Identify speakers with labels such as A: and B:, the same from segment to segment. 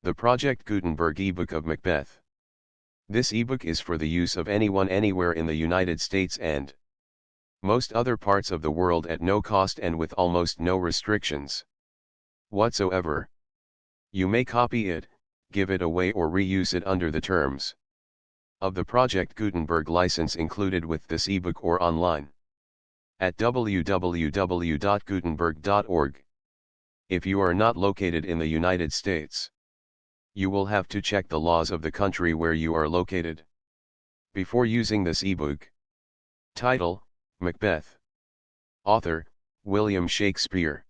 A: The Project Gutenberg ebook of Macbeth. This ebook is for the use of anyone anywhere in the United States and most other parts of the world at no cost and with almost no restrictions whatsoever. You may copy it, give it away or reuse it under the terms of the Project Gutenberg license included with this ebook or online at www.gutenberg.org. If you are not located in the United States, you will have to check the laws of the country where you are located before using this ebook. Title: Macbeth. Author: William Shakespeare.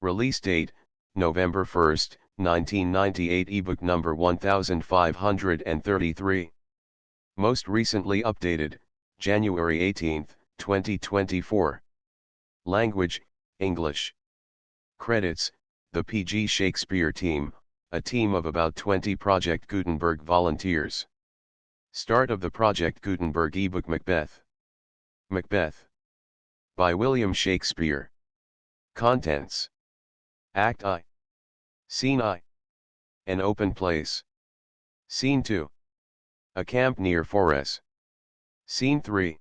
A: Release date: November 1, 1998. Ebook number 1533. Most recently updated, January 18, 2024. Language: English. Credits: the P.G. Shakespeare team, a team of about 20 Project Gutenberg volunteers. Start of the Project Gutenberg ebook. Macbeth. Macbeth. By William Shakespeare. Contents: Act I. Scene I. An open place. Scene 2. A camp near Forres. Scene 3.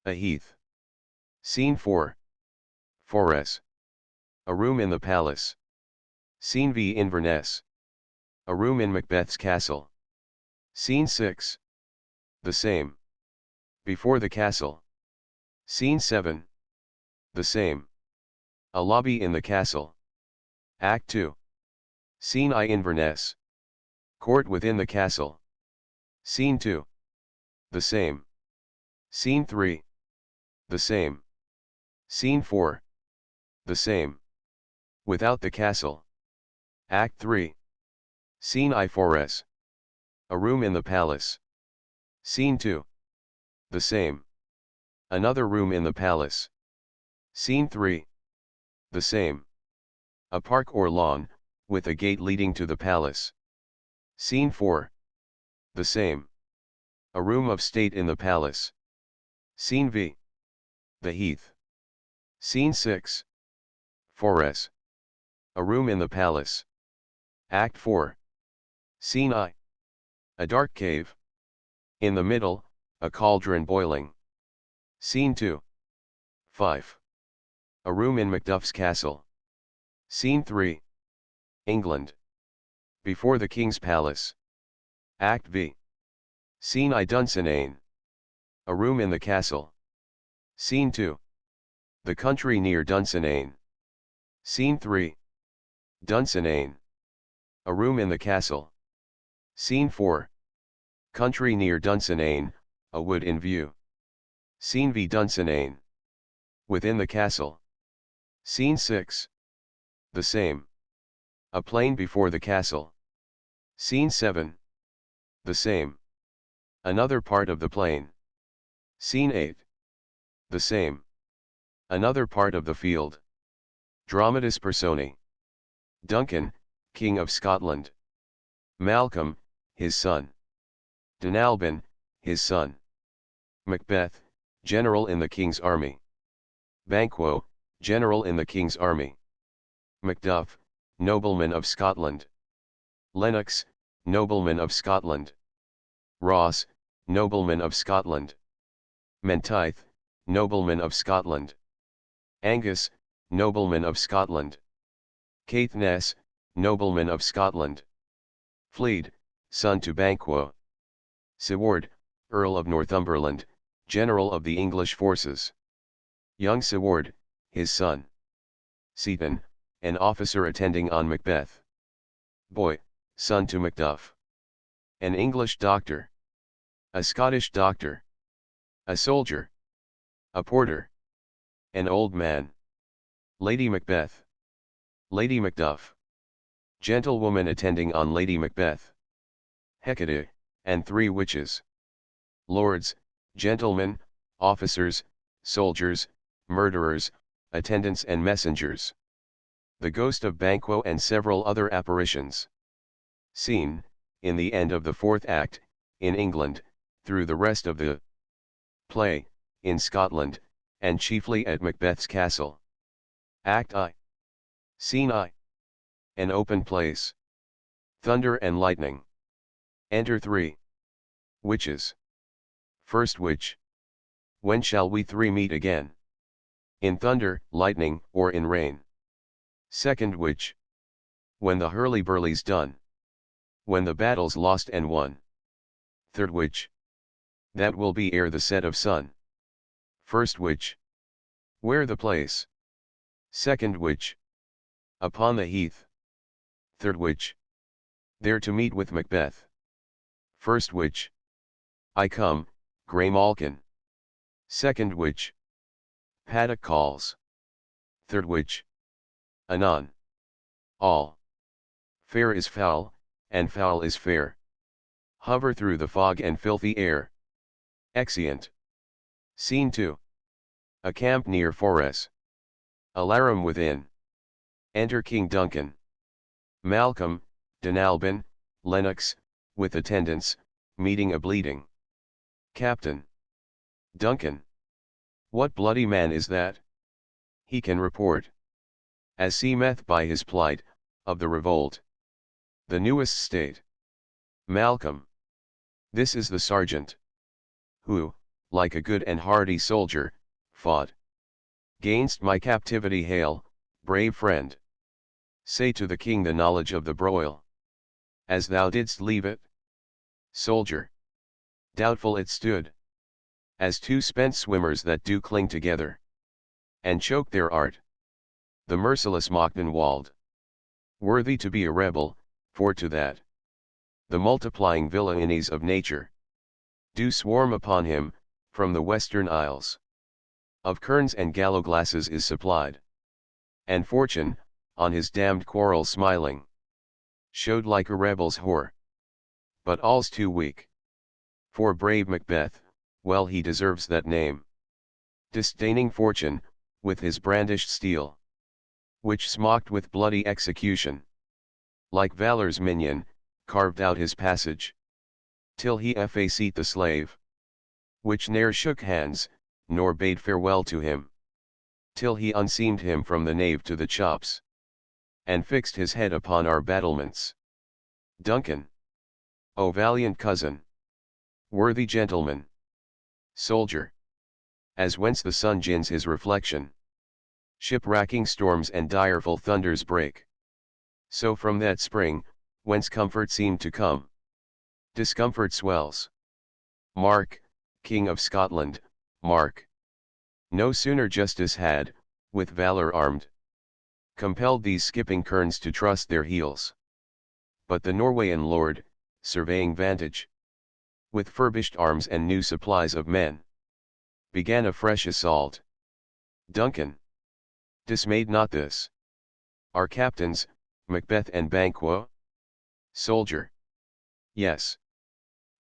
A: A heath. Scene 4. Forres. A room in the palace. Scene V. Inverness. A room in Macbeth's castle. Scene 6. The same. Before the castle. Scene 7. The same. A lobby in the castle. Act 2. Scene I. Inverness. Court within the castle. Scene 2. The same. Scene 3. The same. Scene 4. The same. Without the castle. Act 3. Scene I. Forres. A room in the palace. Scene 2. The same. Another room in the palace. Scene 3. The same. A park or lawn, with a gate leading to the palace. Scene 4. The same. A room of state in the palace. Scene V. The heath. Scene 6. Forres. A room in the palace. Act 4. Scene I. A dark cave. In the middle, a cauldron boiling. Scene 2. 5. A room in Macduff's castle. Scene 3. England. Before the king's palace. Act V. Scene I. Dunsinane. A room in the castle. Scene 2. The country near Dunsinane. Scene 3. Dunsinane. A room in the castle. Scene 4. Country near Dunsinane, a wood in view. Scene V. Dunsinane. Within the castle. Scene 6. The same. A plain before the castle. Scene 7. The same. Another part of the plain. Scene 8. The same. Another part of the field. Dramatis Personae. Duncan, King of Scotland. Malcolm, his son. Dunalban, his son. Macbeth, general in the king's army. Banquo, general in the king's army. Macduff, nobleman of Scotland. Lennox, nobleman of Scotland. Ross, nobleman of Scotland. Menteith, nobleman of Scotland. Angus, nobleman of Scotland. Caithness, nobleman of Scotland. Fleed, son to Banquo. Siward, Earl of Northumberland, general of the English forces. Young Siward, his son. Seaton, an officer attending on Macbeth. Boy, son to Macduff. An English doctor. A Scottish doctor. A soldier. A porter. An old man. Lady Macbeth. Lady Macduff. Gentlewoman attending on Lady Macbeth. Hecate, and 3 witches. Lords, gentlemen, officers, soldiers, murderers, attendants and messengers. The ghost of Banquo and several other apparitions. Scene, in the end of the 4th act, in England, through the rest of the play, in Scotland, and chiefly at Macbeth's castle. Act I. Scene I. An open place. Thunder and lightning. Enter 3 witches. First witch. When shall we 3 meet again? In thunder, lightning, or in rain? Second witch. When the hurly-burly's done. When the battle's lost and won. Third witch. That will be ere the set of sun. First witch. Where the place? Second witch. Upon the heath. Third witch. There to meet with Macbeth. First witch. I come, Grey Malkin. Second witch. Paddock calls. Third witch. Anon. All. Fair is foul, and foul is fair. Hover through the fog and filthy air. Exeunt. Scene 2. A camp near Forres. Alarum within. Enter King Duncan. Malcolm, Dunalban, Lennox, with attendants, meeting a bleeding. Captain. Duncan. What bloody man is that? He can report. As seemeth by his plight, of the revolt. The newest state. Malcolm. This is the sergeant. Who, like a good and hardy soldier, fought. Gainst my captivity hail, brave friend. Say to the king the knowledge of the broil. As thou didst leave it. Soldier. Doubtful it stood. As 2 spent swimmers that do cling together. And choke their art. The merciless Machnenwald. Worthy to be a rebel, for to that. The multiplying villainies of nature. Do swarm upon him, from the western isles. Of kerns and gallowglasses is supplied. And fortune, on his damned quarrel smiling. Showed like a rebel's whore. But all's too weak. For brave Macbeth, well he deserves that name. Disdaining fortune, with his brandished steel. Which smocked with bloody execution. Like valor's minion, carved out his passage. Till he effaced the slave. Which ne'er shook hands, nor bade farewell to him. Till he unseamed him from the nave to the chops. And fixed his head upon our battlements. Duncan. O valiant cousin. Worthy gentleman. Soldier. As whence the sun gins his reflection. Ship-racking storms and direful thunders break. So from that spring, whence comfort seemed to come. Discomfort swells. Mark, King of Scotland, mark. No sooner justice had, with valor armed, compelled these skipping kerns to trust their heels. But the Norwegian lord, surveying vantage, with furbished arms and new supplies of men, began a fresh assault. Duncan. Dismayed not this. Our captains, Macbeth and Banquo? Soldier. Yes.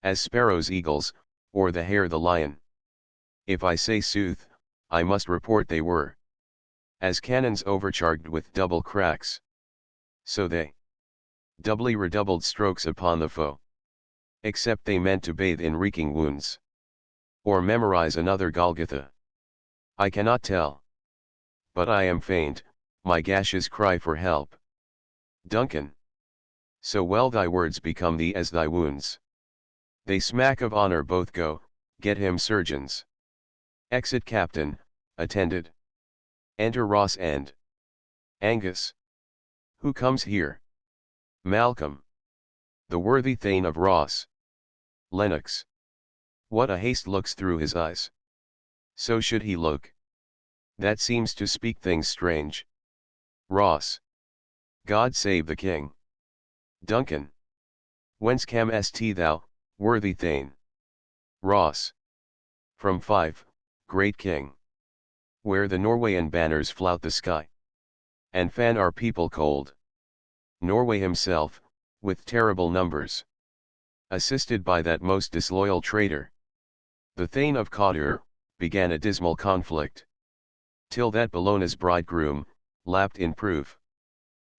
A: As sparrows eagles, or the hare the lion. If I say sooth, I must report they were. As cannons overcharged with double cracks. So they doubly redoubled strokes upon the foe. Except they meant to bathe in reeking wounds. Or memorize another Golgotha. I cannot tell. But I am faint, my gashes cry for help. Duncan. So well thy words become thee as thy wounds. They smack of honor both go, get him surgeons. Exit captain, attended. Enter Ross and Angus. Who comes here? Malcolm. The worthy Thane of Ross. Lennox. What a haste looks through his eyes. So should he look. That seems to speak things strange. Ross. God save the king. Duncan. Whence camest thou, worthy Thane? Ross. From Fife, great king. Where the Norwegian banners flout the sky. And fan our people cold. Norway himself, with terrible numbers. Assisted by that most disloyal traitor. The Thane of Cawdor, began a dismal conflict. Till that Bellona's bridegroom, lapped in proof.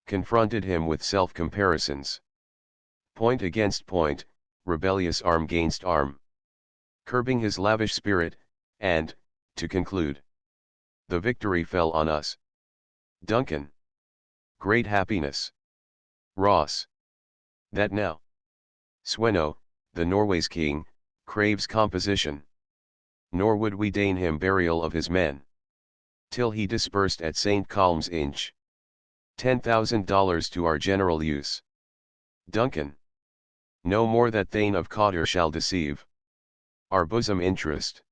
A: Confronted him with self-comparisons. Point against point, rebellious arm gainst arm. Curbing his lavish spirit, and, to conclude, the victory fell on us. Duncan. Great happiness. Ross. That now Sweno, the Norway's king, craves composition. Nor would we deign him burial of his men. Till he dispersed at St. Colm's Inch $10,000 to our general use. Duncan. No more that Thane of Cawdor shall deceive our bosom interest.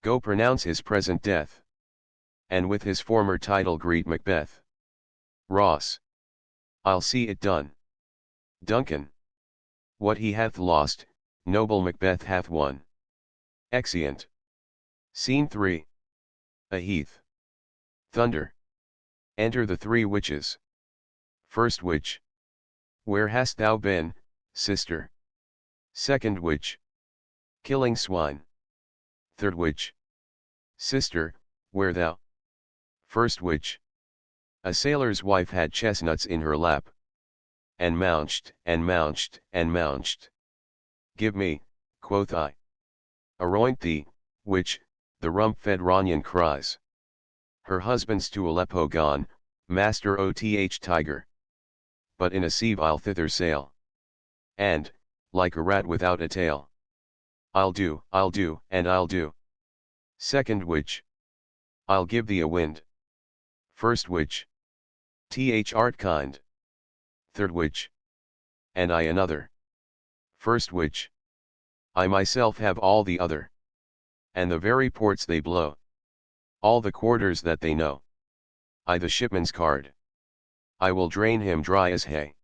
A: Go pronounce his present death, and with his former title greet Macbeth. Ross. I'll see it done. Duncan. What he hath lost, noble Macbeth hath won. Exeunt. Scene 3. A heath. Thunder. Enter the three witches. First witch. Where hast thou been, sister? Second witch. Killing swine. Third witch. Sister, where thou? First witch. A sailor's wife had chestnuts in her lap, and mounched, and mounched, and mounched. Give me, quoth I. Aroint thee, witch, the rump-fed Ranyan cries. Her husband's to Aleppo gone, master oth tiger. But in a sieve I'll thither sail. And, like a rat without a tail, I'll do, and I'll do. Second witch. I'll give thee a wind. First witch. Art kind. Third witch. And I another. First witch. I myself have all the other. And the very ports they blow. All the quarters that they know. I the shipman's card. I will drain him dry as hay.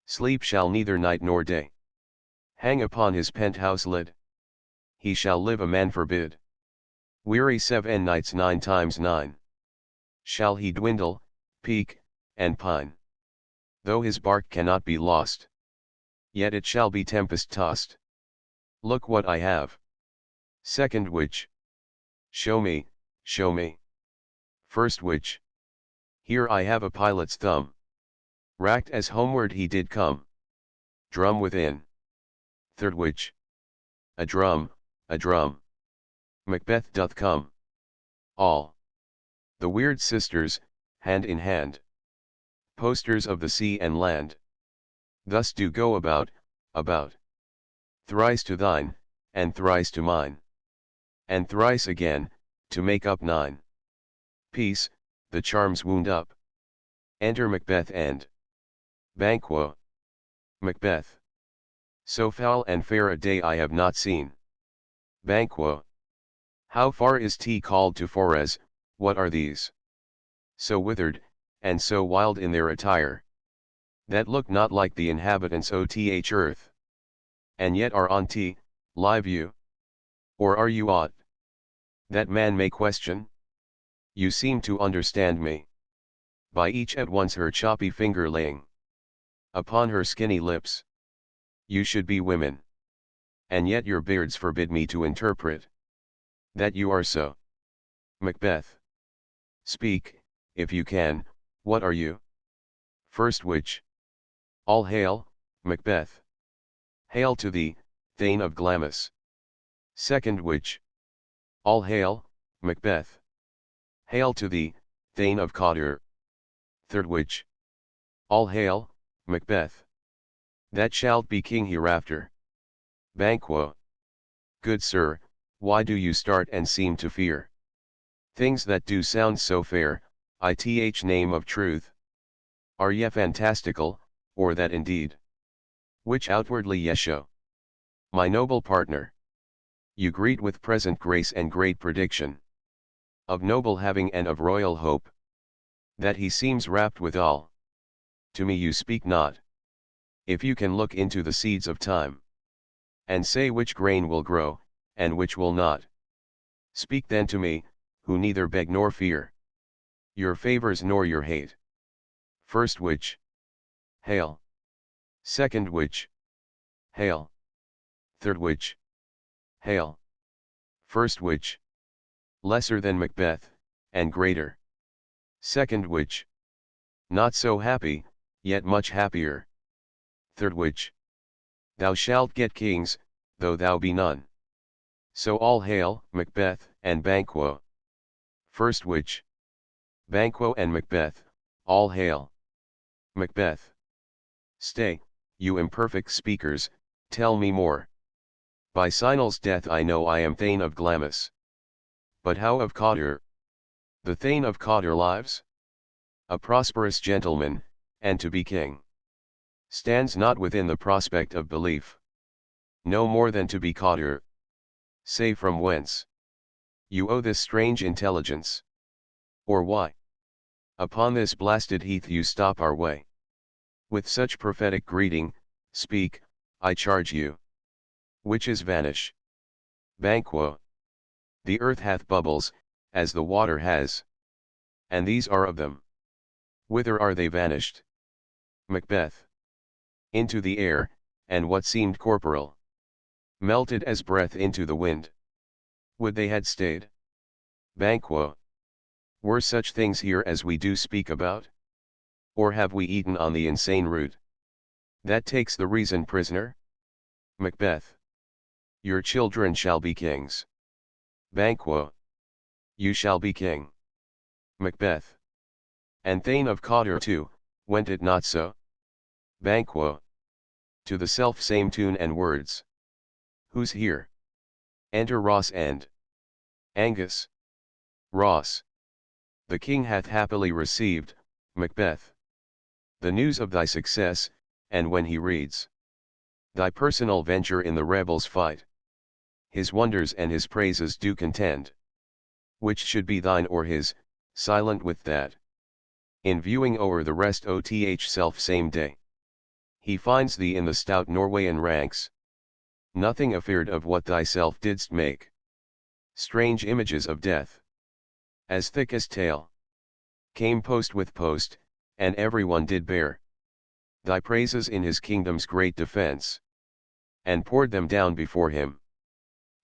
A: Sleep shall neither night nor day hang upon his penthouse lid. He shall live a man forbid. Weary 7 nights 9 times 9. Shall he dwindle, peak, and pine. Though his bark cannot be lost, yet it shall be tempest tossed. Look what I have. Second witch. Show me, show me. First witch. Here I have a pilot's thumb. Racked as homeward he did come. Drum within. Third witch. A drum, a drum. Macbeth doth come. All. The weird sisters, hand in hand. Posters of the sea and land. Thus do go about, about. Thrice to thine, and thrice to mine. And thrice again, to make up 9. Peace, the charms wound up. Enter Macbeth and Banquo. Macbeth. So foul and fair a day I have not seen. Banquo. How far is called to Forres, what are these? So withered, and so wild in their attire, that look not like the inhabitants oth earth. And yet are on live you? Or are you aught that man may question? You seem to understand me. By each at once her choppy finger laying upon her skinny lips. You should be women. And yet your beards forbid me to interpret that you are so. Macbeth. Speak, if you can, what are you? First witch. All hail, Macbeth. Hail to thee, Thane of Glamis. Second witch. All hail, Macbeth. Hail to thee, Thane of Cawdor. Third witch. All hail, Macbeth. That shalt be king hereafter. Banquo. Good sir, why do you start and seem to fear things that do sound so fair? Ith name of truth. Are ye fantastical, or that indeed which outwardly ye show? My noble partner, you greet with present grace and great prediction of noble having and of royal hope, that he seems rapt withal. To me you speak not. If you can look into the seeds of time, and say which grain will grow, and which will not, speak then to me, who neither beg nor fear your favors nor your hate. First witch. Hail. Second witch. Hail. Third witch. Hail. First witch. Lesser than Macbeth, and greater. Second witch. Not so happy, yet much happier. Third witch. Thou shalt get kings, though thou be none. So all hail, Macbeth, and Banquo. First witch. Banquo and Macbeth, all hail. Macbeth. Stay, You imperfect speakers, tell me more. By Sinel's death I know I am Thane of Glamis. But how of Cawdor? The Thane of Cawdor lives? A prosperous gentleman, and to be king. Stands not within the prospect of belief. No more than to be Cawdor. Say from whence you owe this strange intelligence? Or why upon this blasted heath you stop our way? With such prophetic greeting, speak, I charge you. Witches vanish. Banquo. The earth hath bubbles, as the water has. And these are of them. Whither are they vanished? Macbeth. Into the air, and what seemed corporal melted as breath into the wind. Would they had stayed? Banquo. Were such things here as we do speak about? Or have we eaten on the insane root that takes the reason prisoner? Macbeth. Your children shall be kings. Banquo. You shall be king. Macbeth. And Thane of Cawdor too, went it not so? Banquo. To the self same tune and words. Who's here? Enter Ross and Angus. Ross. The king hath happily received, Macbeth, the news of thy success, and when he reads thy personal venture in the rebels' fight, his wonders and his praises do contend. Which should be thine or his, silent with that. In viewing o'er the rest oth self same day, he finds thee in the stout Norwayan ranks. Nothing afeard of what thyself didst make. Strange images of death, as thick as tale, came post with post, and everyone did bear thy praises in his kingdom's great defense, and poured them down before him.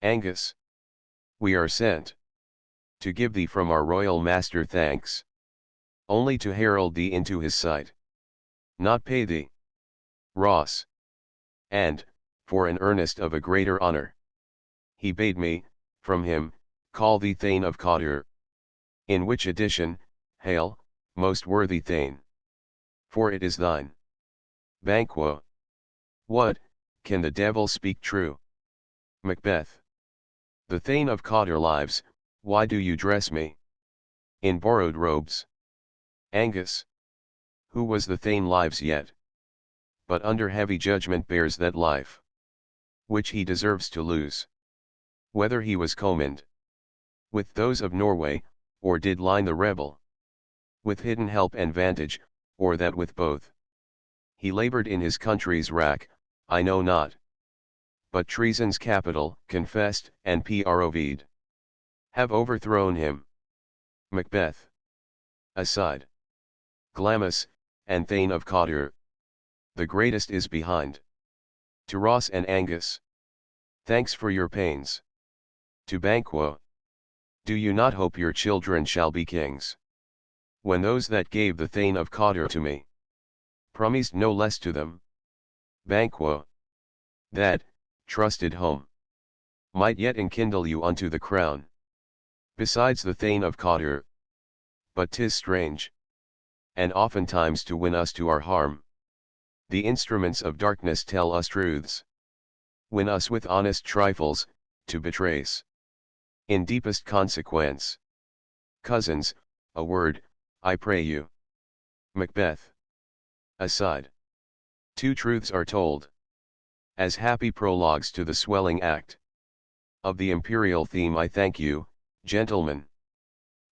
A: Angus. We are sent to give thee from our royal master thanks, only to herald thee into his sight, not pay thee. Ross. And, for an earnest of a greater honor, he bade me, from him, call thee Thane of Cawdor. In which addition, hail, most worthy Thane, for it is thine. Banquo. What, can the devil speak true? Macbeth. The Thane of Cawdor lives, why do you dress me in borrowed robes? Angus. Who was the Thane lives yet, but under heavy judgment bears that life, which he deserves to lose. Whether he was commined with those of Norway, or did line the rebel with hidden help and vantage, or that with both he labored in his country's wrack, I know not. But treason's capital, confessed, and proved, have overthrown him. Macbeth. Aside. Glamis, and Thane of Cawdor, the greatest is behind. To Ross and Angus, thanks for your pains. To Banquo. Do you not hope your children shall be kings? When those that gave the Thane of Cawdor to me promised no less to them. Banquo. That, trusted home, might yet enkindle you unto the crown. Besides the Thane of Cawdor. But 'tis strange, and oftentimes to win us to our harm, the instruments of darkness tell us truths. Win us with honest trifles, to betrays in deepest consequence. Cousins, a word, I pray you. Macbeth. Aside. Two truths are told, as happy prologues to the swelling act of the imperial theme. I thank you, gentlemen.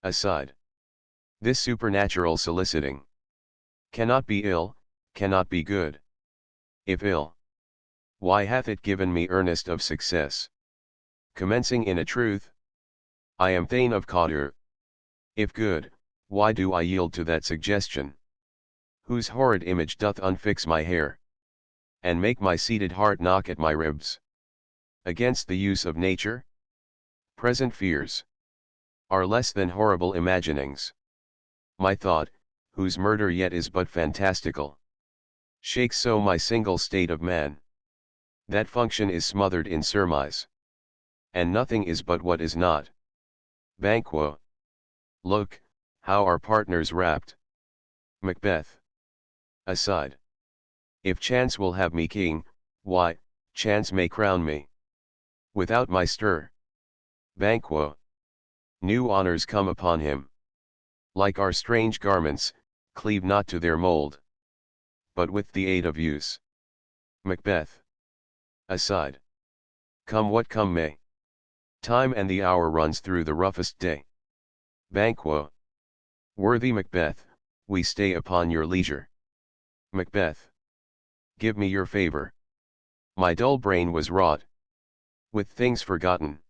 A: Aside. This supernatural soliciting cannot be ill, cannot be good. If ill, why hath it given me earnest of success? Commencing in a truth, I am Thane of Cawdor. If good, why do I yield to that suggestion, whose horrid image doth unfix my hair, and make my seated heart knock at my ribs, against the use of nature? Present fears are less than horrible imaginings. My thought, whose murder yet is but fantastical, shakes so my single state of man, that function is smothered in surmise, and nothing is but what is not. Banquo. Look, how our partners rapt. Macbeth. Aside. If chance will have me king, why, chance may crown me. Without my stir. Banquo. New honors come upon him. Like our strange garments, cleave not to their mold. But with the aid of use. Macbeth. Aside. Come what come may. Time and the hour runs through the roughest day. Banquo. Worthy Macbeth, we stay upon your leisure. Macbeth. Give me your favor. My dull brain was wrought with things forgotten.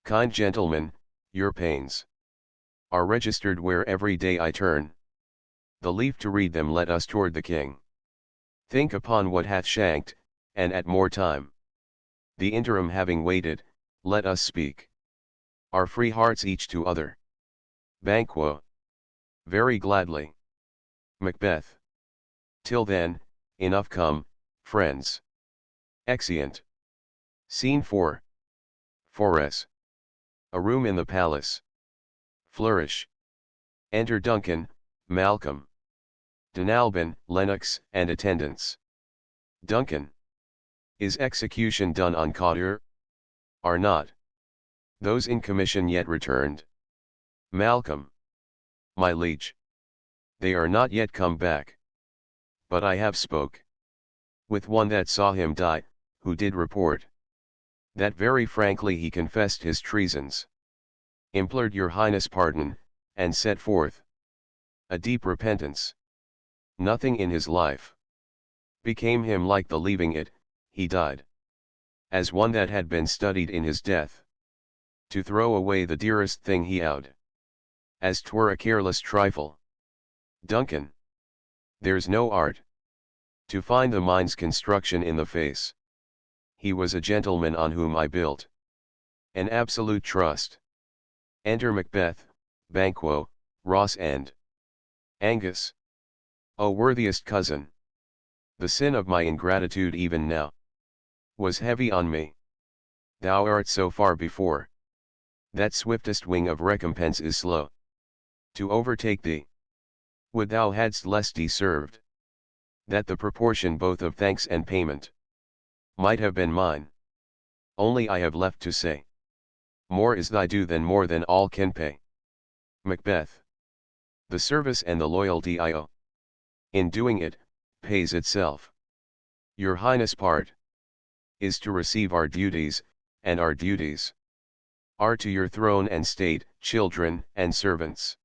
A: Kind gentlemen, your pains are registered where every day I turn. The leave to read them let us toward the king. Think upon what hath shanked, and at more time. The interim having waited, let us speak our free hearts each to other. Banquo. Very gladly. Macbeth. Till then, enough come, friends. Exeunt. Scene 4. Fores. A room in the palace. Flourish. Enter Duncan, Malcolm, Denalban, Lennox, and attendants. Duncan. Is execution done on Cawdor? Are not those in commission yet returned? Malcolm. My liege. They are not yet come back. But I have spoke with one that saw him die, who did report that very frankly he confessed his treasons, implored your highness pardon, and set forth a deep repentance. Nothing in his life became him like the leaving it, he died as one that had been studied in his death to throw away the dearest thing he owed, as 'twere a careless trifle. Duncan. There's no art to find the mind's construction in the face. He was a gentleman on whom I built an absolute trust. Enter Macbeth, Banquo, Ross and Angus. O worthiest cousin! The sin of my ingratitude even now was heavy on me. Thou art so far before that swiftest wing of recompense is slow to overtake thee. Would thou hadst less deserved that the proportion both of thanks and payment might have been mine. Only I have left to say, more is thy due than more than all can pay. Macbeth. The service and the loyalty I owe, in doing it, pays itself. Your highness' part is to receive our duties, and our duties are to your throne and state, children and servants,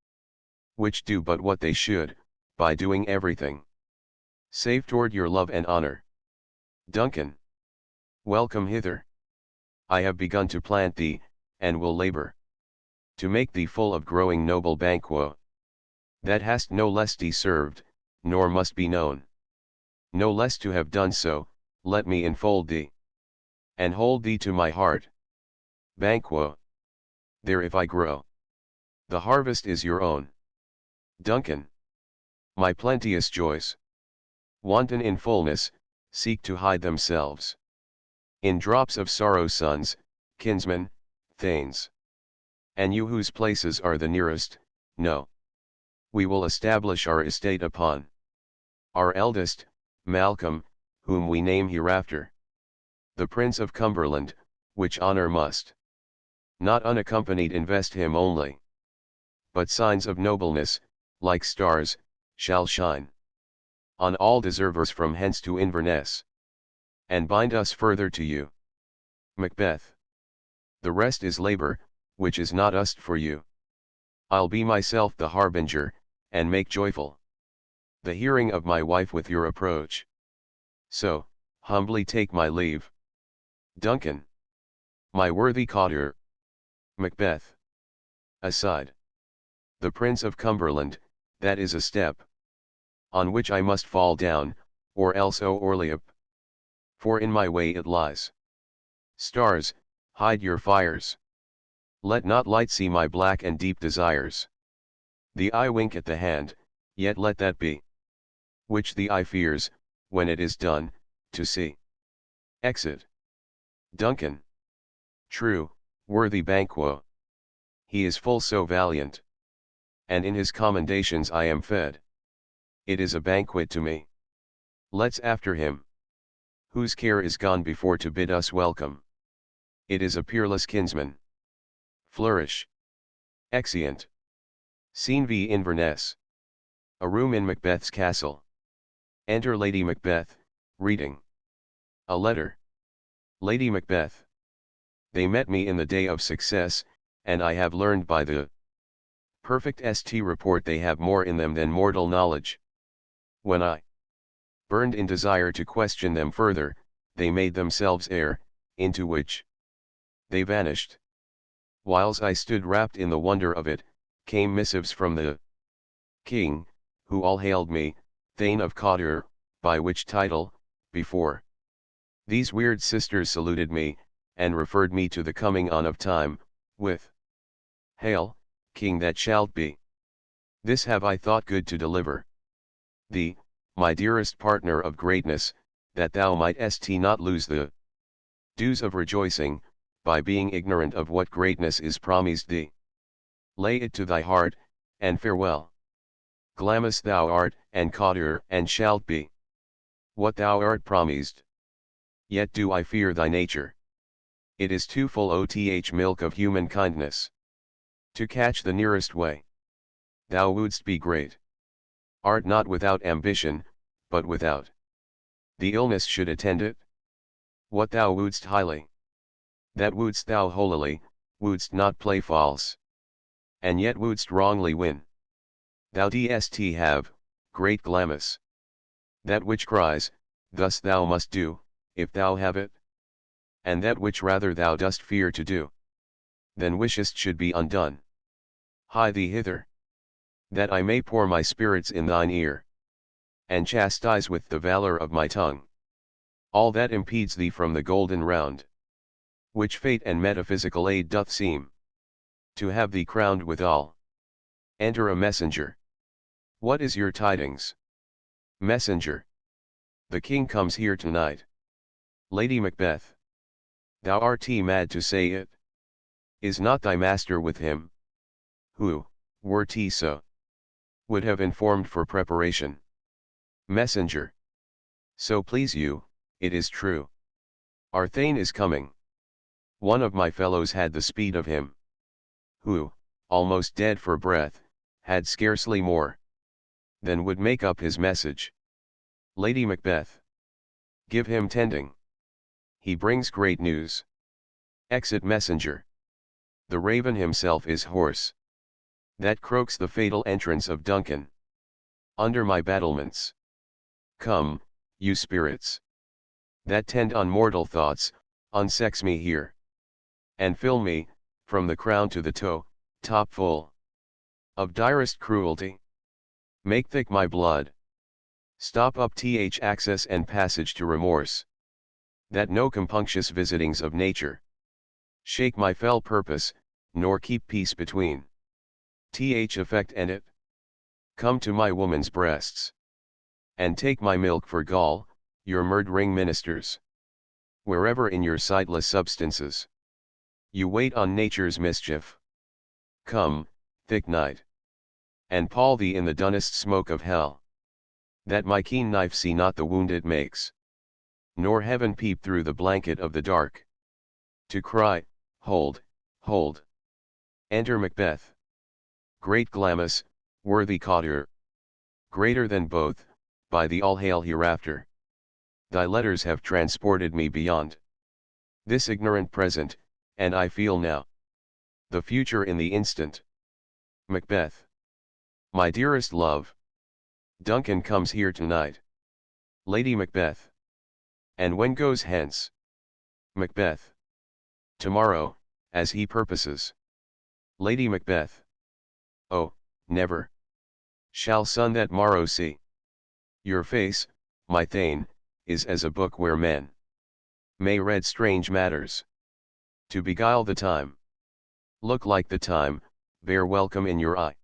A: which do but what they should, by doing everything save toward your love and honor. Duncan. Welcome hither. I have begun to plant thee, and will labor to make thee full of growing noble Banquo, that hast no less deserved, nor must be known. No less to have done so, let me enfold thee, and hold thee to my heart. Banquo. There if I grow, the harvest is your own. Duncan. My plenteous joys, wanton in fullness, seek to hide themselves in drops of sorrow, sons, kinsmen, thanes. And you whose places are the nearest, know we will establish our estate upon our eldest, Malcolm, whom we name hereafter the Prince of Cumberland, which honor must not unaccompanied invest him only, but signs of nobleness, like stars, shall shine on all deservers from hence to Inverness, and bind us further to you. Macbeth. The rest is labor, which is not used for you. I'll be myself the harbinger, and make joyful the hearing of my wife with your approach. So, humbly take my leave. Duncan. My worthy Cawdor. Macbeth. Aside. The Prince of Cumberland, that is a step on which I must fall down, or else o'erleap. For in my way it lies. Stars, hide your fires. Let not light see my black and deep desires. The eye wink at the hand, yet let that be which the eye fears, when it is done, to see. Exit. Duncan. True, worthy Banquo. He is full so valiant, and in his commendations I am fed. It is a banquet to me. Let's after him. Whose care is gone before to bid us welcome. It is a peerless kinsman. Flourish. Exeunt. Scene v. Inverness. A room in Macbeth's castle. Enter Lady Macbeth, reading. A letter. Lady Macbeth. They met me in the day of success, and I have learned by the perfect st report they have more in them than mortal knowledge. When I burned in desire to question them further, they made themselves air, into which they vanished. Whiles I stood wrapped in the wonder of it, came missives from the king, who all hailed me, Thane of Cawdor, by which title, before these weird sisters saluted me, and referred me to the coming on of time, with Hail, King that shalt be. This have I thought good to deliver thee, my dearest partner of greatness, that thou mightest not lose the dues of rejoicing, by being ignorant of what greatness is promised thee. Lay it to thy heart, and farewell. Glamis thou art, and Cawdor, and shalt be what thou art promised. Yet do I fear thy nature. It is too full oth milk of human kindness. To catch the nearest way. Thou wouldst be great. Art not without ambition, but without the illness should attend it. What thou wouldst highly, that wouldst thou holily, wouldst not play false. And yet wouldst wrongly win. Thou dst have, great Glamis. That which cries, thus thou must do, if thou have it. And that which rather thou dost fear to do, than wishest should be undone. Hie thee hither, that I may pour my spirits in thine ear, and chastise with the valor of my tongue all that impedes thee from the golden round, which fate and metaphysical aid doth seem to have thee crowned withal. Enter a messenger. What is your tidings? Messenger. The king comes here tonight. Lady Macbeth. Thou art mad to say it. Is not thy master with him? Who, were so, would have informed for preparation. Messenger. So please you, it is true. Our Thane is coming. One of my fellows had the speed of him, who, almost dead for breath, had scarcely more than would make up his message. Lady Macbeth. Give him tending. He brings great news. Exit messenger. The raven himself is hoarse. That croaks the fatal entrance of Duncan under my battlements. Come, you spirits, that tend on mortal thoughts, unsex me here, and fill me, from the crown to the toe, top full of direst cruelty. Make thick my blood. Stop up access and passage to remorse, that no compunctious visitings of nature shake my fell purpose, nor keep peace between effect and it. Come to my woman's breasts, and take my milk for gall, your murdering ministers. Wherever in your sightless substances you wait on nature's mischief. Come, thick night, and pall thee in the dunnest smoke of hell, that my keen knife see not the wound it makes, nor heaven peep through the blanket of the dark, to cry, hold, hold. Enter Macbeth. Great Glamis, worthy Cawdor, greater than both, by the all hail hereafter. Thy letters have transported me beyond this ignorant present, and I feel now the future in the instant. Macbeth. My dearest love. Duncan comes here tonight. Lady Macbeth. And when goes hence? Macbeth. Tomorrow, as he purposes. Lady Macbeth. Oh, never shall sun that morrow see. Your face, my Thane, is as a book where men may read strange matters, to beguile the time. Look like the time, bear welcome in your eye.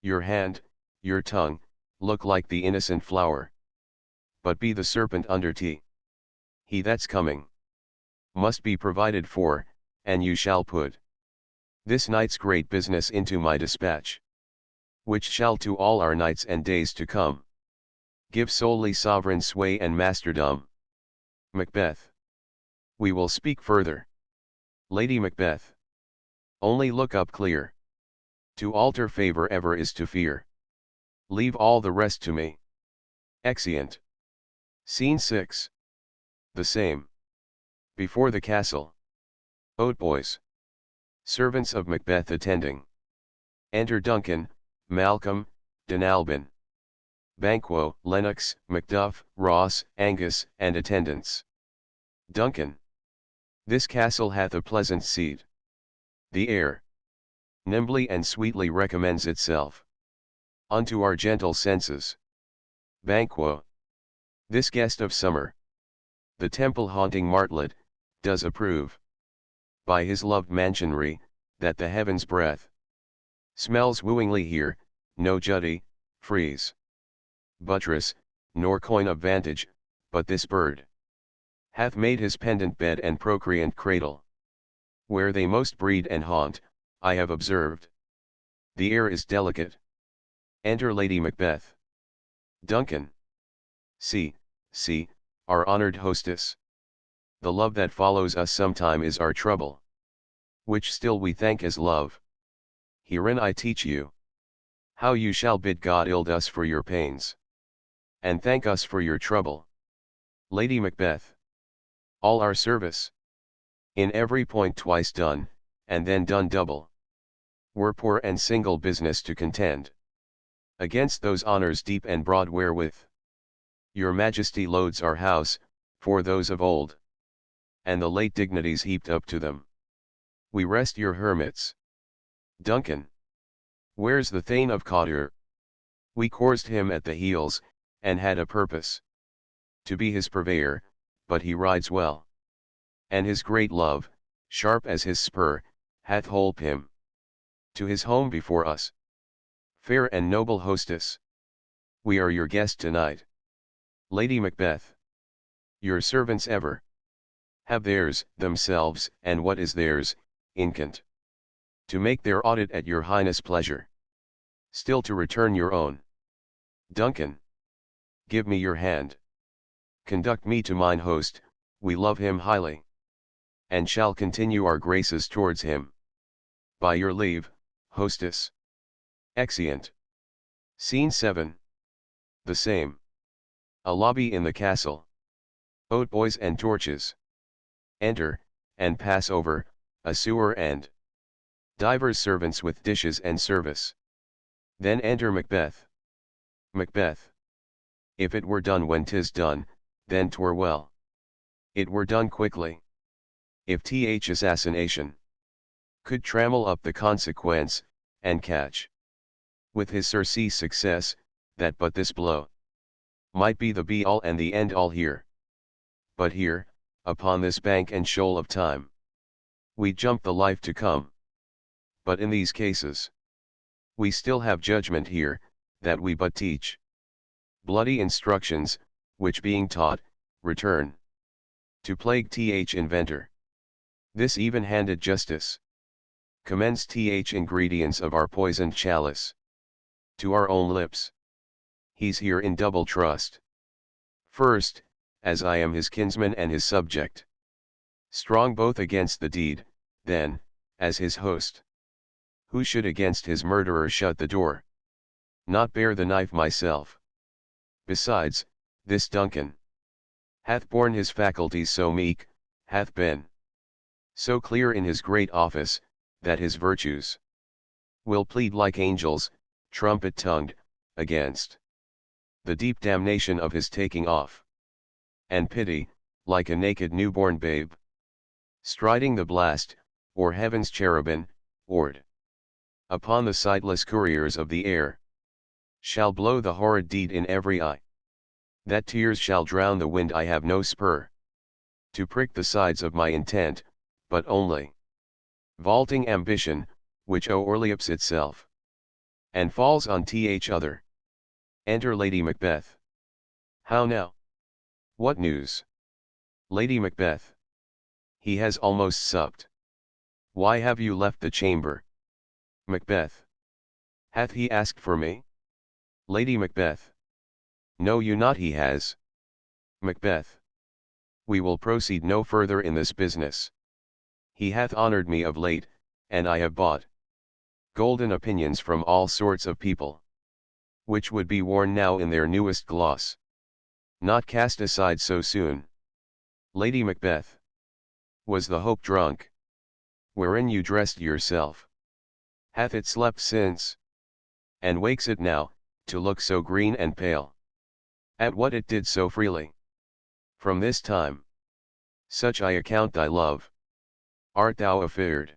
A: Your hand, your tongue, look like the innocent flower. But be the serpent under tea. He that's coming must be provided for, and you shall put this night's great business into my dispatch, which shall to all our nights and days to come give solely sovereign sway and masterdom. Macbeth. We will speak further. Lady Macbeth. Only look up clear. To alter favor ever is to fear. Leave all the rest to me. Exeunt. Scene 6. The same. Before the castle. Hautboys. Servants of Macbeth attending. Enter Duncan, Malcolm, Denalban. Banquo, Lennox, Macduff, Ross, Angus, and attendants. Duncan. This castle hath a pleasant seat. The air nimbly and sweetly recommends itself unto our gentle senses. Banquo. This guest of summer, the temple-haunting martlet, does approve, by his loved mansionry, that the heaven's breath smells wooingly here, no jutty, frieze, buttress, nor coign of vantage, but this bird hath made his pendant bed and procreant cradle. Where they most breed and haunt, I have observed. The air is delicate. Enter Lady Macbeth. Duncan. See, our honored hostess. The love that follows us sometime is our trouble, which still we thank as love. Herein I teach you how you shall bid God ild us for your pains, and thank us for your trouble. Lady Macbeth. All our service, in every point twice done, and then done double, were poor and single business to contend against those honors deep and broad wherewith your majesty loads our house, for those of old, and the late dignities heaped up to them. We rest your hermits. Duncan. Where's the Thane of Cawdor? We coursed him at the heels, and had a purpose to be his purveyor, but he rides well, and his great love, sharp as his spur, hath holp him to his home before us. Fair and noble hostess, we are your guest tonight. Lady Macbeth. Your servants ever have theirs, themselves, and what is theirs, incant, to make their audit at your highness' pleasure, still to return your own. Duncan. Give me your hand. Conduct me to mine host, we love him highly, and shall continue our graces towards him. By your leave, hostess. Exeunt. Scene 7. The same. A lobby in the castle. Hautboys and torches. Enter, and pass over, a sewer and divers servants with dishes and service. Then enter Macbeth. Macbeth. If it were done when 'tis done, then 'twere well. It were done quickly. If assassination could trammel up the consequence, and catch with his surcease success, that but this blow might be the be-all and the end-all here. But here, upon this bank and shoal of time, we jump the life to come. But in these cases, we still have judgment here, that we but teach bloody instructions, which being taught, return to plague inventor. This even-handed justice commends ingredients of our poisoned chalice to our own lips. He's here in double trust. First, as I am his kinsman and his subject, strong both against the deed, then, as his host, who should against his murderer shut the door, not bear the knife myself. Besides, this Duncan hath borne his faculties so meek, hath been so clear in his great office, that his virtues will plead like angels, trumpet-tongued, against the deep damnation of his taking off, and pity, like a naked newborn babe, striding the blast, or heaven's cherubin, ored upon the sightless couriers of the air, shall blow the horrid deed in every eye, that tears shall drown the wind. I have no spur to prick the sides of my intent, but only vaulting ambition, which o'erleaps itself, and falls on other. Enter Lady Macbeth. How now? What news? Lady Macbeth. He has almost supped. Why have you left the chamber? Macbeth. Hath he asked for me? Lady Macbeth. Know you not he has? Macbeth. We will proceed no further in this business. He hath honored me of late, and I have bought golden opinions from all sorts of people, which would be worn now in their newest gloss, not cast aside so soon. Lady Macbeth. Was the hope drunk, wherein you dressed yourself? Hath it slept since? And wakes it now, to look so green and pale? At what it did so freely? From this time, such I account thy love. Art thou afeard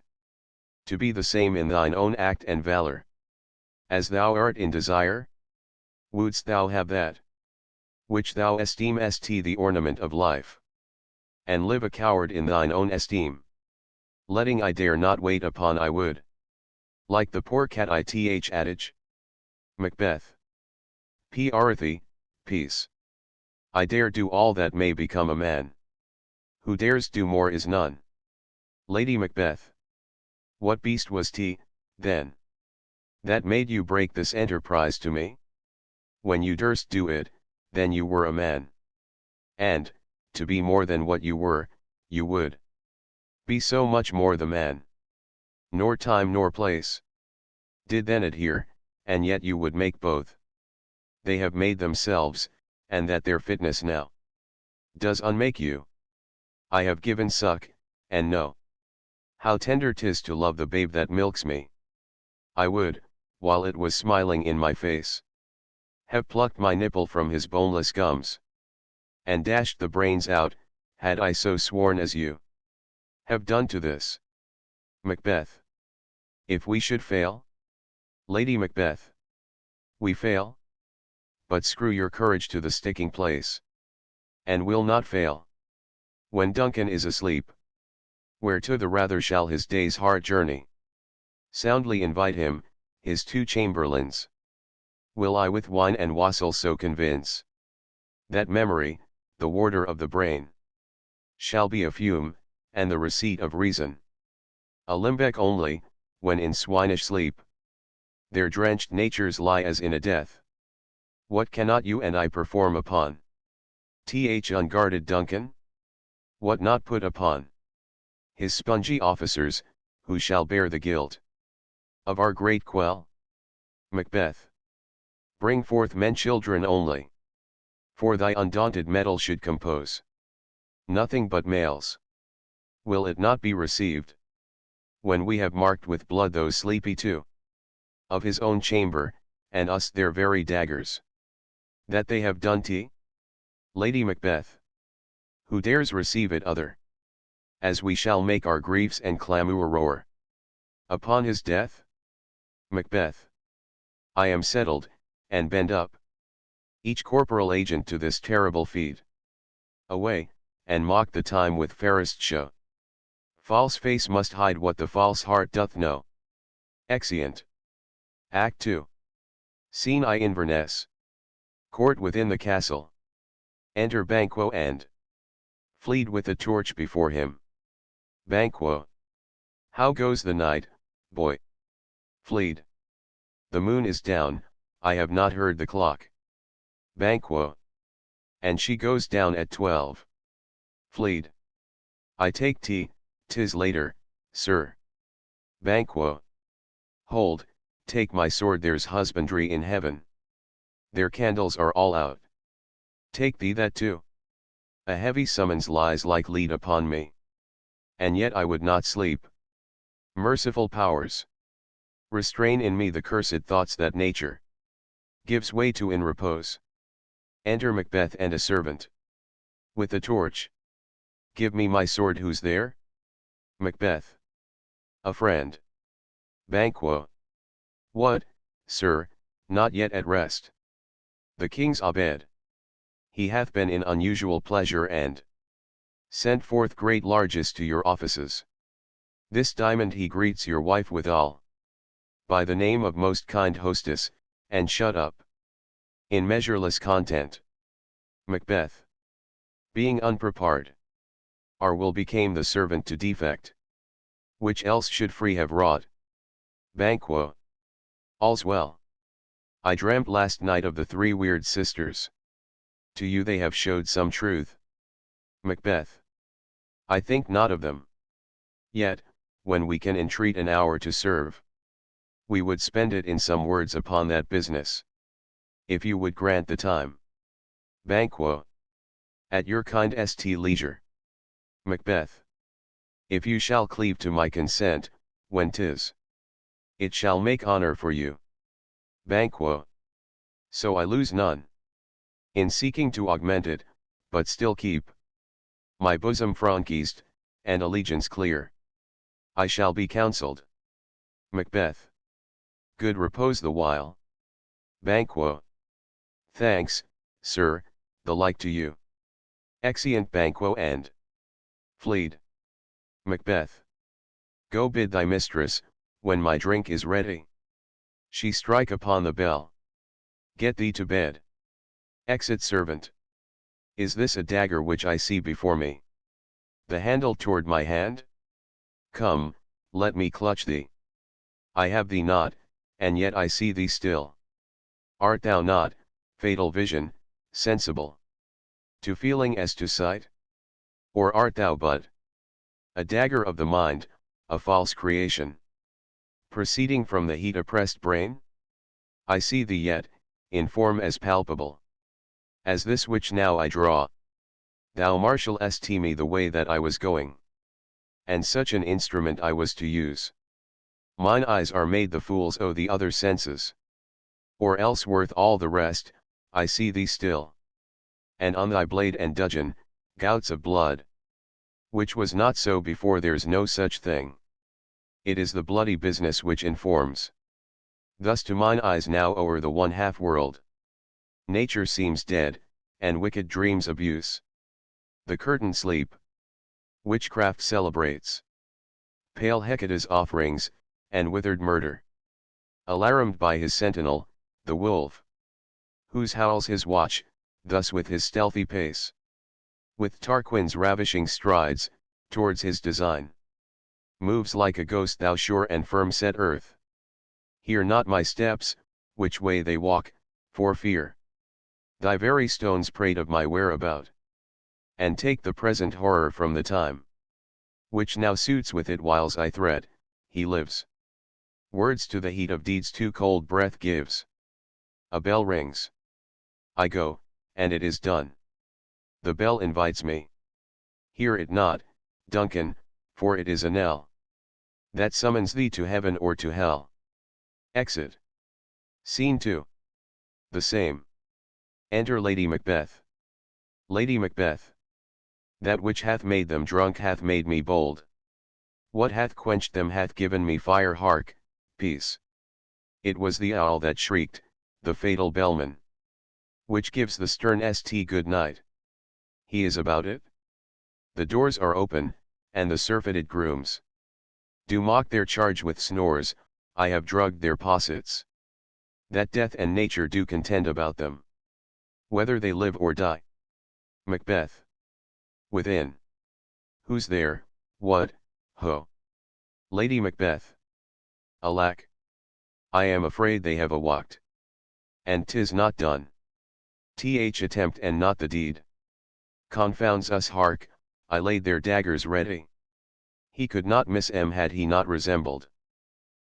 A: to be the same in thine own act and valor, as thou art in desire? Wouldst thou have that, which thou esteemest the ornament of life, and live a coward in thine own esteem, letting I dare not wait upon I would, like the poor cat ith adage? Macbeth. Prithee, peace. I dare do all that may become a man. Who dares do more is none. Lady Macbeth. What beast was T, then, that made you break this enterprise to me? When you durst do it, then you were a man. And, to be more than what you were, you would be so much more the man. Nor time nor place did then adhere, and yet you would make both. They have made themselves, and that their fitness now does unmake you. I have given suck, and know how tender 'tis to love the babe that milks me. I would, while it was smiling in my face, have plucked my nipple from his boneless gums, and dashed the brains out, had I so sworn as you have done to this. Macbeth. If we should fail? Lady Macbeth. We fail? But screw your courage to the sticking place, and will not fail. When Duncan is asleep, where to the rather shall his day's hard journey soundly invite him, his two chamberlains, will I with wine and wassail so convince, that memory, the warder of the brain, shall be a fume, and the receipt of reason a limbeck only, when in swinish sleep their drenched natures lie as in a death. What cannot you and I perform upon unguarded Duncan? What not put upon his spongy officers, who shall bear the guilt of our great quell? Macbeth. Bring forth men children only, for thy undaunted metal should compose nothing but males. Will it not be received, when we have marked with blood those sleepy two of his own chamber, and us their very daggers, that they have done t? Lady Macbeth. Who dares receive it other, as we shall make our griefs and clamour roar upon his death? Macbeth. I am settled, and bend up, each corporal agent to this terrible feat. Away, and mock the time with fairest show. False face must hide what the false heart doth know. Exeunt. Act 2. Scene I Inverness. Court within the castle. Enter Banquo and Fleed with a torch before him. Banquo. How goes the night, boy? Fleed. The moon is down, I have not heard the clock. Banquo. And she goes down at 12. Fleed. I take tea, 'tis later, sir. Banquo. Hold, take my sword, there's husbandry in heaven. Their candles are all out. Take thee that too. A heavy summons lies like lead upon me, and yet I would not sleep. Merciful powers, restrain in me the cursed thoughts that nature gives way to in repose. Enter Macbeth and a servant with a torch. Give me my sword. Who's there? Macbeth. A friend. Banquo. What, sir, not yet at rest? The king's abed. He hath been in unusual pleasure and sent forth great largesse to your offices. This diamond he greets your wife withal, by the name of most kind hostess, and shut up in measureless content. Macbeth. Being unprepared, our will became the servant to defect, which else should free have wrought. Banquo. All's well. I dreamt last night of the three weird sisters, To you they have showed some truth. Macbeth. I think not of them. Yet, when we can entreat an hour to serve, we would spend it in some words upon that business. If you would grant the time. Banquo. At your kind leisure. Macbeth. If you shall cleave to my consent, when 'tis, it shall make honor for you. Banquo. So I lose none in seeking to augment it, but still keep my bosom franchized, and allegiance clear. I shall be counselled. Macbeth. Good repose the while. Banquo. Thanks, sir, the like to you. Exeunt Banquo and fleed. Macbeth. Go bid thy mistress, when my drink is ready, she strike upon the bell. Get thee to bed. Exit servant. Is this a dagger which I see before me? The handle toward my hand? Come, let me clutch thee. I have thee not, and yet I see thee still. Art thou not, fatal vision, sensible to feeling as to sight? Or art thou but a dagger of the mind, a false creation, proceeding from the heat-oppressed brain? I see thee yet, in form as palpable as this which now I draw. Thou marshallest me the way that I was going, and such an instrument I was to use. Mine eyes are made the fools o' the other senses. Or else worth all the rest, I see thee still. And on thy blade and dudgeon, gouts of blood. Which was not so before, there's no such thing. It is the bloody business which informs. Thus to mine eyes now o'er the one half world, nature seems dead, and wicked dreams abuse. The curtain sleep. Witchcraft celebrates pale Hecate's offerings, and withered murder. Alarumed by his sentinel, the wolf, whose howls his watch, thus with his stealthy pace, with Tarquin's ravishing strides, towards his design, moves like a ghost thou sure and firm set earth. Hear not my steps, which way they walk, for fear thy very stones prate of my whereabout, and take the present horror from the time, which now suits with it whiles I thread, he lives. Words to the heat of deeds too cold breath gives. A bell rings. I go, and it is done. The bell invites me. Hear it not, Duncan, for it is a knell that summons thee to heaven or to hell. Exit. Scene 2. The same. Enter Lady Macbeth. Lady Macbeth. That which hath made them drunk hath made me bold. What hath quenched them hath given me fire. Hark, peace. It was the owl that shrieked, the fatal bellman, which gives the stern good night. He is about it. The doors are open, and the surfeited grooms do mock their charge with snores. I have drugged their possets, that death and nature do contend about them, whether they live or die. Macbeth. Within. Who's there? What, ho? Lady Macbeth. Alack! I am afraid they have awaked, and 'tis not done. Attempt and not the deed. Confounds us. Hark, I laid their daggers ready. He could not miss had he not resembled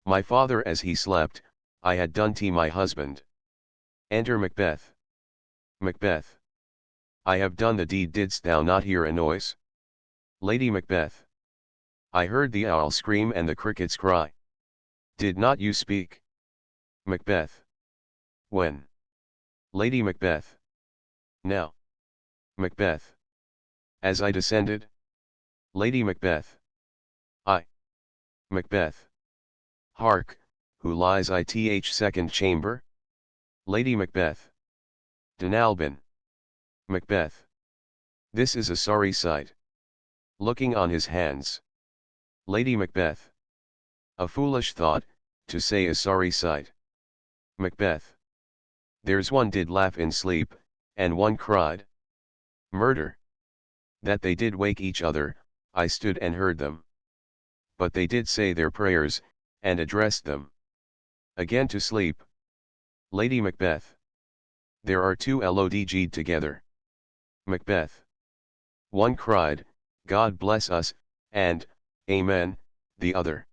A: my father as he slept. I had done my husband. Enter Macbeth. Macbeth. I have done the deed. Didst thou not hear a noise? Lady Macbeth. I heard the owl scream and the crickets cry. Did not you speak? Macbeth. When? Lady Macbeth. Now. Macbeth. As I descended? Lady Macbeth. I. Macbeth. Hark, who lies second chamber? Lady Macbeth. Denalbin. Macbeth. This is a sorry sight. Looking on his hands. Lady Macbeth. A foolish thought, to say a sorry sight. Macbeth. There's one did laugh in sleep, and one cried murder. That they did wake each other, I stood and heard them. But they did say their prayers, and addressed them again to sleep. Lady Macbeth. There are two lodg'd together. Macbeth. One cried, God bless us, and, Amen, the other.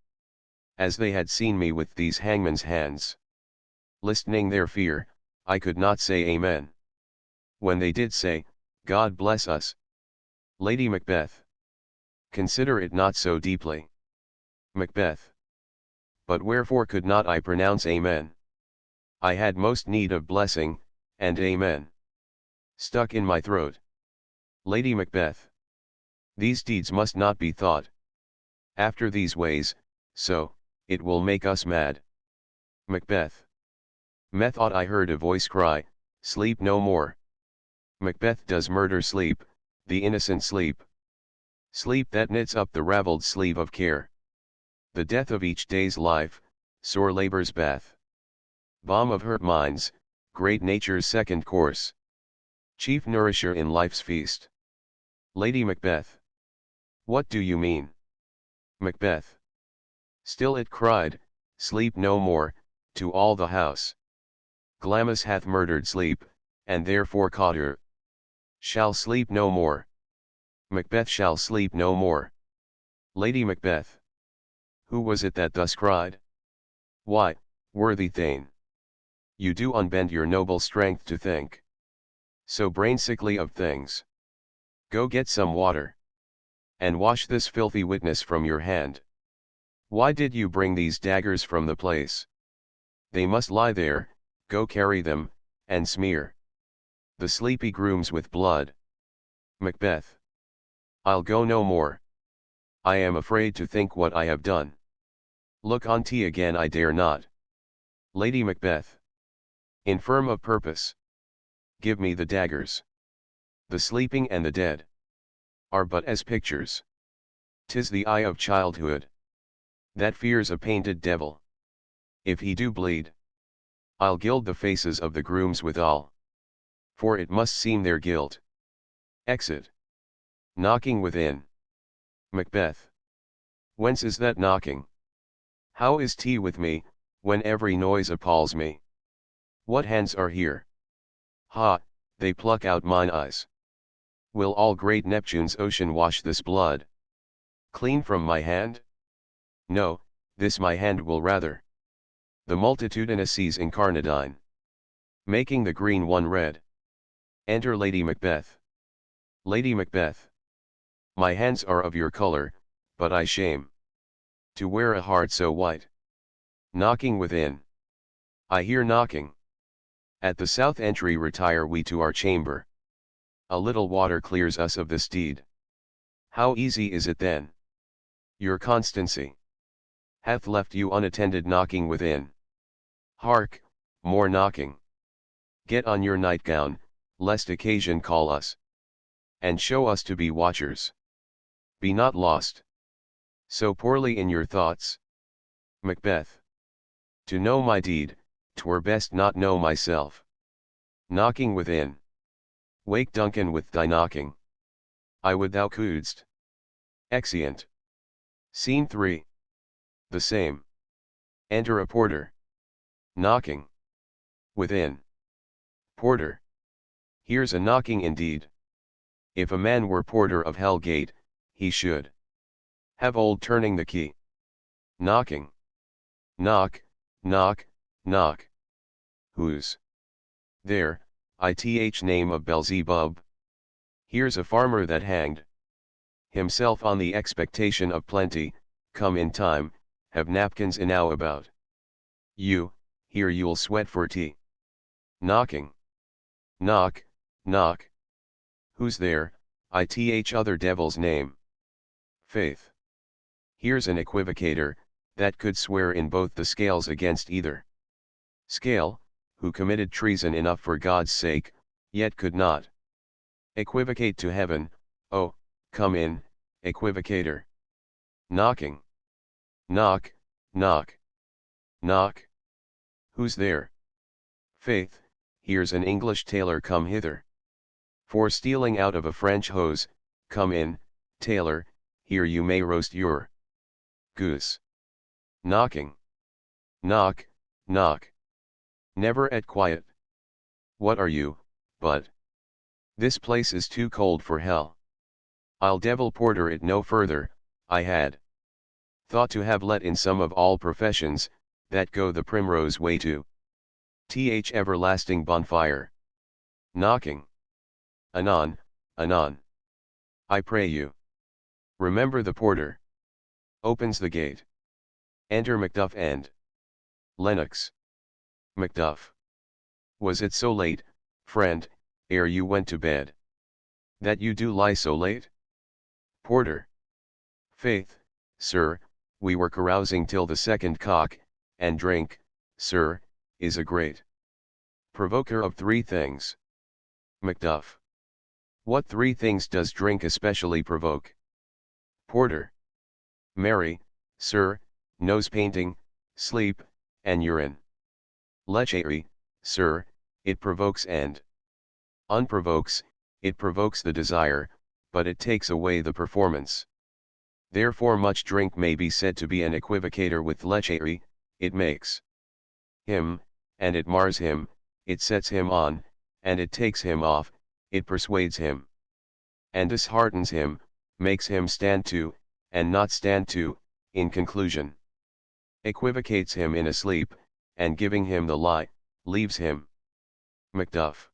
A: As they had seen me with these hangman's hands. Listening their fear, I could not say Amen. When they did say, God bless us. Lady Macbeth. Consider it not so deeply. Macbeth. But wherefore could not I pronounce Amen? I had most need of blessing, and Amen stuck in my throat. Lady Macbeth. These deeds must not be thought after these ways, so, it will make us mad. Macbeth. Methought I heard a voice cry, sleep no more. Macbeth does murder sleep, the innocent sleep. Sleep that knits up the ravelled sleeve of care. The death of each day's life, sore labour's bath. Balm of hurt minds, great nature's second course. Chief nourisher in life's feast. Lady Macbeth. What do you mean? Macbeth. Still it cried, sleep no more, to all the house. Glamis hath murdered sleep, and therefore caught her. Shall sleep no more. Macbeth shall sleep no more. Lady Macbeth. Who was it that thus cried? Why, worthy Thane. You do unbend your noble strength to think so brain-sickly of things. Go get some water, and wash this filthy witness from your hand. Why did you bring these daggers from the place? They must lie there, go carry them, and smear the sleepy grooms with blood. Macbeth. I'll go no more. I am afraid to think what I have done. Look on tea again I dare not. Lady Macbeth. Infirm of purpose. Give me the daggers. The sleeping and the dead are but as pictures. 'Tis the eye of childhood that fears a painted devil. If he do bleed, I'll gild the faces of the grooms withal, for it must seem their guilt. Exit. Knocking within. Macbeth. Whence is that knocking? How is tea with me, when every noise appalls me? What hands are here? Ha, they pluck out mine eyes. Will all great Neptune's ocean wash this blood clean from my hand? No, this my hand will rather. The multitudinous seas incarnadine, making the green one red. Enter Lady Macbeth. Lady Macbeth. My hands are of your color, but I shame to wear a heart so white. Knocking within. I hear knocking. At the south entry retire we to our chamber. A little water clears us of this deed. How easy is it then? Your constancy hath left you unattended knocking within. Hark, more knocking. Get on your nightgown, lest occasion call us, and show us to be watchers. Be not lost so poorly in your thoughts. Macbeth. To know my deed, 'twere best not know myself. Knocking within. Wake Duncan with thy knocking. I would thou couldst. Exeunt. Scene 3. The same. Enter a porter. Knocking. Within. Porter. Here's a knocking indeed. If a man were porter of Hell Gate, he should have old turning the key. Knocking. Knock, knock, knock. Who's there? Ith name of Beelzebub. Here's a farmer that hanged himself on the expectation of plenty, come in time, have napkins enow about. You, here you'll sweat for tea. Knocking. Knock, knock. Who's there? Ith other devil's name. Faith. Here's an equivocator, that could swear in both the scales against either scale, who committed treason enough for God's sake, yet could not equivocate to heaven. Oh, come in, equivocator. Knocking. Knock, knock. Knock. Who's there? Faith, here's an English tailor come hither. For stealing out of a French hose, come in, tailor, here you may roast your goose. Knocking. Knock, knock. Never at quiet. What are you, but This place is too cold for hell. I'll devil porter it no further. I had thought to have let in some of all professions, that go the primrose way to everlasting bonfire. Knocking. Anon, anon. I pray you. Remember the porter. Opens the gate. Enter Macduff and Lennox. Macduff. Was it so late, friend, ere you went to bed, that you do lie so late? Porter. Faith, sir, we were carousing till the second cock, and drink, sir, is a great provoker of three things. Macduff. What three things does drink especially provoke? Porter. Marry, sir, nose painting, sleep, and urine. Lechery, sir, it provokes and unprovokes, it provokes the desire, but it takes away the performance. Therefore much drink may be said to be an equivocator with lechery, it makes him, and it mars him, it sets him on, and it takes him off, it persuades him, and disheartens him, makes him stand to, and not stand to, in conclusion. Equivocates him in a sleep, and giving him the lie, leaves him. Macduff.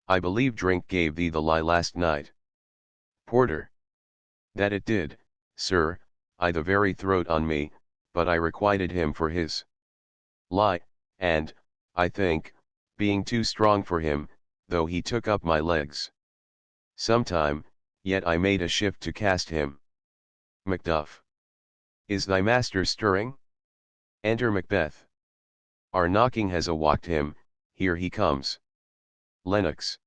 A: I believe drink gave thee the lie last night. Porter. That it did, sir, I the very throat on me, but I requited him for his lie, and, I think, being too strong for him, though he took up my legs sometime, yet I made a shift to cast him. Macduff. Is thy master stirring? Enter Macbeth. Our knocking has awaked him, here he comes. Lennox.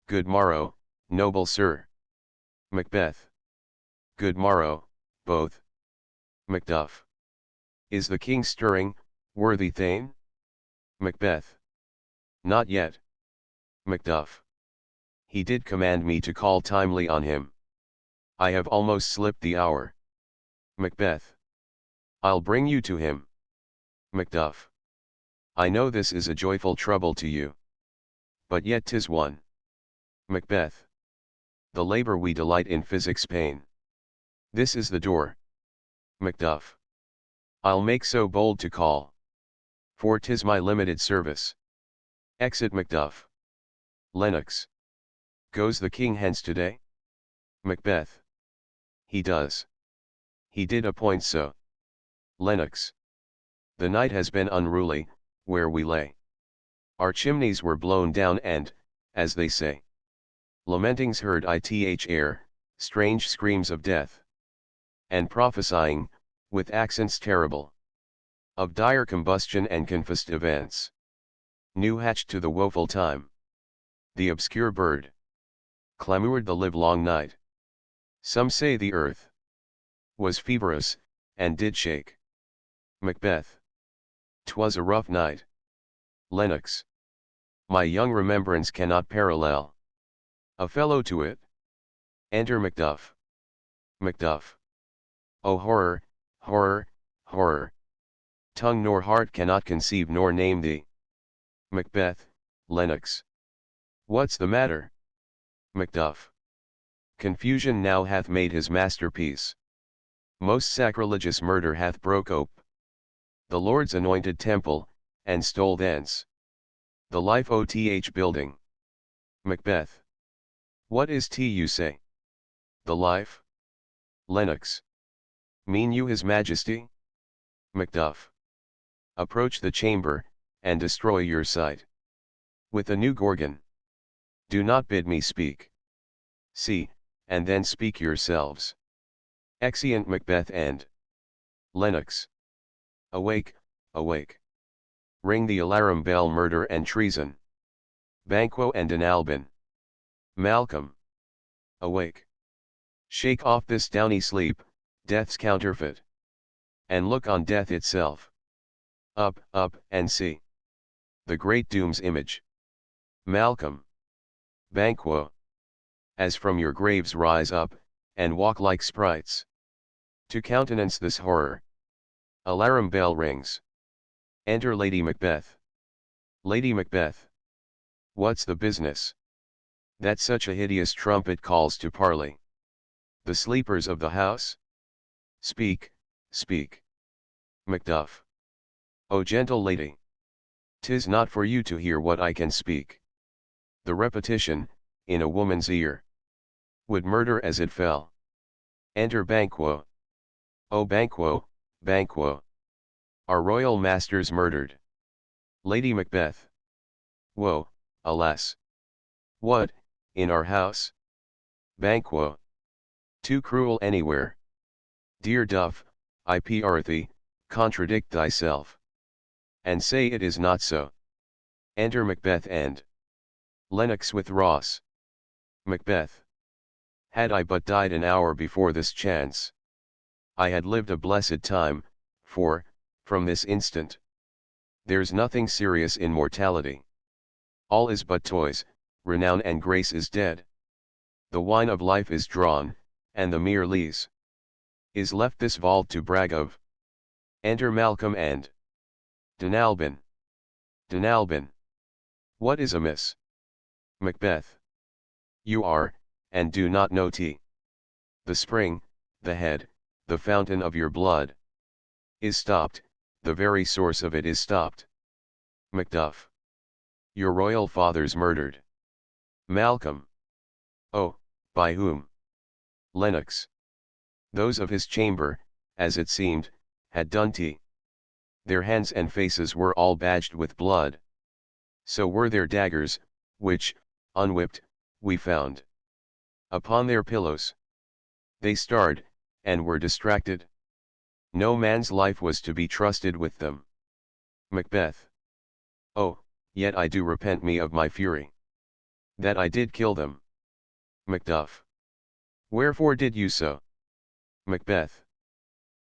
A: Good morrow, noble sir. Macbeth. Good morrow, both. Macduff. Is the king stirring, worthy Thane? Macbeth. Not yet. Macduff. He did command me to call timely on him. I have almost slipped the hour. Macbeth. I'll bring you to him. Macduff. I know this is a joyful trouble to you. But yet 'tis one. Macbeth. The labor we delight in physics pain. This is the door. Macduff. I'll make so bold to call. For 'tis my limited service. Exit Macduff. Lennox. Goes the king hence today? Macbeth. He does. He did appoint so. Lennox. The night has been unruly, where we lay. Our chimneys were blown down and, as they say, lamentings heard ith air, strange screams of death. And prophesying, with accents terrible, of dire combustion and confessed events. New hatched to the woeful time. The obscure bird clamoured the livelong night. Some say the earth was feverous, and did shake. Macbeth. 'Twas a rough night. Lennox. My young remembrance cannot parallel a fellow to it. Enter Macduff. Macduff. O horror, horror, horror! Tongue nor heart cannot conceive nor name thee. Macbeth. Lennox. What's the matter? Macduff. Confusion now hath made his masterpiece. Most sacrilegious murder hath broke ope the Lord's anointed temple, and stole thence the life oth building. Macbeth. What is you say? The life? Lennox. Mean you his majesty? Macduff. Approach the chamber, and destroy your sight with a new gorgon. Do not bid me speak. See, and then speak yourselves. Exeunt Macbeth and Lennox. Awake, awake. Ring the alarum bell, murder and treason. Banquo and an Albin. Malcolm. Awake. Shake off this downy sleep, death's counterfeit. And look on death itself. Up, up, and see the great doom's image. Malcolm. Banquo. As from your graves rise up, and walk like sprites, to countenance this horror. Alarum bell rings. Enter Lady Macbeth. Lady Macbeth. What's the business? that such a hideous trumpet calls to parley. The sleepers of the house? Speak, speak. Macduff. O gentle lady! 'Tis not for you to hear what I can speak. The repetition, in a woman's ear, would murder as it fell. Enter Banquo. O Banquo, Banquo! Our royal master's murdered. Lady Macbeth. Woe, alas! What, in our house? Banquo. Too cruel anywhere. Dear Duff, I pray thee, contradict thyself. And say it is not so. Enter Macbeth and Lennox with Ross. Macbeth. Had I but died an hour before this chance, I had lived a blessed time, for, from this instant, there's nothing serious in mortality. All is but toys, renown and grace is dead. The wine of life is drawn, and the mere lees is left this vault to brag of. Enter Malcolm and Denalban. Denalban. What is amiss? Macbeth. You are, and do not know tea. The spring, the head, the fountain of your blood, is stopped, the very source of it is stopped. Macduff. Your royal father's murdered. Malcolm. Oh, by whom? Lennox. Those of his chamber, as it seemed, had done tea. Their hands and faces were all badged with blood. So were their daggers, which, unwhipped, we found upon their pillows. They starred, and were distracted. No man's life was to be trusted with them. Macbeth. Oh, yet I do repent me of my fury, that I did kill them. Macduff. Wherefore did you so? Macbeth.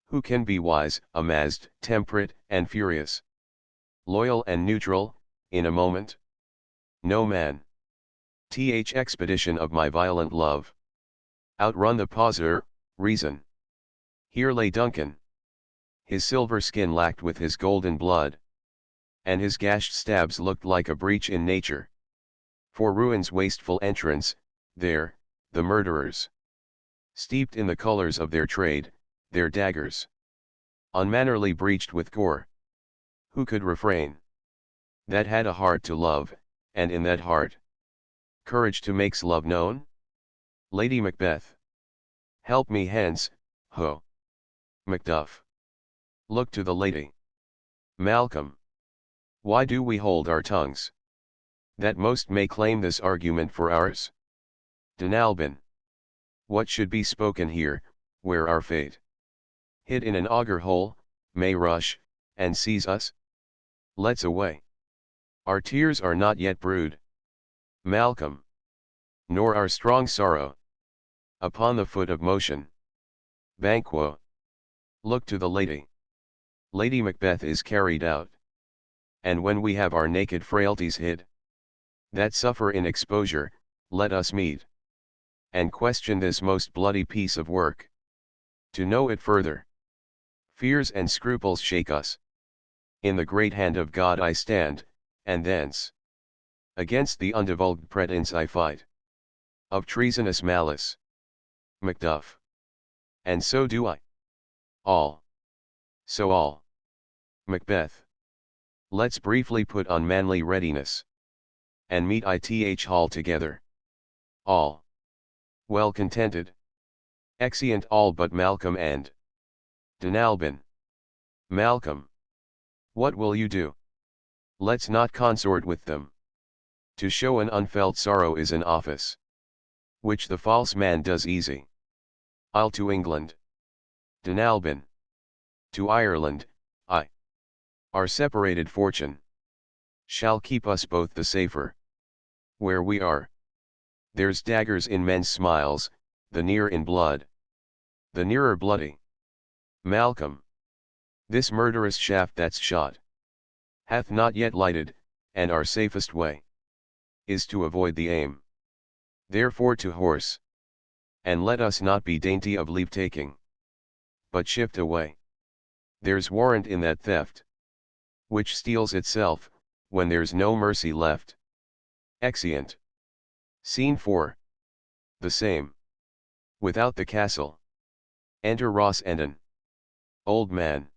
A: Who can be wise, amazed, temperate, and furious, loyal and neutral, in a moment? No man. Th expedition of my violent love. Outrun the pauser, reason. Here lay Duncan. His silver skin lacked with his golden blood, and his gashed stabs looked like a breach in nature. For ruin's wasteful entrance, there, the murderers, steeped in the colors of their trade, their daggers, unmannerly breached with gore. Who could refrain? That had a heart to love, and in that heart, courage to makes love known? Lady Macbeth. Help me hence, ho! Macduff. Look to the lady. Malcolm. Why do we hold our tongues? That most may claim this argument for ours. Denalban. What should be spoken here, where our fate, hid in an auger hole, may rush, and seize us? Let's away. Our tears are not yet brewed. Malcolm. Nor our strong sorrow. Upon the foot of motion. Banquo. Look to the lady. Lady Macbeth is carried out. And when we have our naked frailties hid, that suffer in exposure, let us meet, and question this most bloody piece of work. To know it further, fears and scruples shake us. In the great hand of God I stand, and thence, against the undivulged pretence I fight, of treasonous malice. Macduff. And so do I. All. So all. Macbeth. Let's briefly put on manly readiness, and meet ith hall together. All. Well contented. Exeunt all but Malcolm and Denalban. Malcolm. What will you do? Let's not consort with them. To show an unfelt sorrow is an office, which the false man does easy. I'll to England. Denalban. To Ireland, I. Our separated fortune shall keep us both the safer. Where we are, there's daggers in men's smiles, the near in blood, the nearer bloody. Malcolm. This murderous shaft that's shot hath not yet lighted, and our safest way is to avoid the aim. Therefore to horse, and let us not be dainty of leave-taking, but shift away. There's warrant in that theft, which steals itself, when there's no mercy left. Exeunt. Scene 4. The same. Without the castle. Enter Ross and an old man.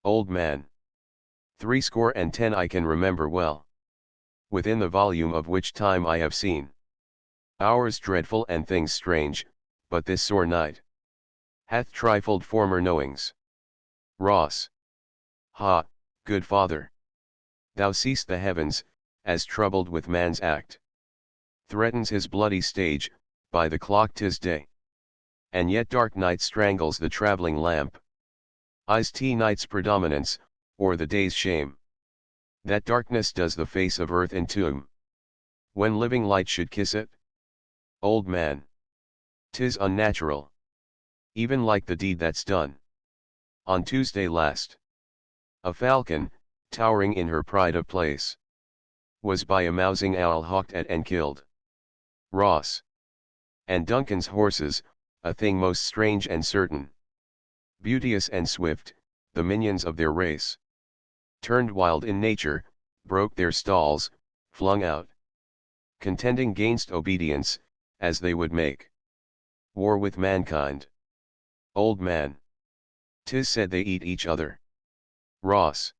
A: Old man. 70 I can remember well. Within the volume of which time I have seen hours dreadful and things strange, but this sore night hath trifled former knowings. Ross. Ha, good father. Thou seest the heavens, as troubled with man's act. Threatens his bloody stage, by the clock 'tis day. And yet dark night strangles the travelling lamp. Is night's predominance, or the day's shame? That darkness does the face of earth entomb, when living light should kiss it? Old man. 'Tis unnatural. Even like the deed that's done on Tuesday last. A falcon, towering in her pride of place, was by a mousing owl hawked at and killed. Ross. And Duncan's horses, a thing most strange and certain, beauteous and swift, the minions of their race, turned wild in nature, broke their stalls, flung out, contending gainst obedience, as they would make war with mankind. Old man. 'Tis said they eat each other. Ross.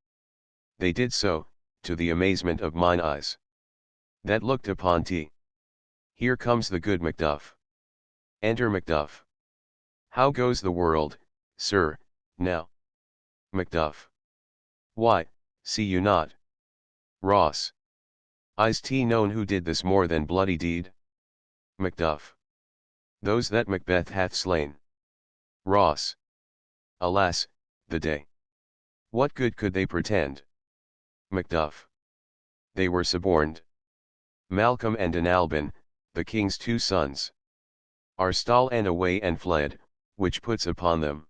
A: They did so, to the amazement of mine eyes, that looked upon tea. Here comes the good Macduff. Enter Macduff. How goes the world, sir, now? Macduff. Why, see you not? Ross. Is 't known who did this more than bloody deed? Macduff. Those that Macbeth hath slain. Ross. Alas, the day. What good could they pretend? Macduff. They were suborned. Malcolm and Alban, the king's 2 sons, are stol'n away and fled, which puts upon them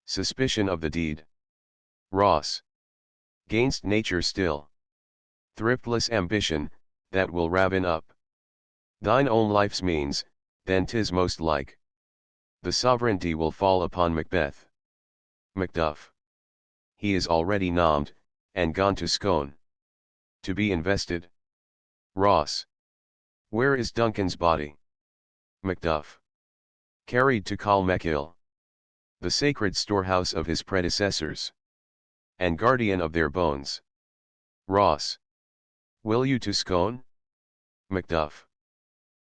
A: suspicion of the deed. Ross. Gainst nature still. Thriftless ambition, that will raven up thine own life's means, then 'tis most like the sovereignty will fall upon Macbeth. Macduff. He is already nommed, and gone to Scone, to be invested. Ross. Where is Duncan's body? Macduff. Carried to Colmcille, the sacred storehouse of his predecessors, and guardian of their bones. Ross. Will you to Scone? Macduff.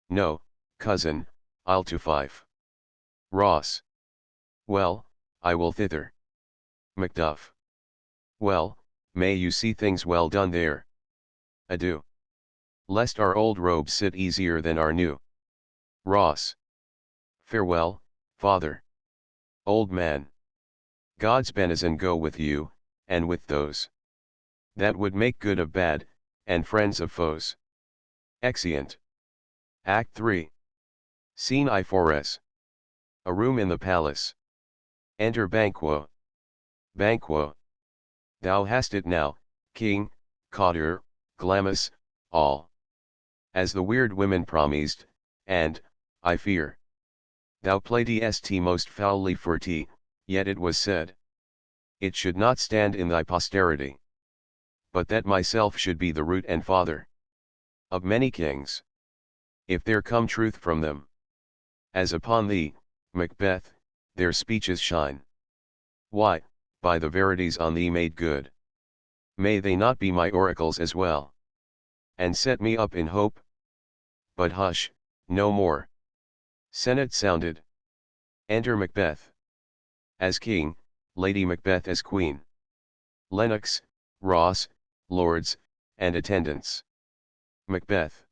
A: No, cousin, I'll to Fife. Ross. Well, I will thither. Macduff. Well, may you see things well done there. Adieu. Lest our old robes sit easier than our new. Ross. Farewell, father. Old man. God's benizon go with you, and with those that would make good of bad, and friends of foes. Exeunt. Act 3. Scene I4. A room in the palace. Enter Banquo. Banquo. Thou hast it now, king, cotter, glamis, all. As the weird women promised, and, I fear, thou playedst most foully for tea, yet it was said, it should not stand in thy posterity, but that myself should be the root and father of many kings, if there come truth from them. As upon thee, Macbeth, their speeches shine. Why, by the verities on thee made good, may they not be my oracles as well, and set me up in hope? But hush, no more. Senate sounded. Enter Macbeth as king, Lady Macbeth as queen. Lennox, Ross, lords, and attendants. Macbeth.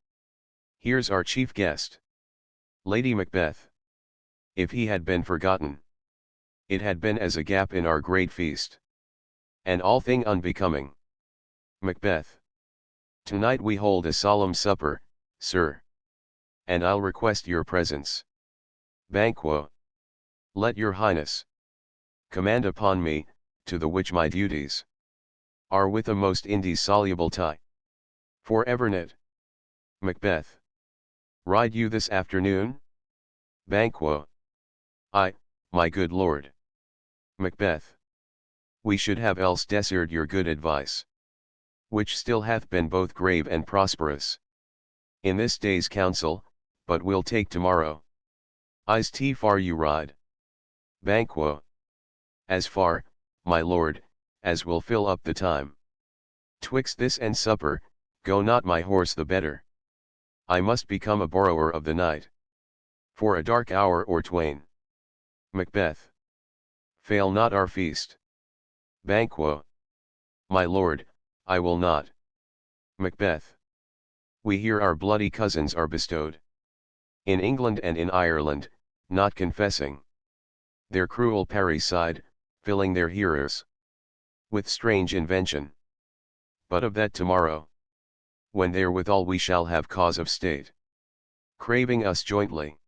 A: Here's our chief guest. Lady Macbeth. If he had been forgotten, it had been as a gap in our great feast, and all thing unbecoming. Macbeth. Tonight we hold a solemn supper, sir, and I'll request your presence. Banquo. Let your highness command upon me, to the which my duties are with a most indissoluble tie. For evernet. Macbeth. Ride you this afternoon? Banquo. Aye, my good lord. Macbeth. We should have else desired your good advice, which still hath been both grave and prosperous. In this day's council, but we'll take tomorrow. Is t far you ride? Banquo. As far, my lord, as will fill up the time. Twixt this and supper, go not my horse the better. I must become a borrower of the night. For a dark hour or twain. Macbeth. Fail not our feast. Banquo. My lord, I will not. Macbeth. We hear our bloody cousins are bestowed. In England and in Ireland, not confessing their cruel parricide, filling their hearers with strange invention. But of that tomorrow, when therewithal we shall have cause of state, craving us jointly.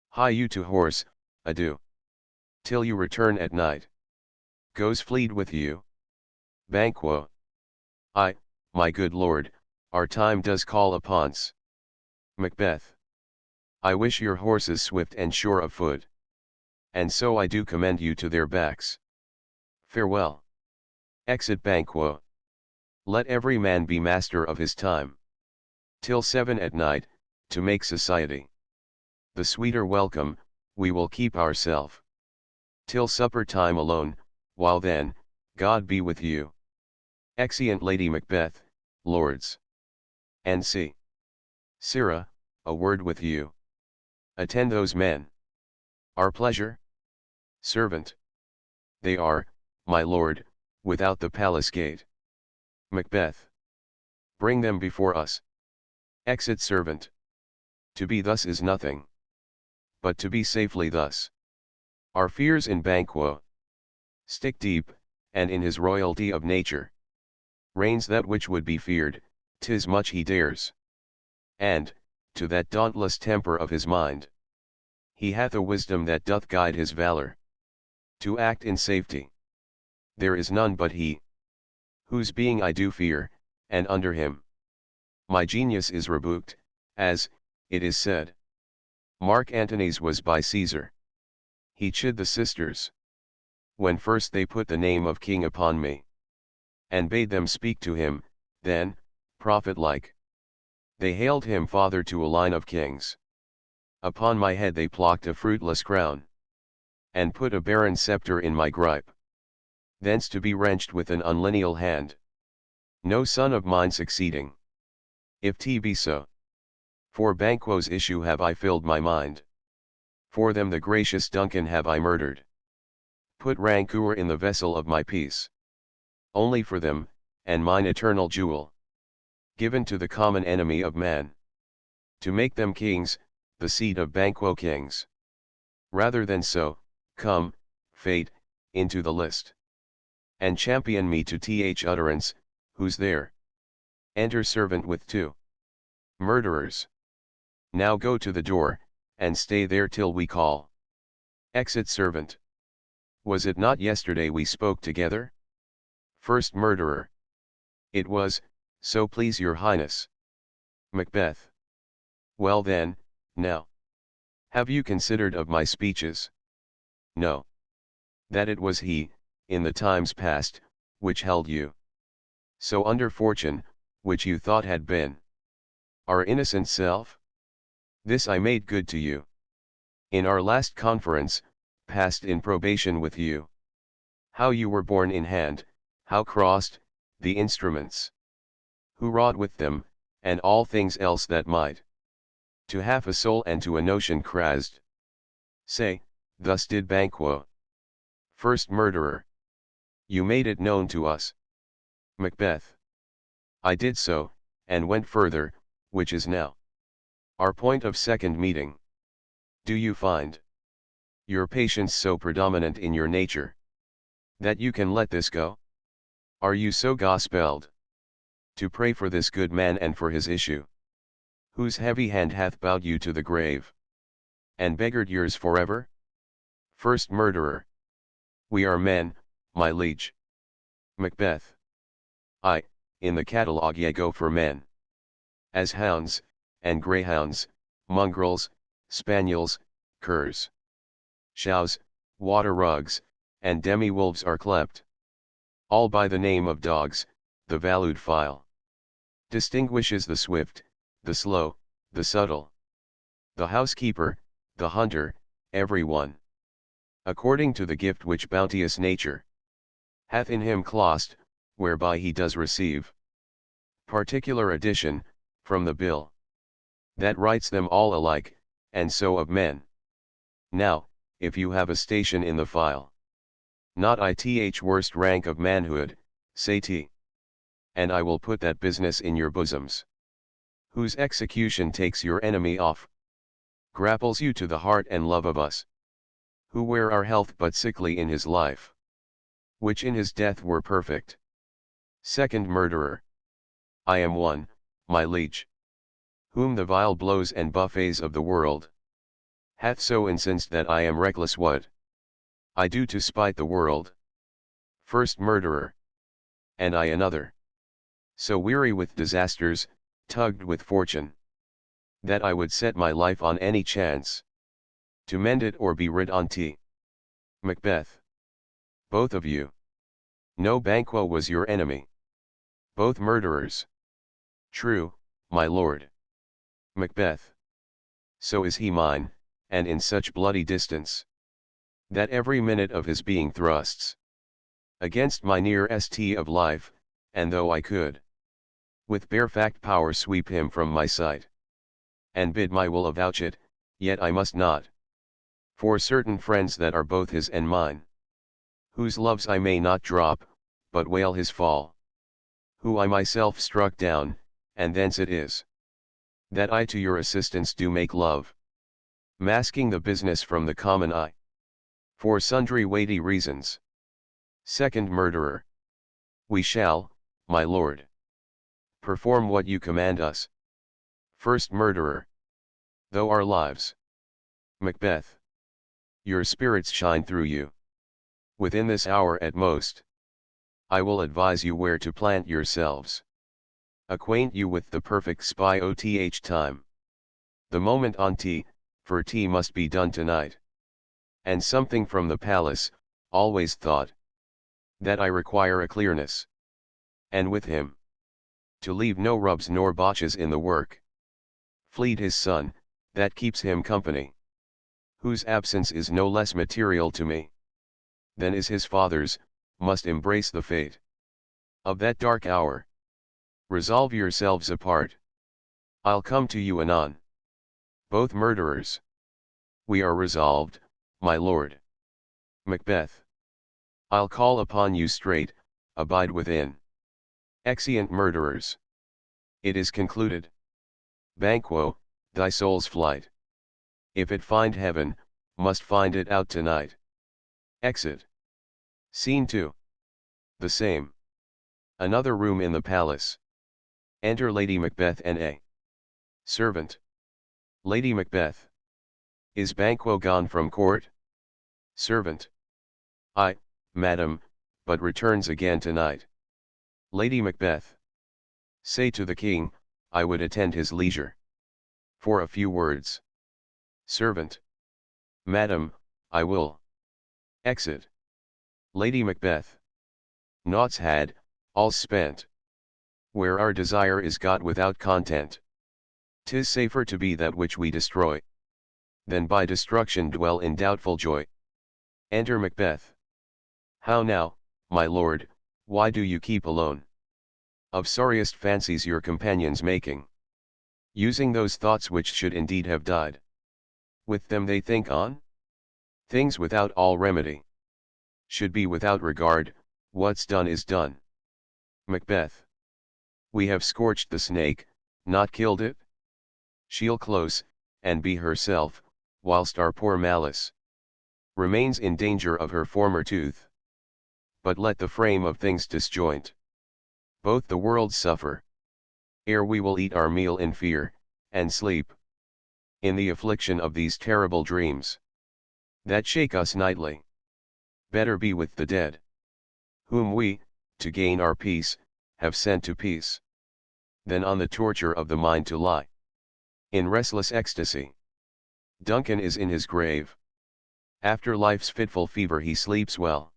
A: Hie you to horse, adieu. Till you return at night. Goes fleet with you. Banquo. My good lord, our time does call upon's. Macbeth. I wish your horses swift and sure of foot. And so I do commend you to their backs. Farewell. Exit Banquo. Let every man be master of his time. Till 7 at night, to make society the sweeter welcome, we will keep ourself. Till supper time alone, while then, God be with you. Exeunt Lady Macbeth, lords. N.C. Sirrah, a word with you. Attend those men. Our pleasure? Servant. They are, my lord, without the palace gate. Macbeth. Bring them before us. Exit servant. To be thus is nothing. But to be safely thus. Our fears in Banquo stick deep, and in his royalty of nature reigns that which would be feared, 'tis much he dares. And, to that dauntless temper of his mind, he hath a wisdom that doth guide his valor to act in safety. There is none but he, whose being I do fear, and under him my genius is rebuked, as, it is said, Mark Antony's was by Caesar. He chid the sisters, when first they put the name of king upon me, and bade them speak to him. Then, prophet-like, they hailed him father to a line of kings. Upon my head they plucked a fruitless crown, and put a barren scepter in my gripe, thence to be wrenched with an unlineal hand. No son of mine succeeding. If 't be so, for Banquo's issue have I filled my mind. For them the gracious Duncan have I murdered. Put rancour in the vessel of my peace. Only for them, and mine eternal jewel, given to the common enemy of man. To make them kings, the seed of Banquo kings. Rather than so, come, fate, into the list. And champion me to th utterance, who's there? Enter servant with 2 murderers. Now go to the door, and stay there till we call. Exit servant. Was it not yesterday we spoke together? First murderer. It was, so please your highness. Macbeth. Well then, now. Have you considered of my speeches? No. That it was he, in the times past, which held you so under fortune, which you thought had been our innocent self? This I made good to you. In our last conference, passed in probation with you. How you were borne in hand, how crossed, the instruments. Who wrought with them, and all things else that might. To half a soul and to a notion crased. Say, thus did Banquo. First murderer. You made it known to us. Macbeth. I did so, and went further, which is now our point of second meeting. Do you find your patience so predominant in your nature, that you can let this go? Are you so gospelled to pray for this good man and for his issue, whose heavy hand hath bowed you to the grave, and beggared yours forever? First murderer. We are men, my liege. Macbeth. In the catalogue ye go for men. As hounds, and greyhounds, mongrels, spaniels, curs, chows, water rugs, and demi-wolves are clept. All by the name of dogs, the valued file distinguishes the swift, the slow, the subtle, the housekeeper, the hunter, every one, according to the gift which bounteous nature hath in him clost, whereby he does receive particular addition, from the bill that writes them all alike, and so of men. Now, if you have a station in the file, not ith worst rank of manhood, say t. And I will put that business in your bosoms, whose execution takes your enemy off, grapples you to the heart and love of us, who wear our health but sickly in his life, which in his death were perfect. Second murderer. I am one, my liege, whom the vile blows and buffets of the world hath so incensed that I am reckless what I do to spite the world. First murderer. And I another, so weary with disasters, tugged with fortune, that I would set my life on any chance to mend it or be rid on't. Macbeth. Both of you. No Banquo was your enemy. Both murderers. True, my lord. Macbeth. So is he mine, and in such bloody distance, that every minute of his being thrusts against my near st of life, and though I could with bare fact power sweep him from my sight, and bid my will avouch it, yet I must not. For certain friends that are both his and mine, whose loves I may not drop, but wail his fall, who I myself struck down, and thence it is that I to your assistance do make love, masking the business from the common eye, for sundry weighty reasons. Second murderer. We shall, my lord, perform what you command us. First murderer. Though our lives, Macbeth, your spirits shine through you, within this hour at most, I will advise you where to plant yourselves, acquaint you with the perfect spy oth time, the moment on tea, for tea must be done tonight, and something from the palace, always thought that I require a clearness, and with him, to leave no rubs nor botches in the work. Fleet his son, that keeps him company, whose absence is no less material to me than is his father's, must embrace the fate of that dark hour. Resolve yourselves apart. I'll come to you anon. Both murderers. We are resolved, my lord. Macbeth. I'll call upon you straight, abide within. Exeunt murderers. It is concluded. Banquo, thy soul's flight, if it find heaven, must find it out tonight. Exit. Scene 2. The same. Another room in the palace. Enter Lady Macbeth and a servant. Lady Macbeth. Is Banquo gone from court? Servant. Aye, madam, but returns again tonight. Lady Macbeth. Say to the king, I would attend his leisure for a few words. Servant. Madam, I will. Exit. Lady Macbeth. Naught's had, all's spent. Where our desire is got without content, 'tis safer to be that which we destroy, than by destruction dwell in doubtful joy. Enter Macbeth. How now, my lord, why do you keep alone? Of sorriest fancies your companions making, using those thoughts which should indeed have died. With them they think on things without all remedy, should be without regard, what's done is done. Macbeth. We have scorched the snake, not killed it. She'll close, and be herself, whilst our poor Malice remains in danger of her former tooth. But let the frame of things disjoint, both the worlds suffer, ere we will eat our meal in fear, and sleep in the affliction of these terrible dreams that shake us nightly. Better be with the dead, whom we, to gain our peace, have sent to peace, than on the torture of the mind to lie in restless ecstasy. Duncan is in his grave. After life's fitful fever he sleeps well.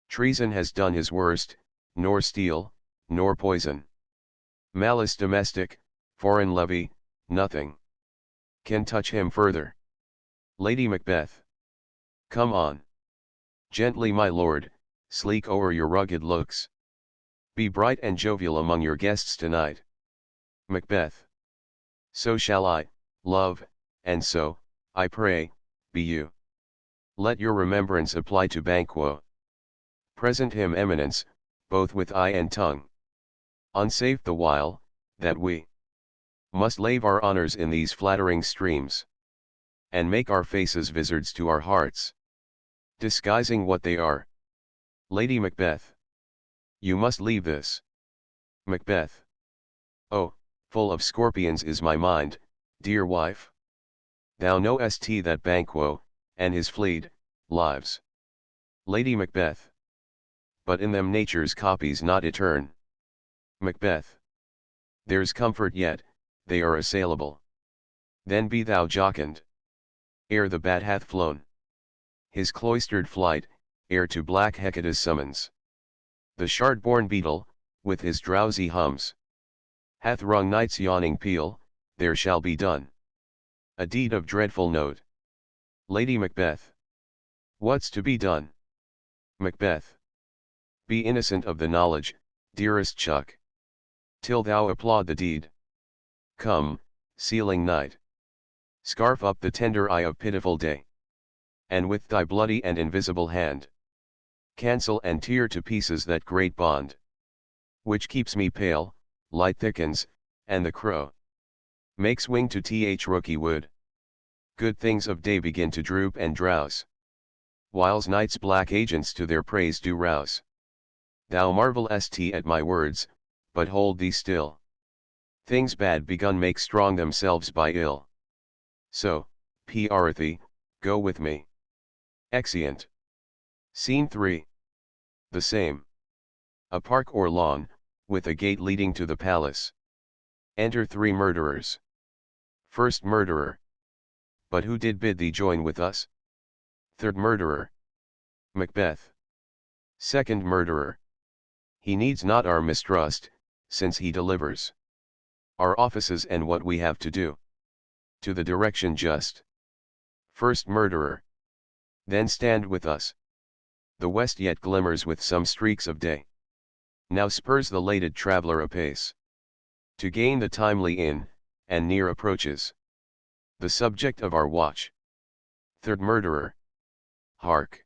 A: Treason has done his worst, nor steel, nor poison. Malice domestic, Foreign levy, nothing can touch him further. Lady Macbeth. Come on. Gently my lord, sleek o'er your rugged looks. Be bright and jovial among your guests tonight. Macbeth. So shall I, love, and so, I pray, be you. Let your remembrance apply to Banquo. Present him eminence, both with eye and tongue. Unsafe the while, that we must lave our honors in these flattering streams, and make our faces vizards to our hearts, disguising what they are. Lady Macbeth. You must leave this. Macbeth. Oh, full of scorpions is my mind, dear wife. Thou knowest that Banquo, and his fleet, lives. Lady Macbeth. But in them nature's copies not etern. Macbeth. There's comfort yet, they are assailable. Then be thou jocund. Ere the bat hath flown his cloistered flight, ere to black Hecate's summons the shard-born beetle, with his drowsy hums, hath rung night's yawning peal, there shall be done a deed of dreadful note. Lady Macbeth. What's to be done? Macbeth. Be innocent of the knowledge, dearest Chuck, till thou applaud the deed. Come, sealing night. Scarf up the tender eye of pitiful day. And with thy bloody and invisible hand, cancel and tear to pieces that great bond, which keeps me pale, light thickens, and the crow makes wing to rookie wood. Good things of day begin to droop and drowse, whiles night's black agents to their praise do rouse. Thou marvelest at my words, but hold thee still. Things bad begun make strong themselves by ill. So, Dorothy, go with me. Exeunt. Scene 3. The same. A park or lawn, with a gate leading to the palace. Enter 3 murderers. First murderer. But who did bid thee join with us? Third murderer. Macbeth. Second murderer. He needs not our mistrust, since he delivers our offices and what we have to do to the direction just. First murderer. Then stand with us. The west yet glimmers with some streaks of day. Now spurs the lated traveller apace to gain the timely inn, and near approaches the subject of our watch. Third murderer. Hark!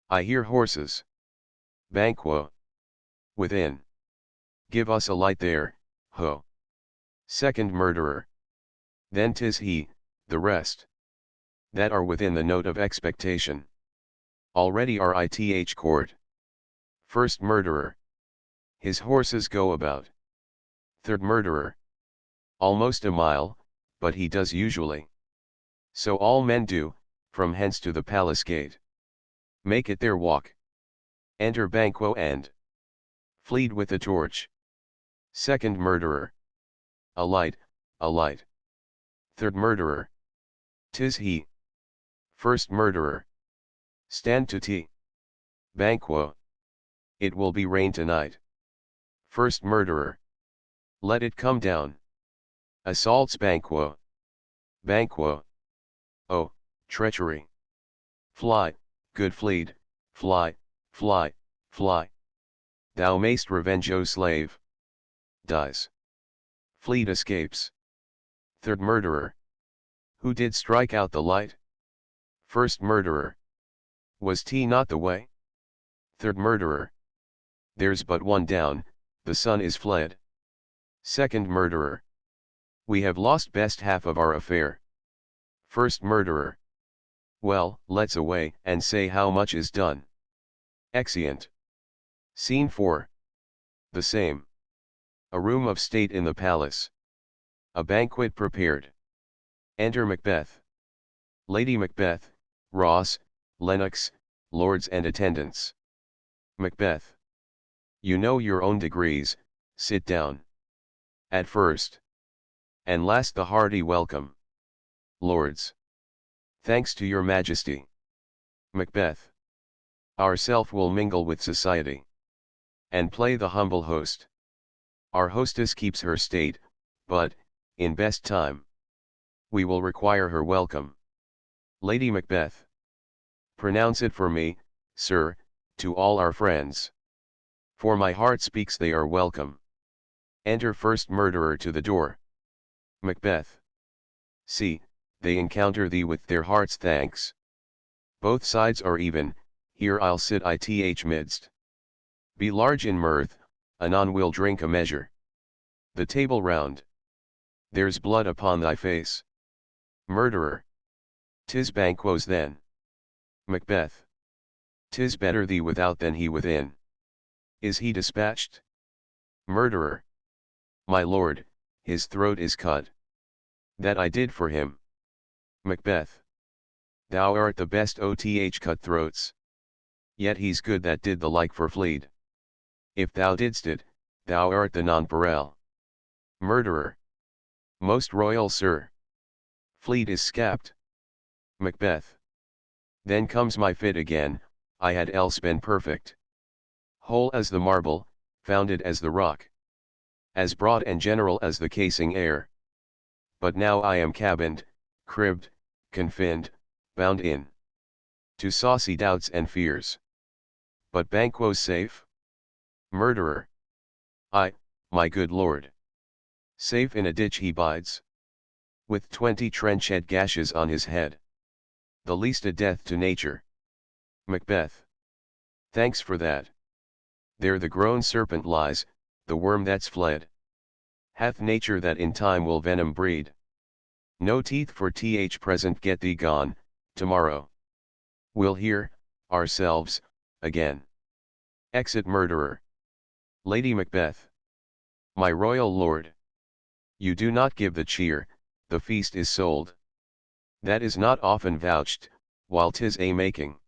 A: I hear horses. Banquo. Within. Give us a light there, ho. Second murderer. Then 'tis he, the rest that are within the note of expectation already are ith court. First murderer. His horses go about. Third murderer. Almost a mile, but he does usually. So all men do, from hence to the palace gate. Make it their walk. Enter Banquo and fleed with a torch. Second murderer. A light, a light. Third murderer. 'Tis he. First murderer. Stand to tea. Banquo. It will be rain tonight. First murderer. Let it come down. Assaults Banquo. Banquo. Oh, treachery. Fly, good fleet, fly, fly, fly. Thou mayst revenge, O slave. Dies. Fleet escapes. Third murderer. Who did strike out the light? First murderer. Was 't not the way? Third murderer. There's but one down, the sun is fled. Second murderer. We have lost best half of our affair. First murderer. Well, let's away and say how much is done. Exeunt. Scene 4. The same. A room of state in the palace. A banquet prepared. Enter Macbeth. Lady Macbeth, Ross, Lennox, lords and attendants. Macbeth. You know your own degrees, sit down. At first and last the hearty welcome. Lords. Thanks to your majesty. Macbeth. Ourself will mingle with society, and play the humble host. Our hostess keeps her state, but, in best time. We will require her welcome. Lady Macbeth. Pronounce it for me, sir, to all our friends. For my heart speaks they are welcome. Enter first murderer to the door. Macbeth. See, they encounter thee with their heart's thanks. Both sides are even, here I'll sit ith midst. Be large in mirth, anon we'll drink a measure. The table round. There's blood upon thy face. Murderer. 'Tis Banquo's then. Macbeth. 'Tis better thee without than he within. Is he dispatched? Murderer. My lord, his throat is cut. That I did for him. Macbeth. Thou art the best oth cut throats. Yet he's good that did the like for Fleed. If thou didst it, thou art the nonpareil. Murderer. Most royal sir. Fleed is scapt. Macbeth. Then comes my fit again, I had else been perfect. Whole as the marble, founded as the rock. As broad and general as the casing air. But now I am cabined, cribbed, confined, bound in. To saucy doubts and fears. But Banquo's safe? Murderer. I, my good lord. Safe in a ditch he bides. With 20 trench-head gashes on his head. The least a death to nature. Macbeth. Thanks for that. There the grown serpent lies, the worm that's fled. Hath nature that in time will venom breed. No teeth for present get thee gone, tomorrow. We'll hear, ourselves, again. Exit murderer. Lady Macbeth. My royal lord. You do not give the cheer, the feast is sold. That is not often vouched, while 'tis a making.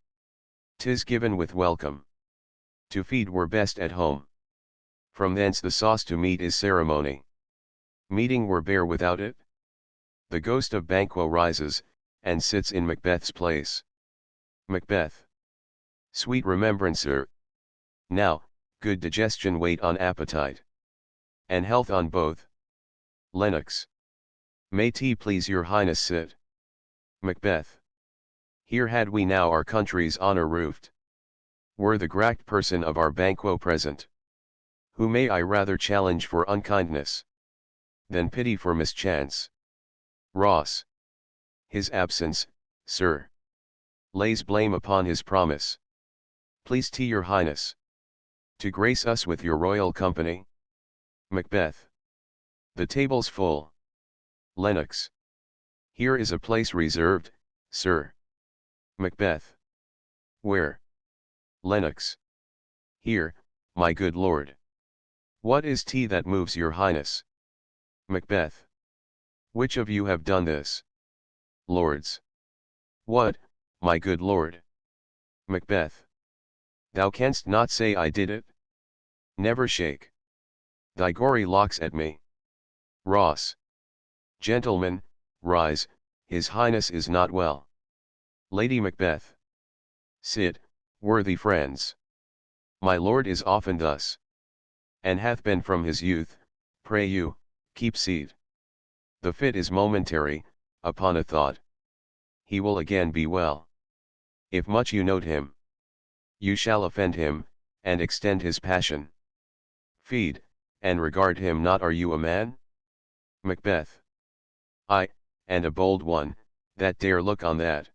A: 'Tis given with welcome. To feed were best at home. From thence the sauce to meat is ceremony. Meeting were bare without it. The ghost of Banquo rises, and sits in Macbeth's place. Macbeth. Sweet remembrancer. Now, good digestion wait on appetite. And health on both. Lennox. May tea please your highness sit. Macbeth. Here had we now our country's honour roofed. Were the gract person of our Banquo present. Who may I rather challenge for unkindness, than pity for mischance. Ross. His absence, sir. Lays blame upon his promise. Please tea your highness. To grace us with your royal company. Macbeth. The table's full. Lennox. Here is a place reserved, sir. Macbeth. Where? Lennox. Here, my good lord. What is tea that moves your highness? Macbeth. Which of you have done this? Lords. What, my good lord? Macbeth. Thou canst not say I did it? Never shake thy gory locks at me. Ross. Gentlemen, rise, his highness is not well. Lady Macbeth. Sit, worthy friends. My lord is often thus. And hath been from his youth, pray you, keep seat. The fit is momentary, upon a thought. He will again be well. If much you note him, you shall offend him, and extend his passion. Feed, and regard him not. Are you a man? Macbeth. I, and a bold one, that dare look on that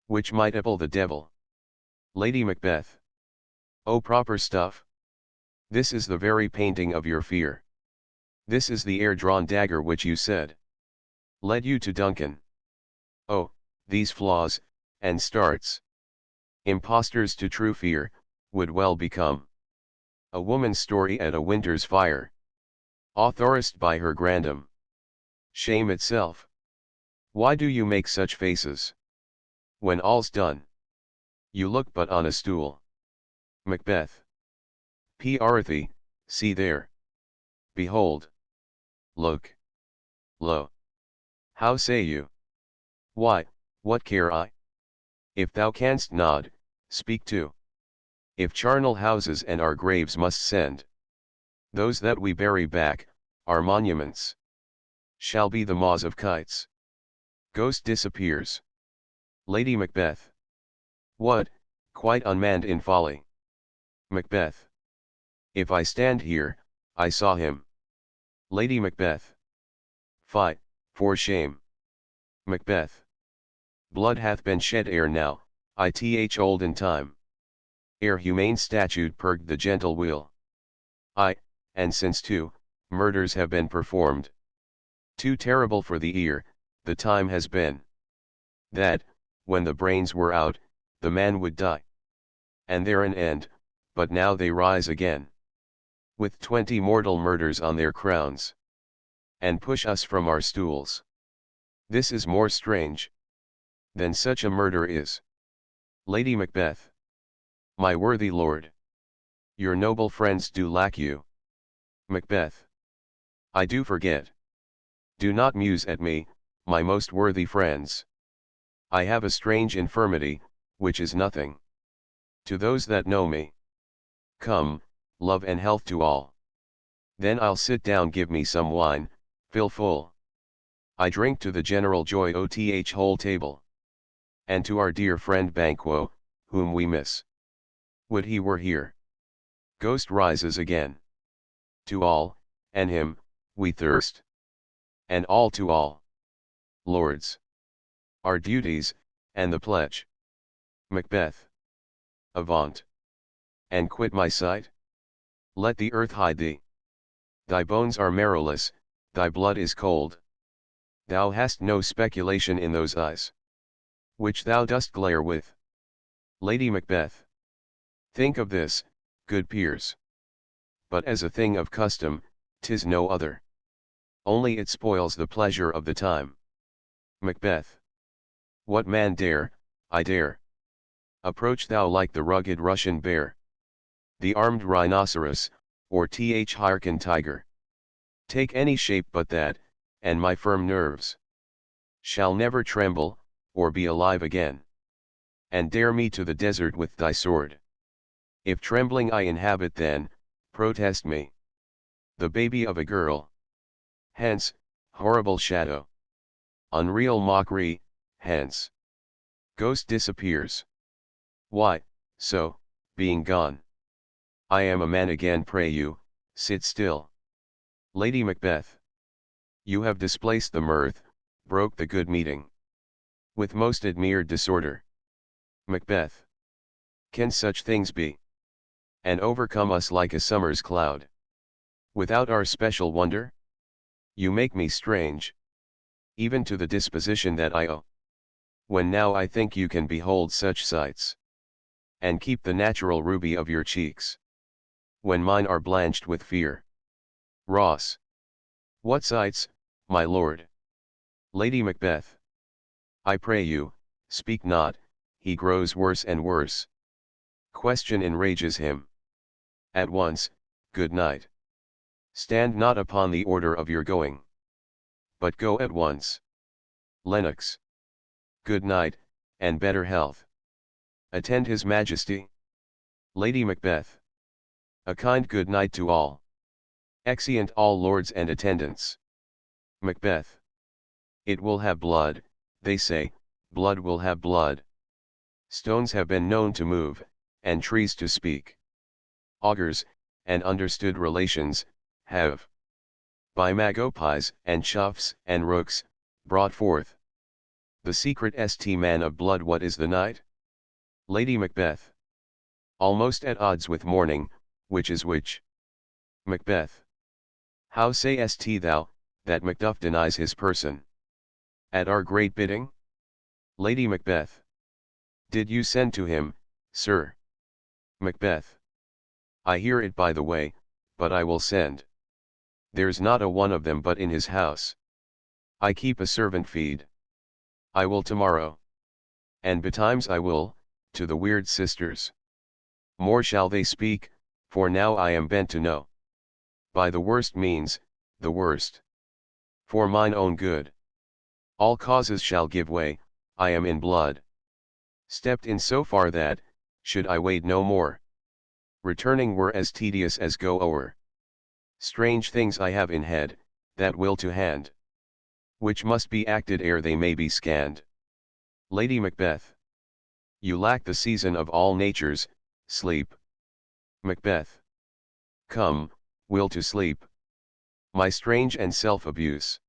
A: which might appal the devil. Lady Macbeth. O proper stuff! This is the very painting of your fear. This is the air-drawn dagger which you said led you to Duncan. Oh, these flaws, and starts. Impostors to true fear, would well become a woman's story at a winter's fire. Authorist by her grandam. Shame itself. Why do you make such faces? When all's done, you look but on a stool. Macbeth. P. Arthy, see there. Behold. Look. Lo. How say you? Why, what care I? If thou canst nod, speak too. If charnel houses and our graves must send those that we bury back, our monuments shall be the maws of kites. Ghost disappears. Lady Macbeth. What, quite unmanned in folly. Macbeth. If I stand here, I saw him. Lady Macbeth. Fie, for shame. Macbeth. Blood hath been shed ere now, ith olden time. Ere humane statute purged the gentle will. Aye, and since too, murders have been performed. Too terrible for the ear, the time has been. That, when the brains were out, the man would die. And there an end, but now they rise again. With 20 mortal murders on their crowns. And push us from our stools. This is more strange than such a murder is. Lady Macbeth. My worthy lord. Your noble friends do lack you. Macbeth. I do forget. Do not muse at me, my most worthy friends. I have a strange infirmity, which is nothing to those that know me. Come, love and health to all. Then I'll sit down, give me some wine, fill full. I drink to the general joy oth whole table. And to our dear friend Banquo, whom we miss. Would he were here. Ghost rises again. To all, and him, we thirst. And all to all. Lords. Our duties, and the pledge. Macbeth. Avaunt. And quit my sight? Let the earth hide thee. Thy bones are marrowless, thy blood is cold. Thou hast no speculation in those eyes, which thou dost glare with. Lady Macbeth. Think of this, good peers. But as a thing of custom, 'tis no other. Only it spoils the pleasure of the time. Macbeth. What man dare, I dare. Approach thou like the rugged Russian bear. The armed rhinoceros, or hircan tiger. Take any shape but that, and my firm nerves shall never tremble, or be alive again. And dare me to the desert with thy sword. If trembling I inhabit then, protest me. The baby of a girl. Hence, horrible shadow. Unreal mockery, hence. Ghost disappears. Why, so, being gone. I am a man again, pray you, sit still. Lady Macbeth. You have displaced the mirth, broke the good meeting. With most admired disorder. Macbeth. Can such things be? And overcome us like a summer's cloud. Without our special wonder? You make me strange. Even to the disposition that I owe. When now I think you can behold such sights. And keep the natural ruby of your cheeks. When mine are blanched with fear. Ross. What sights, my lord? Lady Macbeth. I pray you, speak not, he grows worse and worse. Question enrages him. At once, good night. Stand not upon the order of your going. But go at once. Lennox. Good night, and better health. Attend his majesty. Lady Macbeth. A kind good night to all. Exeunt all lords and attendants. Macbeth. It will have blood, they say, blood will have blood. Stones have been known to move, and trees to speak. Augurs, and understood relations, have, by magpies and choughs and rooks, brought forth the secret st man of blood. What is the night? Lady Macbeth. Almost at odds with morning, which is which? Macbeth. How sayest thou, that Macduff denies his person? At our great bidding? Lady Macbeth. Did you send to him, sir? Macbeth. I hear it by the way, but I will send. There's not a one of them but in his house. I keep a servant feed. I will tomorrow. And betimes I will, to the weird sisters. More shall they speak, for now I am bent to know. By the worst means, the worst. For mine own good. All causes shall give way, I am in blood. Stepped in so far that, should I wade no more, returning were as tedious as go o'er. Strange things I have in head, that will to hand. which must be acted ere they may be scanned. Lady Macbeth. You lack the season of all natures, sleep. Macbeth. Come, will to sleep. My strange and self-abuse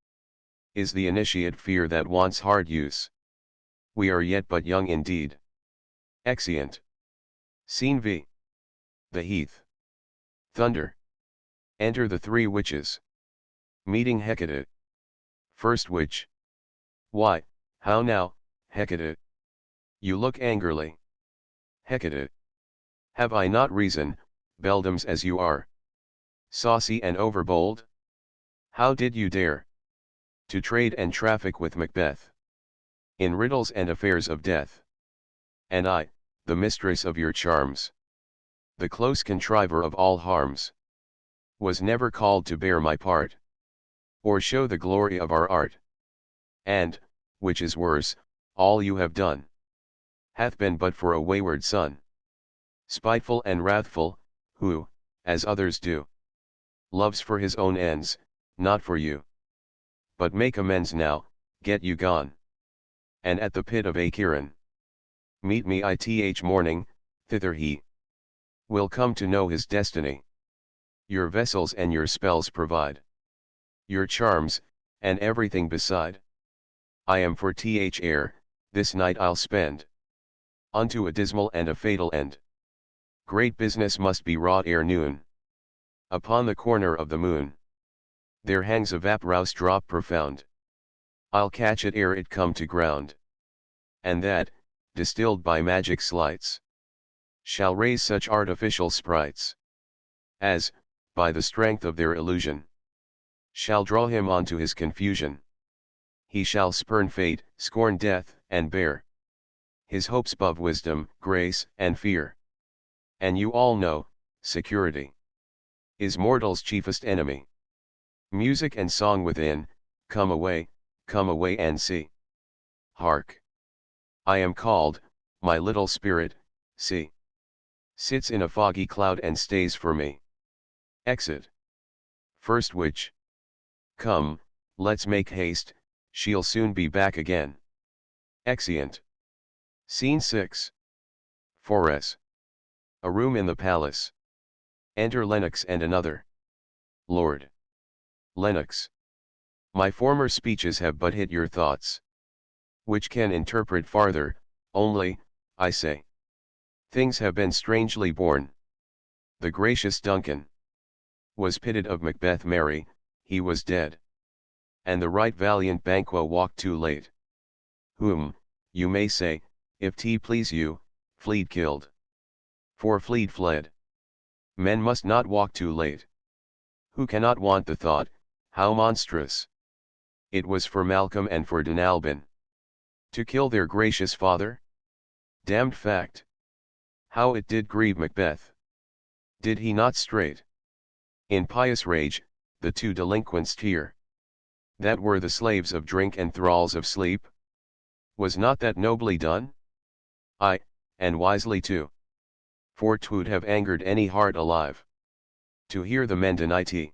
A: is the initiate fear that wants hard use. We are yet but young indeed. Exeunt. Scene V. The heath. Thunder. Enter the three witches. Meeting Hecate. First witch. Why, how now, Hecate? You look angrily. Hecate. Have I not reason, beldams as you are? Saucy and overbold? How did you dare to trade and traffic with Macbeth in riddles and affairs of death? And I, the mistress of your charms, the close contriver of all harms, was never called to bear my part, or show the glory of our art. And, which is worse, all you have done hath been but for a wayward son, spiteful and wrathful, who, as others do, loves for his own ends, not for you. But make amends now, get you gone. And at the pit of Acheron, meet me ith morning, thither he will come to know his destiny. Your vessels and your spells provide, your charms, and everything beside. I am for air, this night I'll spend unto a dismal and a fatal end. Great business must be wrought ere noon. Upon the corner of the moon there hangs a vaporous drop profound. I'll catch it ere it come to ground, and that, distilled by magic sleights, shall raise such artificial sprites as, by the strength of their illusion, shall draw him on to his confusion. He shall spurn fate, scorn death, and bear his hopes above wisdom, grace, and fear. And you all know, security is mortal's chiefest enemy. Music and song within, come away and see. Hark! I am called, my little spirit, see. Sits in a foggy cloud and stays for me. Exit. First witch. Come, let's make haste, she'll soon be back again. Exeunt. Scene 6. Forres. A room in the palace. Enter Lennox and another. Lord. Lennox. My former speeches have but hit your thoughts, which can interpret farther, only, I say, things have been strangely born. The gracious Duncan was pitted of Macbeth merry, he was dead. And the right valiant Banquo walked too late, whom, you may say, if 't please you, Fleet killed. For Fleet fled. Men must not walk too late. Who cannot want the thought, how monstrous it was for Malcolm and for Dunalban to kill their gracious father? Damned fact! How it did grieve Macbeth! Did he not straight, in pious rage, the two delinquents tear, that were the slaves of drink and thralls of sleep? Was not that nobly done? Aye, and wisely too. For 'twould have angered any heart alive to hear the men deny tea.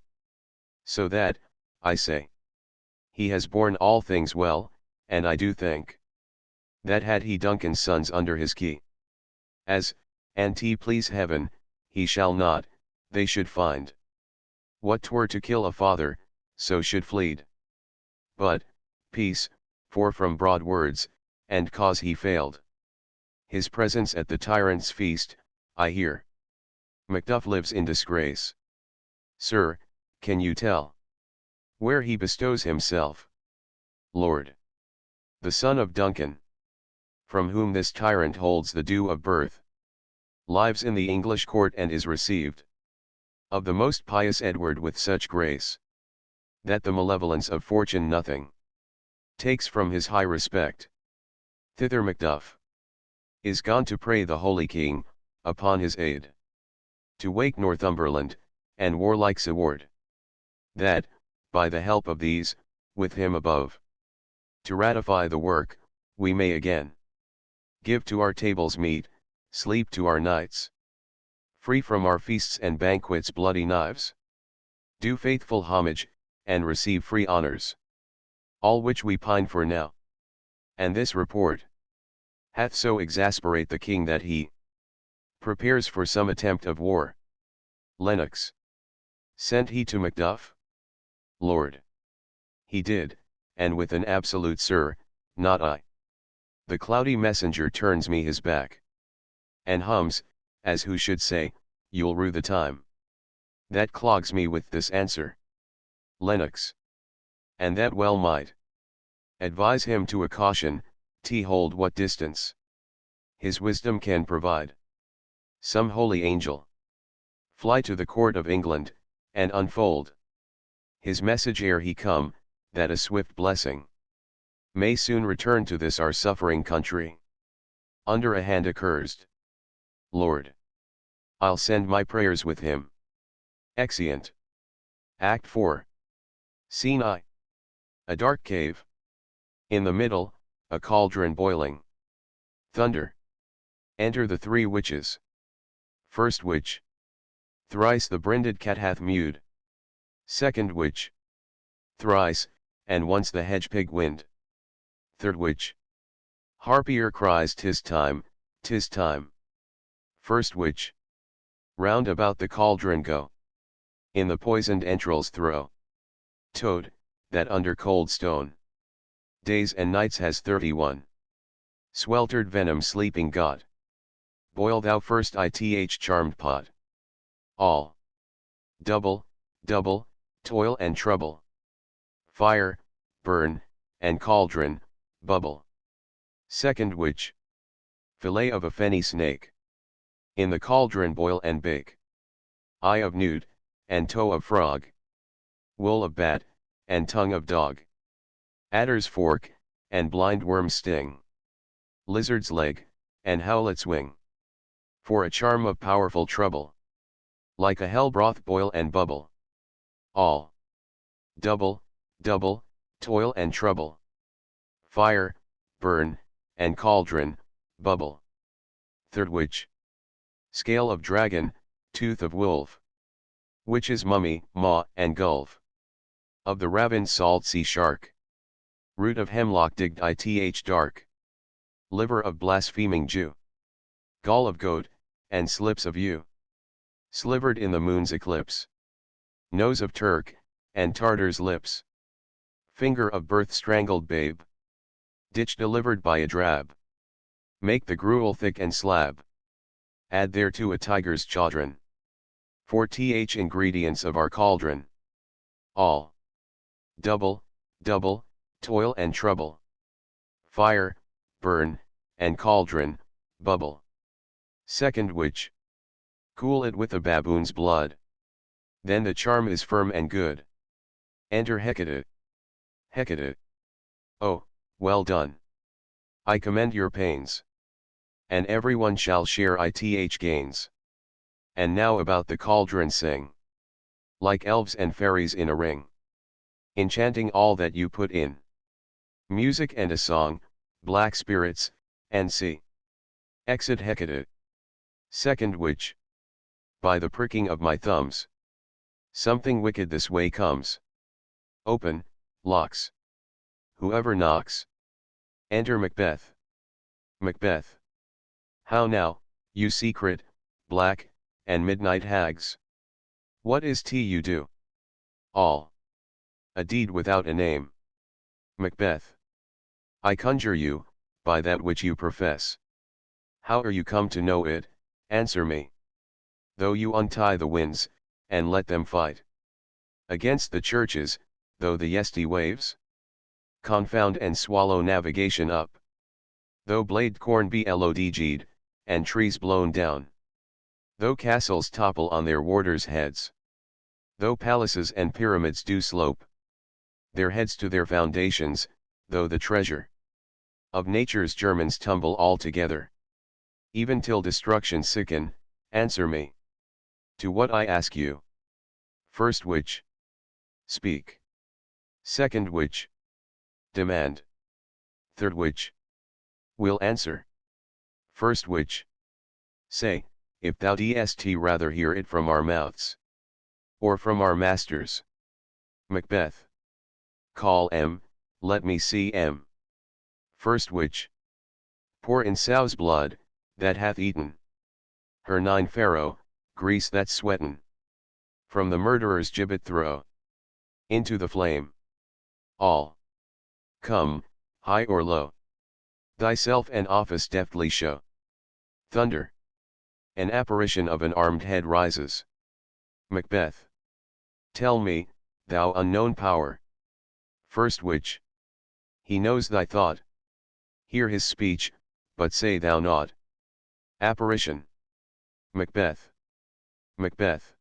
A: So that, I say, he has borne all things well, and I do think that had he Duncan's sons under his key, as, an 't please heaven, he shall not, they should find what 'twere to kill a father, so should fleed. But, peace, for from broad words, and cause he failed his presence at the tyrant's feast, I hear Macduff lives in disgrace. Sir, can you tell where he bestows himself? Lord. The son of Duncan, from whom this tyrant holds the due of birth, lives in the English court and is received of the most pious Edward with such grace, that the malevolence of fortune nothing takes from his high respect. Thither Macduff is gone to pray the Holy King, upon his aid, to wake Northumberland, and warlike Seward, that, by the help of these, with him above, to ratify the work, we may again give to our tables meat, sleep to our nights, free from our feasts and banquets bloody knives, do faithful homage, and receive free honors. all which we pine for now. And this report hath so exasperate the king that he prepares for some attempt of war. Lennox. Sent he to Macduff? Lord. He did, and with an absolute sir, not I. The cloudy messenger turns me his back, and hums, as who should say, you'll rue the time that clogs me with this answer. Lennox. And that well might. Advise him to a caution, hold what distance his wisdom can provide. Some holy angel fly to the court of England, and unfold his message ere he come, that a swift blessing may soon return to this our suffering country. Under a hand accursed. Lord. I'll send my prayers with him. Exeunt. Act 4. Scene I. A dark cave. In the middle, a cauldron boiling. Thunder. Enter the three witches. First witch. Thrice the brinded cat hath mewed. Second witch. Thrice, and once the hedge pig wind. Third witch. Harpier cries 'tis time, 'tis time. First witch. Round about the cauldron go. In the poisoned entrails throw. Toad, that under cold stone days and nights has 31 sweltered venom sleeping got. Boil thou first ith charmed pot. All. Double, double, toil and trouble. Fire, burn, and cauldron, bubble. Second witch. Fillet of a fenny snake. In the cauldron boil and bake. Eye of newt, and toe of frog. Wool of bat, and tongue of dog. Adder's fork, and blind worm's sting. Lizard's leg, and howlet's wing. For a charm of powerful trouble. Like a hell broth boil and bubble. All. Double, double, toil and trouble. Fire, burn, and cauldron, bubble. Third witch. Scale of dragon, tooth of wolf. Witch's mummy, maw, and gulf. Of the ravined salt sea shark. Root of hemlock digged ith dark. Liver of blaspheming Jew. Gall of goat, and slips of ewe. Slivered in the moon's eclipse. Nose of Turk, and Tartar's lips. Finger of birth strangled babe. Ditch delivered by a drab. Make the gruel thick and slab. Add thereto a tiger's chaudron. 4th ingredients of our cauldron. All. Double, double, toil and trouble. Fire, burn, and cauldron, bubble. Second witch. Cool it with a baboon's blood. Then the charm is firm and good. Enter Hecate. Hecate. Oh, well done. I commend your pains. And everyone shall share ith gains. And now about the cauldron sing. Like elves and fairies in a ring. Enchanting all that you put in. Music and a song, black spirits, and sea. Exit Hecate. Second witch. By the pricking of my thumbs. Something wicked this way comes. Open, locks. Whoever knocks. Enter Macbeth. Macbeth. How now, you secret, black, and midnight hags? What is 't you do? All. A deed without a name. Macbeth. I conjure you, by that which you profess. How are you come to know it, answer me. Though you untie the winds, and let them fight against the churches, though the yesty waves confound and swallow navigation up. Though blade corn be lodged, and trees blown down. Though castles topple on their warders' heads. Though palaces and pyramids do slope their heads to their foundations, though the treasure of nature's germans tumble all together. Even till destruction sicken, answer me. To what I ask you. First witch. Speak. Second witch. Demand. Third witch. Will answer. First witch. Say, if thou dst rather hear it from our mouths. Or from our masters. Macbeth. Call let me see First which? Pour in sow's blood, that hath eaten her 9 farrow, grease that's sweatin'. From the murderer's gibbet throw into the flame. All come, high or low. Thyself and office deftly show. Thunder. An apparition of an armed head rises. Macbeth. Tell me, thou unknown power. First which? He knows thy thought. Hear his speech, but say thou naught. Apparition. Macbeth. Macbeth.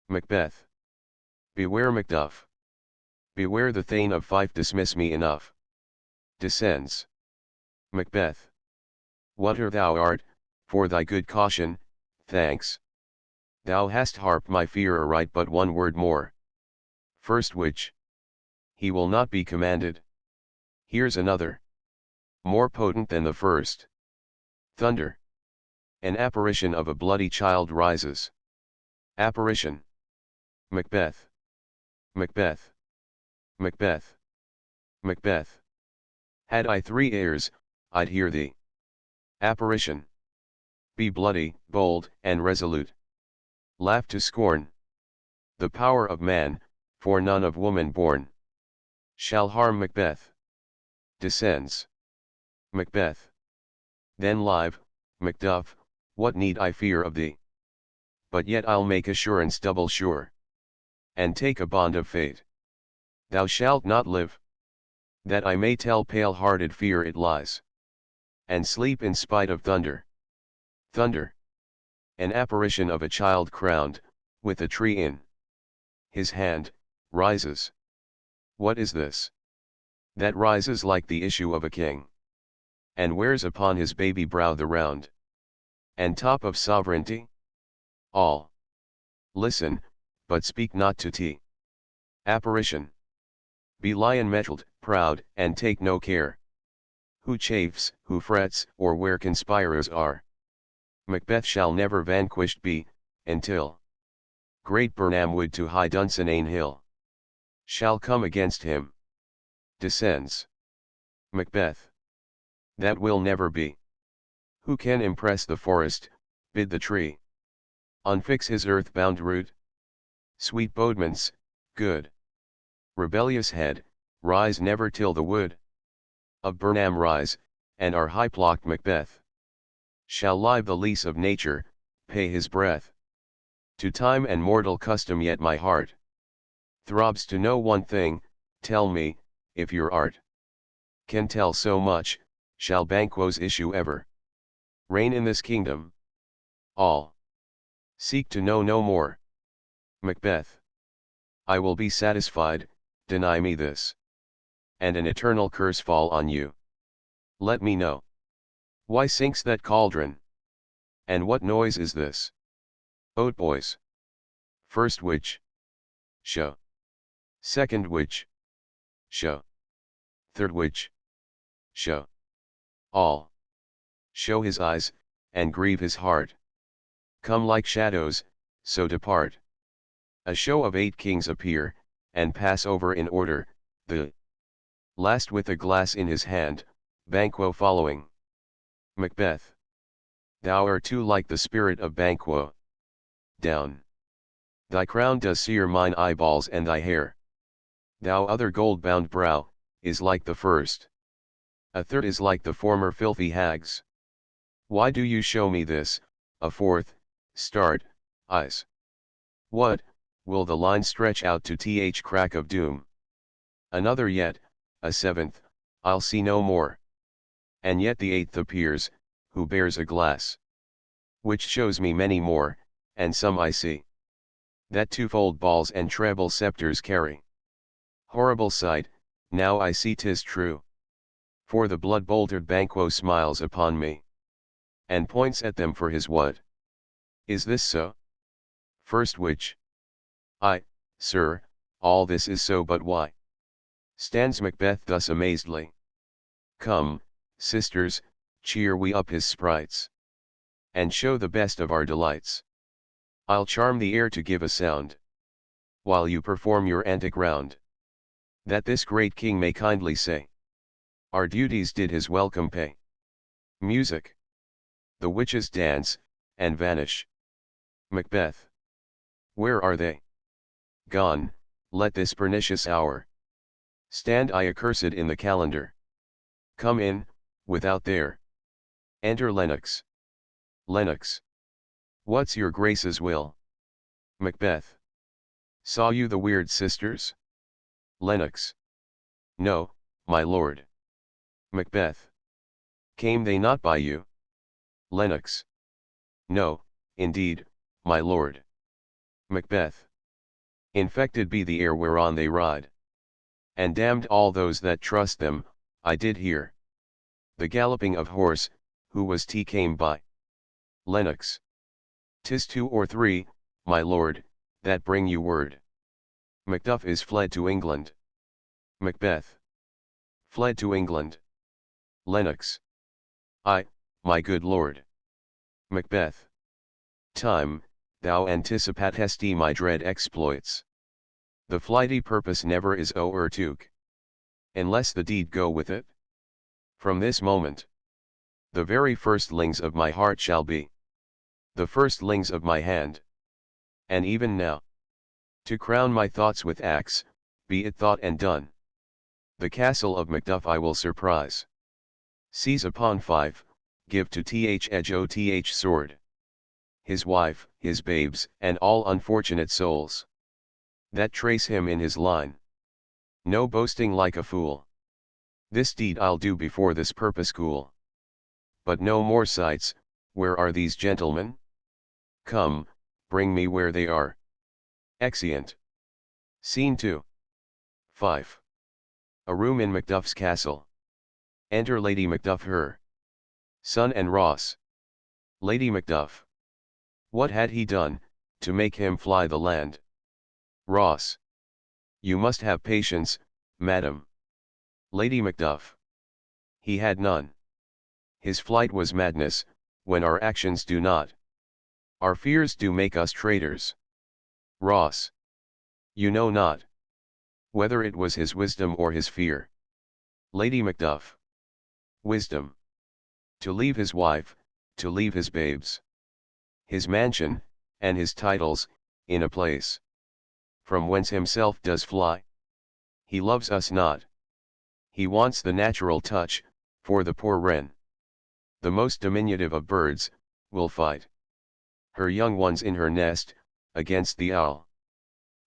A: Macbeth. Beware Macduff. Beware the Thane of Fife, dismiss me enough. Descends. Macbeth. Whate'er thou art, for thy good caution, thanks. Thou hast harped my fear aright, but one word more. First which? He will not be commanded. Here's another. More potent than the first. Thunder. An apparition of a bloody child rises. Apparition. Macbeth. Macbeth. Macbeth. Macbeth. Had I 3 ears, I'd hear thee. Apparition. Be bloody, bold, and resolute. Laugh to scorn. The power of man, for none of woman born, shall harm Macbeth. Descends. Macbeth. Then live, Macduff, what need I fear of thee? But yet I'll make assurance double sure, and take a bond of fate. Thou shalt not live, that I may tell pale-hearted fear it lies, and sleep in spite of thunder. Thunder. An apparition of a child crowned, with a tree in his hand, rises. What is this? That rises like the issue of a king, and wears upon his baby brow the round and top of sovereignty? All listen, but speak not to tea. Apparition. Be lion-mettled, proud, and take no care who chafes, who frets, or where conspirers are. Macbeth shall never vanquished be, until great Burnham wood to high Dunsinane hill shall come against him. Descends. Macbeth. That will never be. Who can impress the forest, bid the tree unfix his earth-bound root? Sweet bodements, good rebellious head, rise never till the wood of Burnham rise, and our high-plocked Macbeth shall live the lease of nature, pay his breath to time and mortal custom. Yet my heart throbs to know one thing. Tell me, if your art can tell so much, shall Banquo's issue ever reign in this kingdom? All seek to know no more. Macbeth. I will be satisfied, deny me this, and an eternal curse fall on you. Let me know, why sinks that cauldron? And what noise is this? Oat boys. First which? Show. Second which? Show. Third which? Show. All show his eyes, and grieve his heart. Come like shadows, so depart. A show of 8 kings appear, and pass over in order, the last with a glass in his hand, Banquo following. Macbeth. Thou art too like the spirit of Banquo. Down. Thy crown does sear mine eyeballs, and thy hair, thou other gold-bound brow, is like the first. A third is like the former filthy hag's. Why do you show me this? A fourth, start, eyes. What, will the line stretch out to th crack of doom? Another yet, a seventh, I'll see no more. And yet the 8th appears, who bears a glass, which shows me many more, and some I see, that twofold balls and treble scepters carry. Horrible sight, now I see 'tis true. For the blood-boltered Banquo smiles upon me, and points at them for his what? Is this so? First which? Aye, sir, all this is so, but why? Stands Macbeth thus amazedly. Come, sisters, cheer we up his sprites, and show the best of our delights. I'll charm the air to give a sound, while you perform your antic round. that this great king may kindly say, our duties did his welcome pay. Music. The witches dance, and vanish. Macbeth. Where are they? Gone, let this pernicious hour stand I accursed in the calendar. Come in, without there. Enter Lennox. Lennox. What's your grace's will? Macbeth. Saw you the weird sisters? Lennox. No, my lord. Macbeth. Came they not by you? Lennox. No, indeed, my lord. Macbeth. Infected be the air whereon they ride. And damned all those that trust them, I did hear the galloping of horse, who was T came by. Lennox. 'Tis 2 or 3, my lord, that bring you word. Macduff is fled to England. Macbeth. Fled to England. Lennox. Ay, my good lord. Macbeth. Time, thou anticipatesti my dread exploits. The flighty purpose never is o'ertook, unless the deed go with it. From this moment, the very firstlings of my heart shall be the firstlings of my hand. And even now, to crown my thoughts with acts, be it thought and done. The castle of Macduff I will surprise. Seize upon 5, give to Th edge o th sword. His wife, his babes, and all unfortunate souls that trace him in his line. No boasting like a fool. This deed I'll do before this purpose cool. But no more sights, where are these gentlemen? Come, bring me where they are. Exeunt. Scene 2. 5. A room in Macduff's castle. Enter Lady Macduff her son and Ross. Lady Macduff. What had he done, to make him fly the land? Ross. You must have patience, madam. Lady Macduff. He had none. His flight was madness, when our actions do not. Our fears do make us traitors. Ross. You know not whether it was his wisdom or his fear. Lady Macduff. Wisdom. To leave his wife, to leave his babes, his mansion, and his titles, in a place from whence himself does fly. He loves us not. He wants the natural touch, for the poor wren, the most diminutive of birds, will fight her young ones in her nest, against the owl.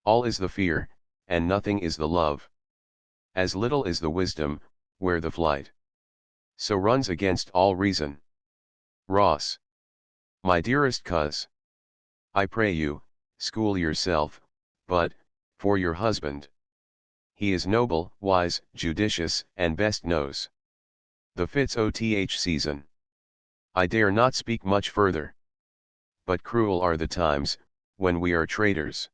A: All is the fear, and nothing is the love. As little is the wisdom, where the flight so runs against all reason. Ross. My dearest coz. I pray you, school yourself, but, for your husband. He is noble, wise, judicious, and best knows the fits oth season. I dare not speak much further. But cruel are the times, when we are traitors,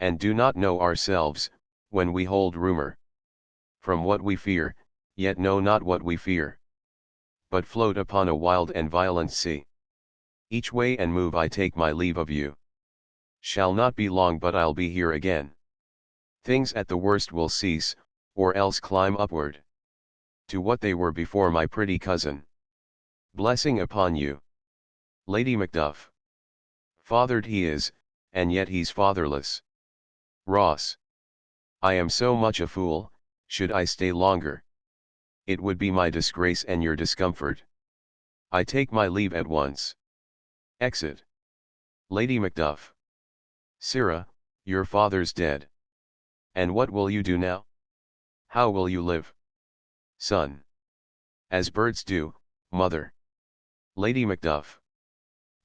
A: and do not know ourselves, when we hold rumor from what we fear, yet know not what we fear, but float upon a wild and violent sea. Each way and move I take my leave of you. Shall not be long but I'll be here again. Things at the worst will cease, or else climb upward to what they were before, my pretty cousin. Blessing upon you. Lady Macduff. Fathered he is, and yet he's fatherless. Ross. I am so much a fool, should I stay longer. It would be my disgrace and your discomfort. I take my leave at once. Exit. Lady Macduff. Sirrah, your father's dead. And what will you do now? How will you live? Son. As birds do, mother. Lady Macduff.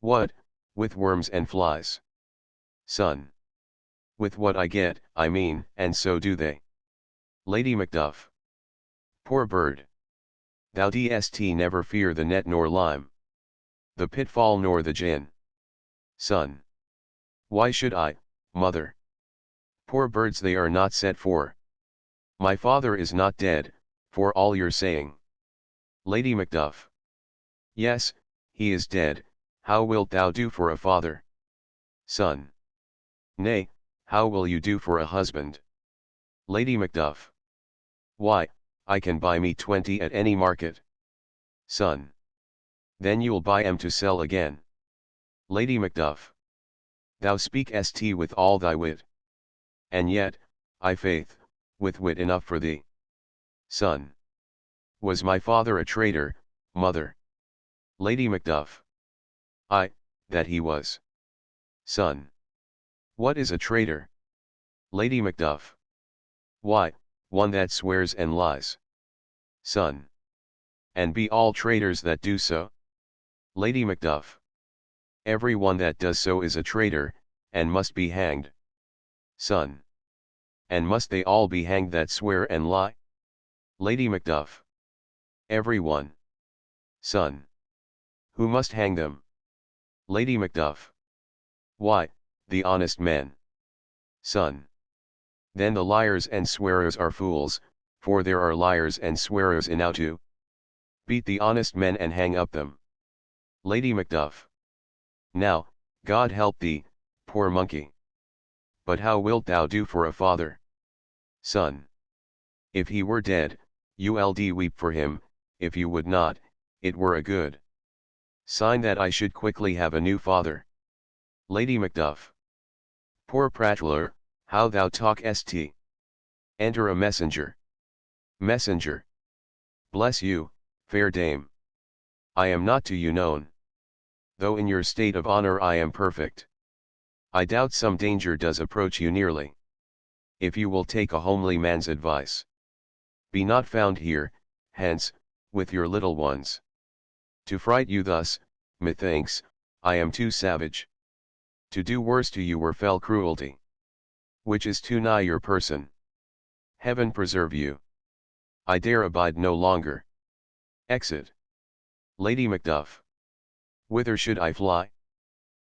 A: What, with worms and flies? Son. With what I get, I mean, and so do they. Lady Macduff. Poor bird. Thou dst never fear the net nor lime, the pitfall nor the gin. Son. Why should I, mother? Poor birds, they are not set for. My father is not dead, for all your saying. Lady Macduff. Yes, he is dead. How wilt thou do for a father? Son. Nay, how will you do for a husband? Lady Macduff. Why, I can buy me 20 at any market. Son. Then you'll buy 'em to sell again. Lady Macduff. Thou speak st with all thy wit. And yet, I faith, with wit enough for thee. Son. Was my father a traitor, mother? Lady Macduff. Ay, that he was. Son. What is a traitor? Lady Macduff. Why, one that swears and lies. Son. And be all traitors that do so? Lady Macduff. Every one that does so is a traitor, and must be hanged. Son. And must they all be hanged that swear and lie? Lady Macduff. Every one. Son. Who must hang them? Lady Macduff. Why, the honest men. Son. Then the liars and swearers are fools, for there are liars and swearers enow too. Beat the honest men and hang up them. Lady Macduff. Now, God help thee, poor monkey. But how wilt thou do for a father? Son. If he were dead, you'ld weep for him, if you would not, it were a good sign that I should quickly have a new father. Lady Macduff. Poor prattler, how thou talk st. Enter a messenger. Messenger. Bless you, fair dame. I am not to you known. Though in your state of honor I am perfect. I doubt some danger does approach you nearly. If you will take a homely man's advice. Be not found here, hence, with your little ones. To fright you thus, methinks, I am too savage. To do worse to you were fell cruelty. Which is too nigh your person. Heaven preserve you. I dare abide no longer. Exit. Lady Macduff. Whither should I fly?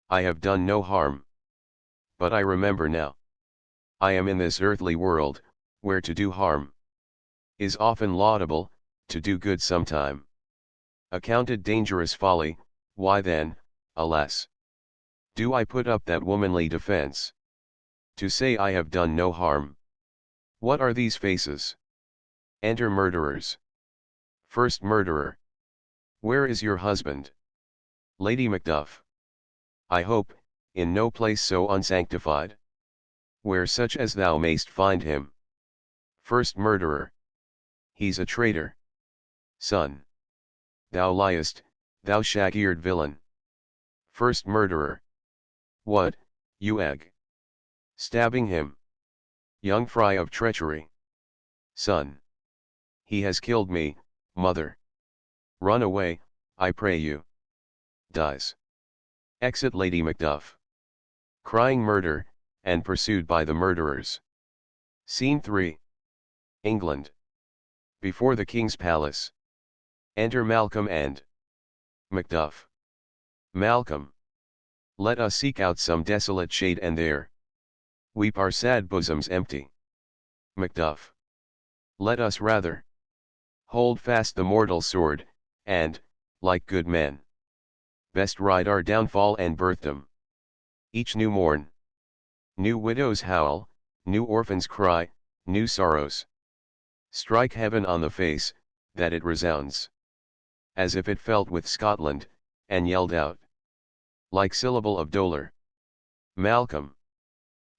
A: I have done no harm. But I remember now. I am in this earthly world, where to do harm is often laudable, to do good sometime accounted dangerous folly. Why then, alas, do I put up that womanly defense? To say I have done no harm. What are these faces? Enter murderers. First murderer. Where is your husband? Lady Macduff. I hope, in no place so unsanctified. Where such as thou mayst find him. First murderer. He's a traitor. Son. Thou liest, thou shag-eared villain. First murderer. What, you egg? Stabbing him. Young fry of treachery. Son. He has killed me, mother. Run away, I pray you. Dies. Exit Lady Macduff. Crying murder, and pursued by the murderers. Scene 3. England. Before the King's Palace. Enter Malcolm and Macduff. Malcolm. Let us seek out some desolate shade and there weep our sad bosoms empty. Macduff. Let us rather hold fast the mortal sword, and, like good men, best ride our downfall and birthdom. Each new morn. New widows howl, new orphans cry, new sorrows. Strike heaven on the face, that it resounds. As if it felt with Scotland, and yelled out. Like syllable of dolor. Malcolm.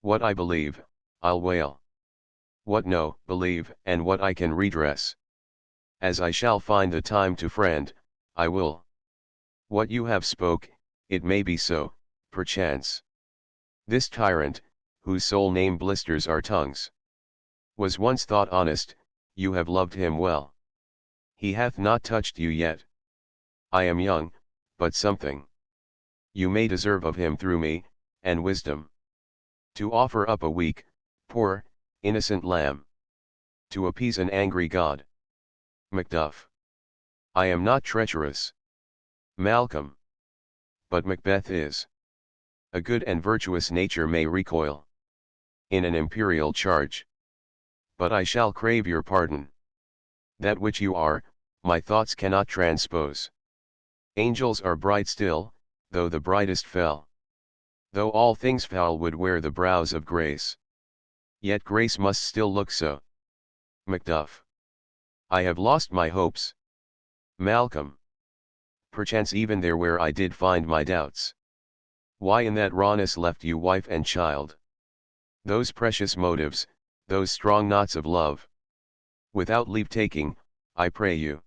A: What I believe, I'll wail. What no, believe, and what I can redress. As I shall find the time to friend, I will. What you have spoke, it may be so, perchance. This tyrant, whose sole name blisters our tongues, was once thought honest, you have loved him well. He hath not touched you yet. I am young, but something you may deserve of him through me, and wisdom. To offer up a weak, poor, innocent lamb. To appease an angry God. Macduff. I am not treacherous. Malcolm. But Macbeth is. A good and virtuous nature may recoil in an imperial charge. But I shall crave your pardon. That which you are, my thoughts cannot transpose. Angels are bright still, though the brightest fell. Though all things foul would wear the brows of grace. Yet grace must still look so. Macduff. I have lost my hopes. Malcolm. Perchance even there where I did find my doubts. Why in that rawness left you wife and child? Those precious motives, those strong knots of love. Without leave taking, I pray you.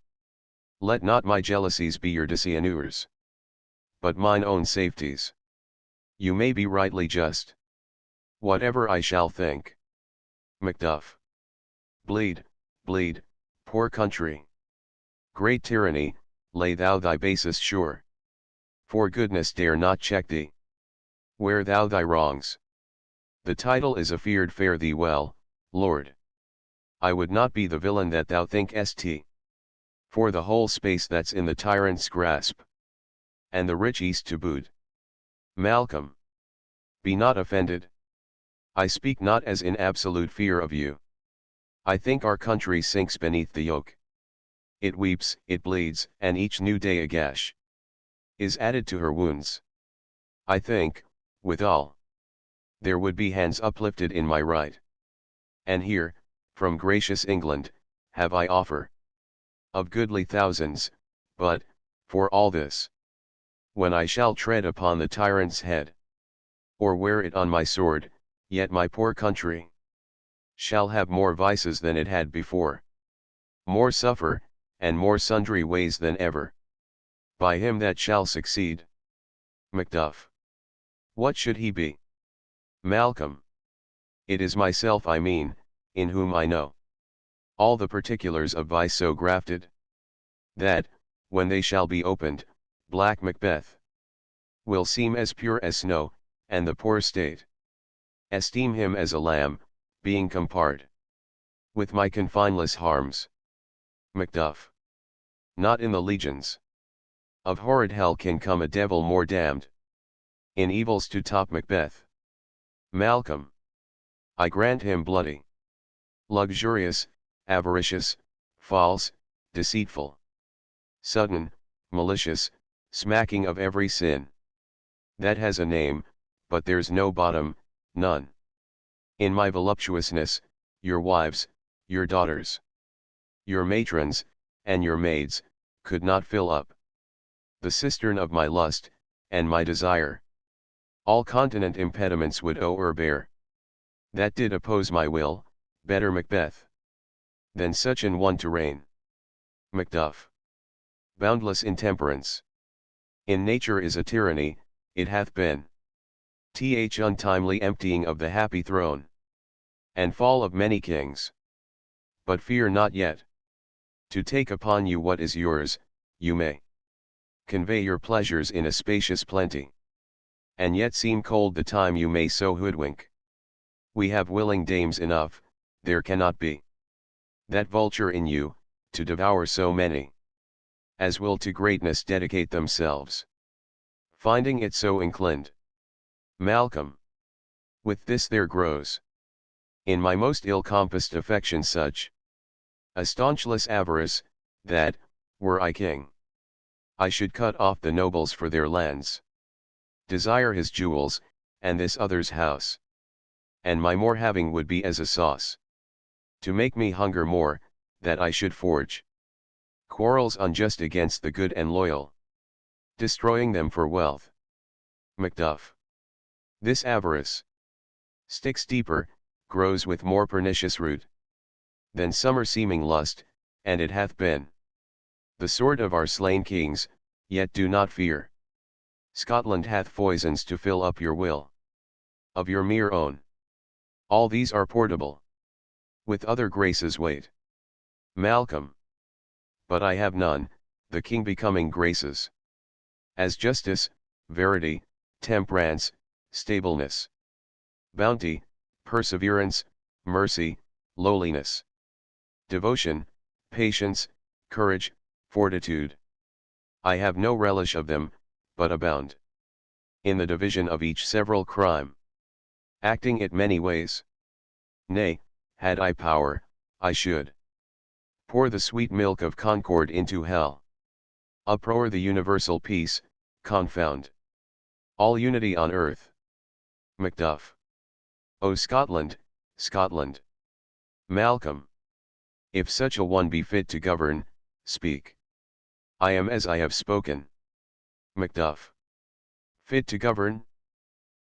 A: Let not my jealousies be your dishonors, but mine own safeties. You may be rightly just. Whatever I shall think. Macduff. Bleed, bleed, poor country. Great tyranny, lay thou thy basis sure. For goodness dare not check thee. Wear thou thy wrongs. The title is afeard fare thee well, Lord. I would not be the villain that thou thinkest. For the whole space that's in the tyrant's grasp. And the rich east to boot. Malcolm. Be not offended. I speak not as in absolute fear of you. I think our country sinks beneath the yoke. It weeps, it bleeds, and each new day a gash is added to her wounds. I think, withal, there would be hands uplifted in my right. And here, from gracious England, have I offer of goodly thousands, but, for all this, when I shall tread upon the tyrant's head, or wear it on my sword, yet my poor country shall have more vices than it had before, more suffer, and more sundry ways than ever, by him that shall succeed. Macduff. What should he be? Malcolm. It is myself I mean, in whom I know all the particulars of vice so grafted, that, when they shall be opened, black Macbeth will seem as pure as snow, and the poor state esteem him as a lamb, being compared with my confineless harms. Macduff. Not in the legions of horrid hell can come a devil more damned in evils to top Macbeth. Malcolm. I grant him bloody, luxurious, avaricious, false, deceitful, sudden, malicious, smacking of every sin that has a name, but there's no bottom, none. In my voluptuousness, your wives, your daughters, your matrons, and your maids, could not fill up the cistern of my lust, and my desire. All continent impediments would o'erbear, that did oppose my will, better Macbeth than such an one to reign. Macduff. Boundless intemperance in nature is a tyranny, it hath been. Untimely emptying of the happy throne, and fall of many kings. But fear not yet. To take upon you what is yours, you may convey your pleasures in a spacious plenty, and yet seem cold the time you may so hoodwink. We have willing dames enough, there cannot be that vulture in you, to devour so many, as will to greatness dedicate themselves, finding it so inclined. Malcolm. With this there grows in my most ill-compassed affection such a staunchless avarice, that, were I king, I should cut off the nobles for their lands, desire his jewels, and this other's house, and my more having would be as a sauce, to make me hunger more, that I should forge quarrels unjust against the good and loyal, destroying them for wealth. Macduff. This avarice sticks deeper, grows with more pernicious root than summer seeming lust, and it hath been the sword of our slain kings, yet do not fear. Scotland hath foisons to fill up your will of your mere own. All these are portable, with other graces wait. Malcolm. But I have none, the king becoming graces, as justice, verity, temperance, stableness, bounty, perseverance, mercy, lowliness, devotion, patience, courage, fortitude. I have no relish of them, but abound in the division of each several crime, acting it many ways. Nay, had I power, I should pour the sweet milk of concord into hell, uproar the universal peace, confound all unity on earth. Macduff. O Scotland, Scotland. Malcolm. If such a one be fit to govern, speak. I am as I have spoken. Macduff. Fit to govern?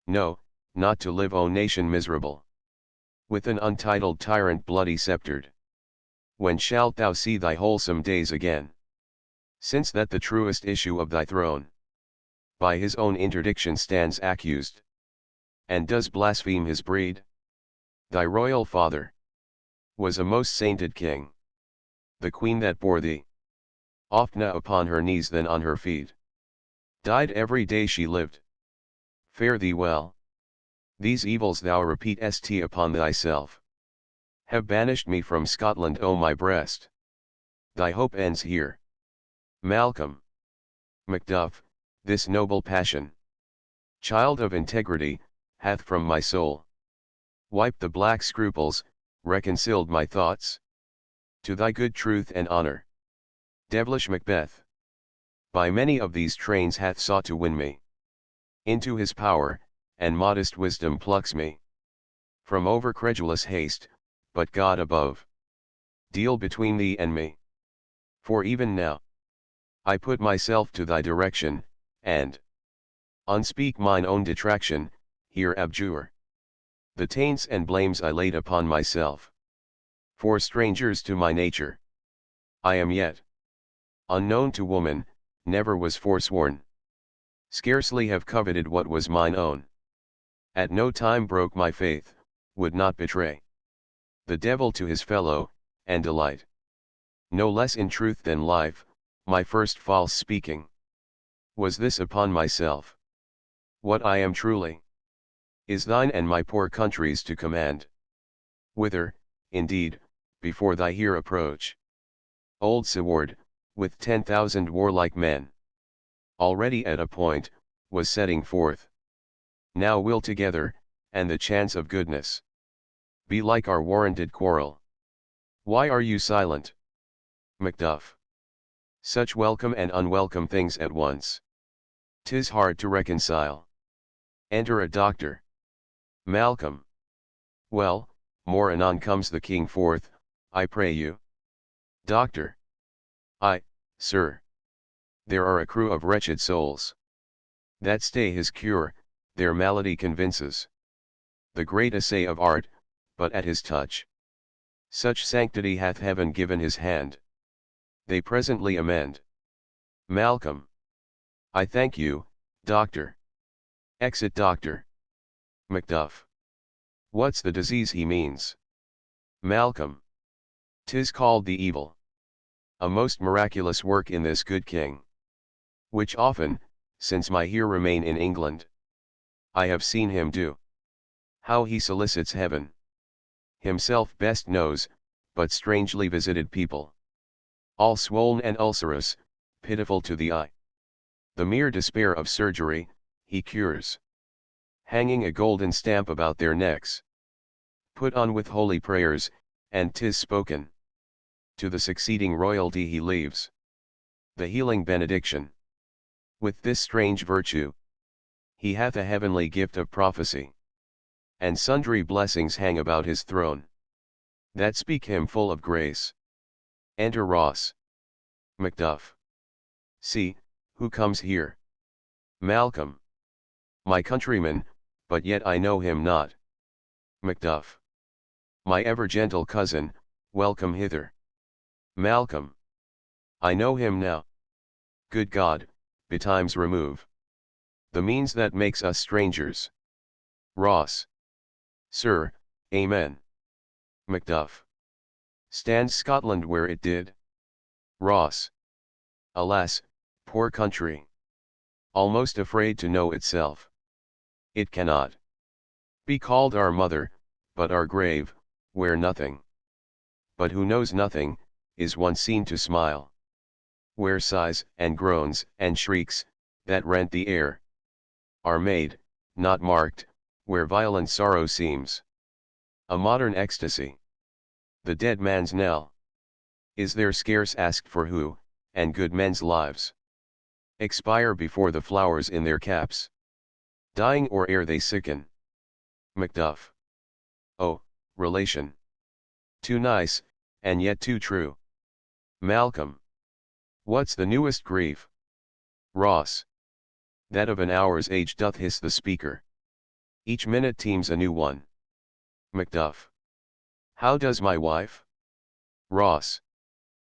A: No, not to live, O nation miserable. With an untitled tyrant bloody sceptred. When shalt thou see thy wholesome days again? Since that the truest issue of thy throne, by his own interdiction stands accused, and does blaspheme his breed? Thy royal father was a most sainted king. The queen that bore thee, oftna upon her knees than on her feet, died every day she lived. Fare thee well. These evils thou repeatest upon thyself, have banished me from Scotland, O my breast. Thy hope ends here. Malcolm. Macduff, this noble passion, child of integrity, hath from my soul wiped the black scruples, reconciled my thoughts to thy good truth and honor. Devilish Macbeth, by many of these trains hath sought to win me into his power, and modest wisdom plucks me from over credulous haste, but God above deal between thee and me. For even now I put myself to thy direction, and unspeak mine own detraction, here abjure the taints and blames I laid upon myself. For strangers to my nature, I am yet unknown to woman, never was forsworn, scarcely have coveted what was mine own. At no time broke my faith, would not betray the devil to his fellow, and delight no less in truth than life. My first false speaking was this upon myself: what I am truly is thine and my poor country's to command. Whither, indeed, before thy here approach, old Seward, with 10,000 warlike men, already at a point, was setting forth. Now will together, and the chance of goodness be like our warranted quarrel. Why are you silent, Macduff? Such welcome and unwelcome things at once, 'tis hard to reconcile. Enter a doctor. Malcolm. Well, more anon comes the king forth, I pray you. Doctor. Sir. There are a crew of wretched souls that stay his cure, their malady convinces the great essay of art, but at his touch such sanctity hath heaven given his hand, they presently amend. Malcolm. I thank you, doctor. Exit doctor. Macduff. What's the disease he means? Malcolm. 'Tis called the evil. A most miraculous work in this good king, which often, since my here remain in England, I have seen him do. How he solicits heaven, himself best knows, but strangely visited people, all swollen and ulcerous, pitiful to the eye, the mere despair of surgery, he cures, hanging a golden stamp about their necks, put on with holy prayers, and 'tis spoken, to the succeeding royalty he leaves the healing benediction. With this strange virtue, he hath a heavenly gift of prophecy, and sundry blessings hang about his throne, that speak him full of grace. Enter Ross. Macduff. See, who comes here? Malcolm. My countryman, but yet I know him not. Macduff. My ever gentle cousin, welcome hither. Malcolm. I know him now. Good God, betimes remove the means that makes us strangers. Ross. Sir, amen. Macduff. Stands Scotland where it did? Ross. Alas, poor country! Almost afraid to know itself. It cannot be called our mother, but our grave, where nothing, but who knows nothing, is once seen to smile. Where sighs, and groans, and shrieks, that rent the air, are made, not marked, where violent sorrow seems a modern ecstasy. The dead man's knell is there scarce asked for, who, and good men's lives expire before the flowers in their caps, dying or ere they sicken. Macduff. Oh, relation! Too nice, and yet too true. Malcolm. What's the newest grief? Ross. That of an hour's age doth hiss the speaker. Each minute teems a new one. Macduff. How does my wife? Ross.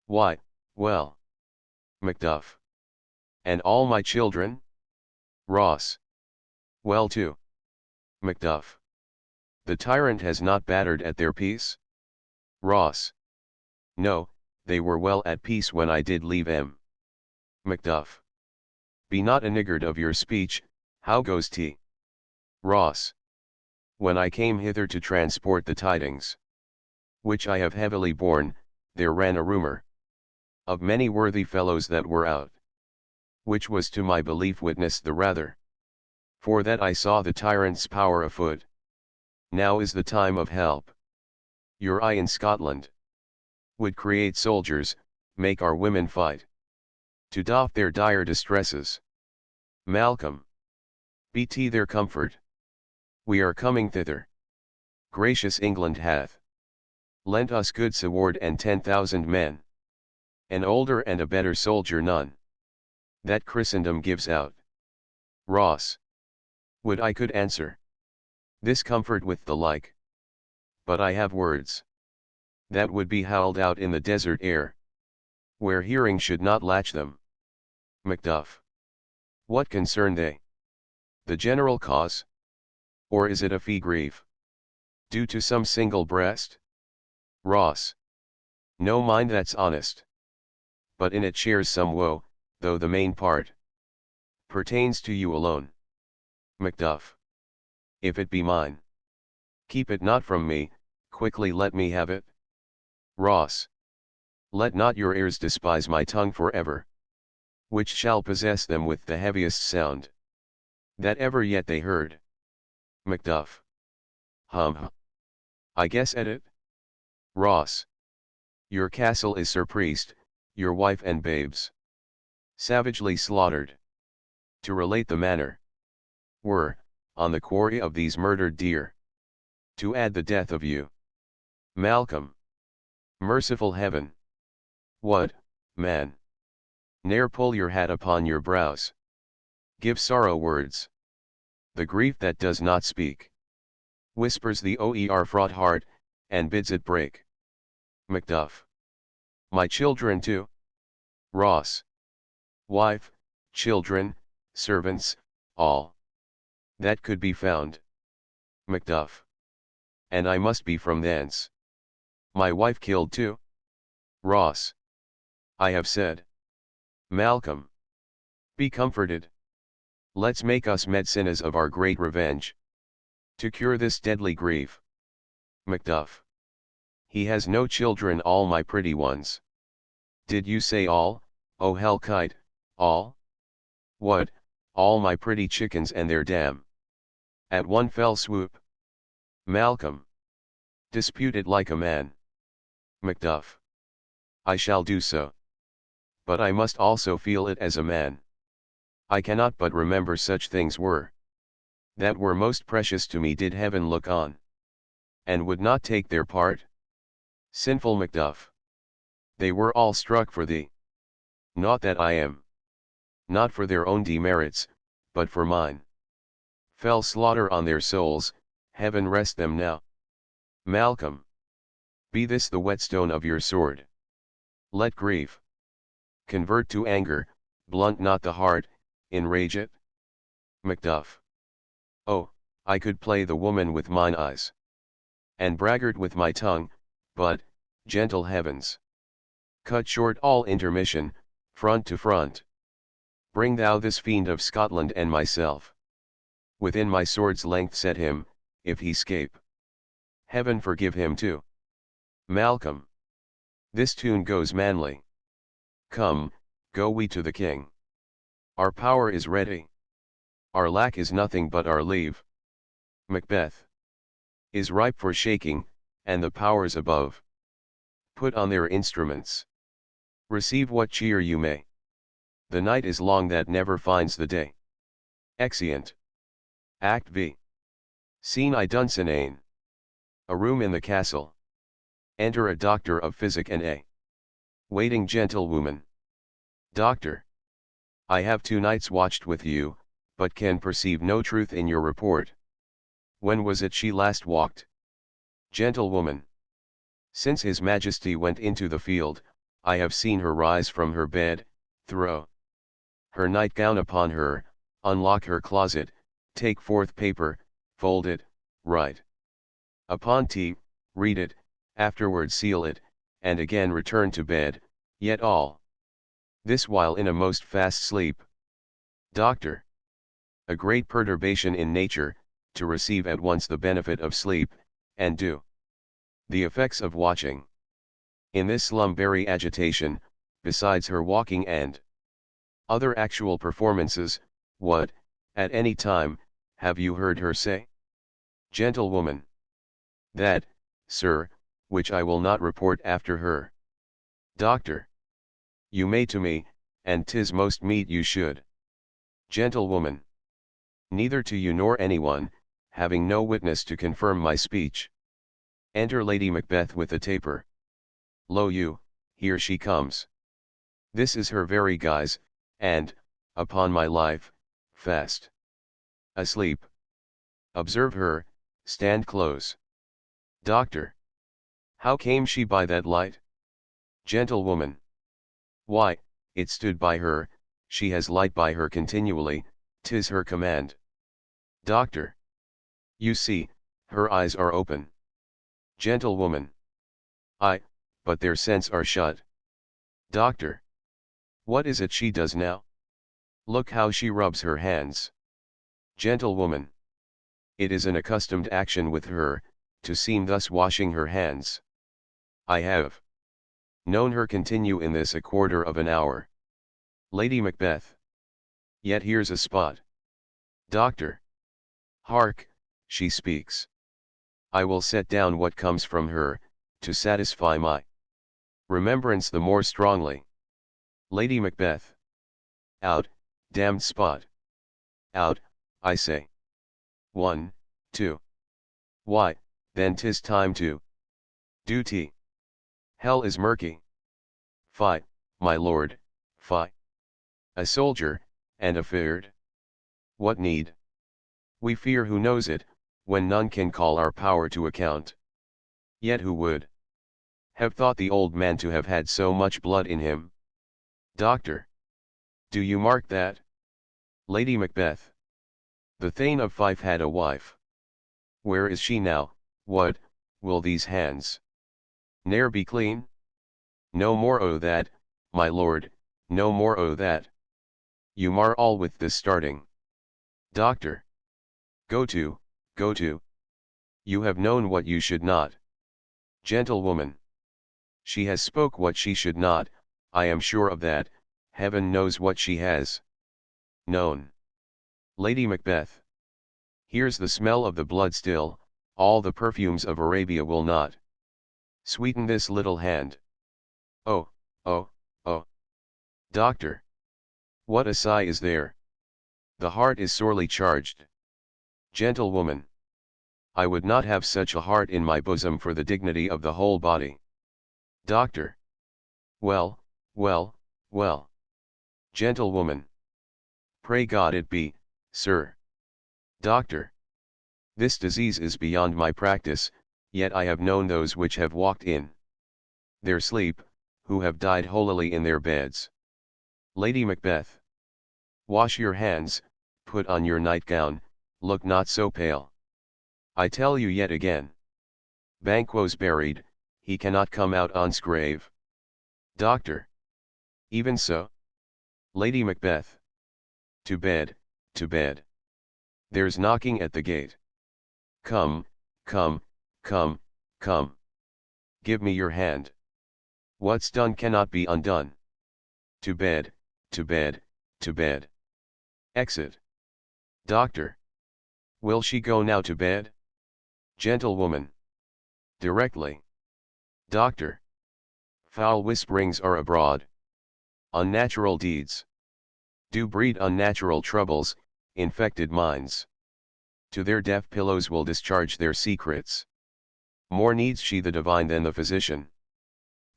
A: Why, well. Macduff. And all my children? Ross. Well too. Macduff. The tyrant has not battered at their peace? Ross. No, they were well at peace when I did leave 'em. Macduff. Be not a niggard of your speech, how goes t? Ross. When I came hither to transport the tidings, which I have heavily borne, there ran a rumour of many worthy fellows that were out, which was to my belief witnessed the rather, for that I saw the tyrant's power afoot. Now is the time of help. Your eye in Scotland would create soldiers, make our women fight, to doff their dire distresses. Malcolm. Be their comfort. We are coming thither. Gracious England hath lent us good sword and 10,000 men. An older and a better soldier none, that Christendom gives out. Ross. Would I could answer this comfort with the like. But I have words that would be howled out in the desert air, where hearing should not latch them. Macduff. What concern they? The general cause? Or is it a fee grief due to some single breast? Ross. No, mind that's honest. But in it shares some woe, though the main part pertains to you alone. Macduff. If it be mine, keep it not from me, quickly let me have it. Ross. Let not your ears despise my tongue for ever, which shall possess them with the heaviest sound that ever yet they heard. Macduff. Hum. I guess at it. Ross. Your castle is surpriest, your wife and babes savagely slaughtered. To relate the manner, were, on the quarry of these murdered deer, to add the death of you. Malcolm. Merciful heaven. What, man? Ne'er pull your hat upon your brows. Give sorrow words. The grief that does not speak whispers the oer fraught heart, and bids it break. Macduff. My children too? Ross. Wife, children, servants, all that could be found. Macduff. And I must be from thence. My wife killed too? Ross. I have said. Malcolm. Be comforted. Let's make us medicinas of our great revenge, to cure this deadly grief. Macduff. He has no children, all my pretty ones. Did you say all, oh hell kite, all? What, all my pretty chickens and their dam? At one fell swoop. Malcolm. Dispute it like a man. Macduff. I shall do so. But I must also feel it as a man. I cannot but remember such things were that were most precious to me did heaven look on, and would not take their part. Sinful Macduff. They were all struck for thee. Not that I am. Not for their own demerits, but for mine. Fell slaughter on their souls, heaven rest them now. Malcolm. Be this the whetstone of your sword. Let grief convert to anger, blunt not the heart, enrage it. Macduff. Oh, I could play the woman with mine eyes, and braggart with my tongue, but, gentle heavens, cut short all intermission, front to front. Bring thou this fiend of Scotland and myself within my sword's length, set him, if he scape. Heaven forgive him too. Malcolm. This tune goes manly. Come, go we to the king. Our power is ready. Our lack is nothing but our leave. Macbeth. Is ripe for shaking, and the powers above put on their instruments. Receive what cheer you may. The night is long that never finds the day. Exeunt. Act V. Scene I Dunsinane. A room in the castle. Enter a doctor of physic and a waiting gentlewoman. Doctor. I have 2 nights watched with you, but can perceive no truth in your report. When was it she last walked? Gentlewoman. Since His Majesty went into the field, I have seen her rise from her bed, throw her nightgown upon her, unlock her closet, take forth paper, fold it, write upon tea, read it, afterward seal it, and again return to bed, yet all this while in a most fast sleep. Doctor. A great perturbation in nature, to receive at once the benefit of sleep, and do the effects of watching. In this slumbering agitation, besides her walking and other actual performances, what, at any time, have you heard her say? Gentlewoman. That, sir, which I will not report after her. Doctor. You may to me, and 'tis most meet you should. Gentlewoman. Neither to you nor anyone, having no witness to confirm my speech. Enter Lady Macbeth with a taper. Lo you, here she comes. This is her very guise, and, upon my life, fast asleep. Observe her, stand close. Doctor. How came she by that light? Gentlewoman. Why, it stood by her, she has light by her continually, 'tis her command. Doctor. You see, her eyes are open. Gentlewoman. Aye, but their sense are shut. Doctor. What is it she does now? Look how she rubs her hands. Gentlewoman. It is an accustomed action with her, to seem thus washing her hands. I have known her continue in this a quarter of an hour. Lady Macbeth. Yet here's a spot. Doctor. Hark, she speaks. I will set down what comes from her, to satisfy my remembrance the more strongly. Lady Macbeth. Out, damned spot. Out, I say. 1, 2. Why, then 'tis time to duty. Hell is murky. Fie, my lord, fie. A soldier, and afeard? What need? We fear who knows it, when none can call our power to account. Yet who would have thought the old man to have had so much blood in him? Doctor. Do you mark that? Lady Macbeth. The Thane of Fife had a wife. Where is she now? What, will these hands ne'er be clean? No more o' that, my lord, no more o' that. You mar all with this starting. Doctor. Go to, go to. You have known what you should not. Gentlewoman. She has spoke what she should not, I am sure of that, heaven knows what she has known. Lady Macbeth. Here's the smell of the blood still, all the perfumes of Arabia will not sweeten this little hand. Oh, oh, oh. Doctor. What a sigh is there! The heart is sorely charged. Gentlewoman. I would not have such a heart in my bosom for the dignity of the whole body. Doctor. Well, well, well. Gentlewoman. Pray God it be, sir. Doctor. This disease is beyond my practice, yet I have known those which have walked in their sleep, who have died holily in their beds. Lady Macbeth. Wash your hands, put on your nightgown, look not so pale. I tell you yet again. Banquo's buried, he cannot come out on's grave. Doctor. Even so. Lady Macbeth. To bed, to bed. There's knocking at the gate. Come, come, come, come. Give me your hand. What's done cannot be undone. To bed, to bed, to bed. Exit. Doctor. Will she go now to bed? Gentlewoman. Directly. Doctor. Foul whisperings are abroad. Unnatural deeds do breed unnatural troubles, infected minds. To their deaf pillows will discharge their secrets. More needs she the divine than the physician.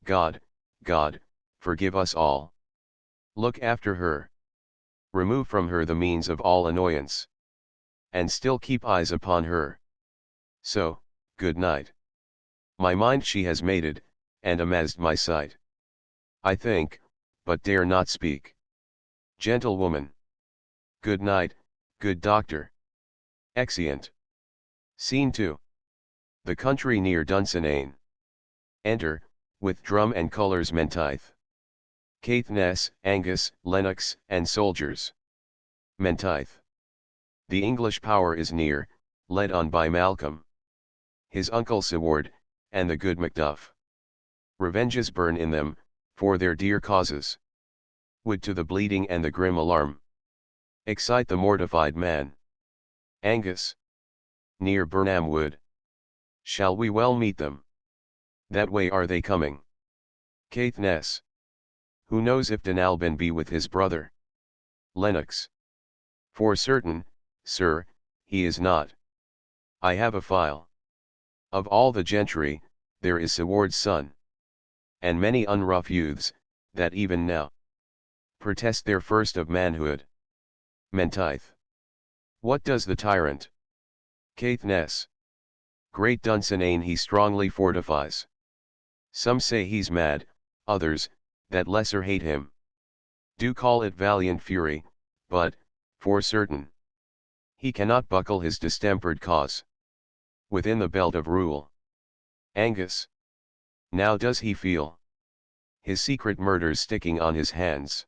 A: God, God, forgive us all. Look after her. Remove from her the means of all annoyance. And still keep eyes upon her. So, good night. My mind she has mated, and amazed my sight. I think, but dare not speak. Gentlewoman. Good night, good doctor. Exeunt. Scene 2. The country near Dunsinane. Enter, with drum and colours Menteith. Caithness, Angus, Lennox, and soldiers. Menteith. The English power is near, led on by Malcolm, his uncle Seward, and the good Macduff. Revenges burn in them, for their dear causes. Would to the bleeding and the grim alarm excite the mortified man. Angus. Near Burnham Wood. Shall we well meet them? That way are they coming. Caithness. Who knows if Dunalban be with his brother? Lennox. For certain, sir, he is not. I have a file. Of all the gentry, there is Seward's son. And many unrough youths, that even now protest their first of manhood. Menteith. What does the tyrant? Caithness. Great Dunsinane he strongly fortifies. Some say he's mad, others, that lesser hate him. Do call it valiant fury, but, for certain, he cannot buckle his distempered cause within the belt of rule. Angus. Now does he feel his secret murders sticking on his hands.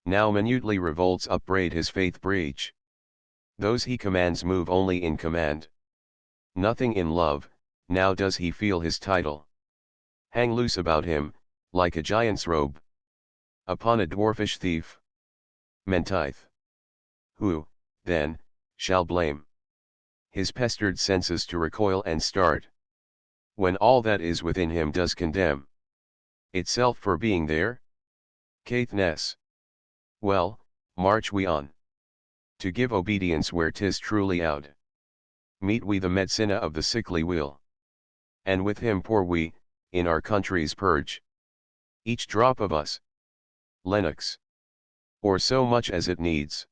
A: Now minutely revolts upbraid his faith breach. Those he commands move only in command. Nothing in love, now does he feel his title hang loose about him, like a giant's robe, upon a dwarfish thief. Menteith. Who, then, shall blame his pestered senses to recoil and start, when all that is within him does condemn itself for being there? Caithness. Well, march we on, to give obedience where 'tis truly out. Meet we the Metsina of the sickly will, and with him pour we, in our country's purge, each drop of us. Lennox. Or so much as it needs,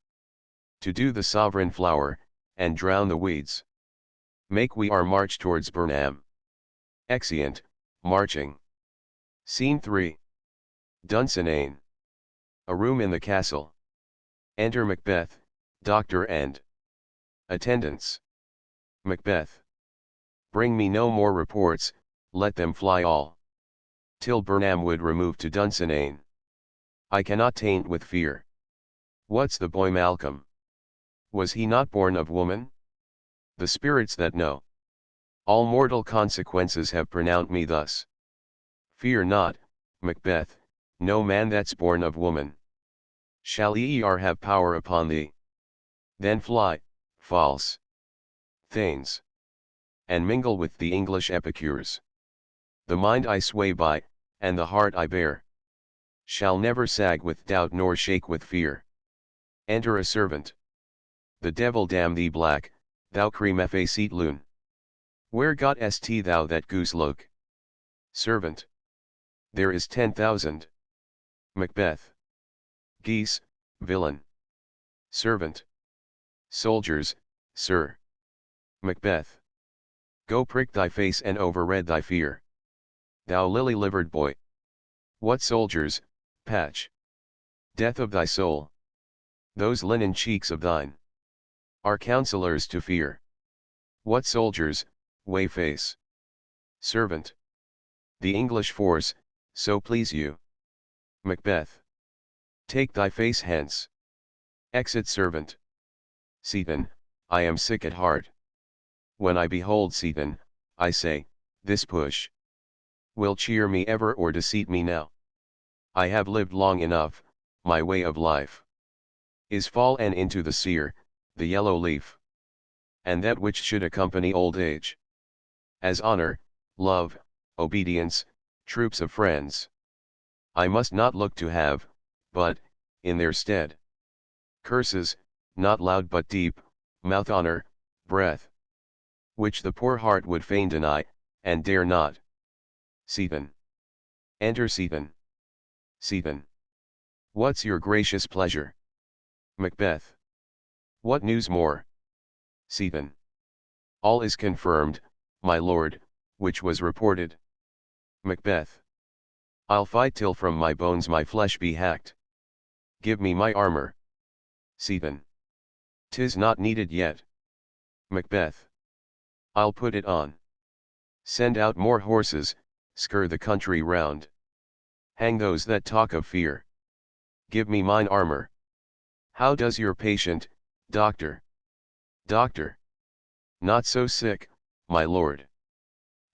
A: to do the sovereign flower, and drown the weeds. Make we our march towards Burnham. Exeunt, marching. Scene 3. Dunsinane. A room in the castle. Enter Macbeth, doctor and attendants. Macbeth. Bring me no more reports, let them fly all, till Burnham would remove to Dunsinane. I cannot taint with fear. What's the boy Malcolm? Was he not born of woman? The spirits that know all mortal consequences have pronounced me thus. Fear not, Macbeth, no man that's born of woman shall e'er have power upon thee. Then fly, false thanes, and mingle with the English epicures. The mind I sway by, and the heart I bear, shall never sag with doubt nor shake with fear. Enter a servant. The devil damn thee black, thou creme-facete loon. Where gott'st thou that goose look? Servant. There is 10,000. Macbeth. Geese, villain. Servant. Soldiers, sir. Macbeth. Go prick thy face and overread thy fear. Thou lily-livered boy. What soldiers, patch? Death of thy soul. Those linen cheeks of thine are counselors to fear. What soldiers, whey-face? Servant. The English force, so please you. Macbeth. Take thy face hence. Exit servant. Seaton, I am sick at heart. When I behold Seaton, I say, this push will cheer me ever or deceit me now. I have lived long enough, my way of life is fallen into the sere, the yellow leaf, and that which should accompany old age, as honor, love, obedience, troops of friends, I must not look to have, but, in their stead, curses, not loud but deep, mouth honor, breath, which the poor heart would fain deny, and dare not. Stephen. Enter Stephen. Stephen. What's your gracious pleasure? Macbeth. What news more? Stephen. All is confirmed, my lord, which was reported. Macbeth. I'll fight till from my bones my flesh be hacked. Give me my armor. Stephen. 'Tis not needed yet. Macbeth. I'll put it on. Send out more horses, scur the country round. Hang those that talk of fear. Give me mine armor. How does your patient, doctor? Doctor. Not so sick, my lord.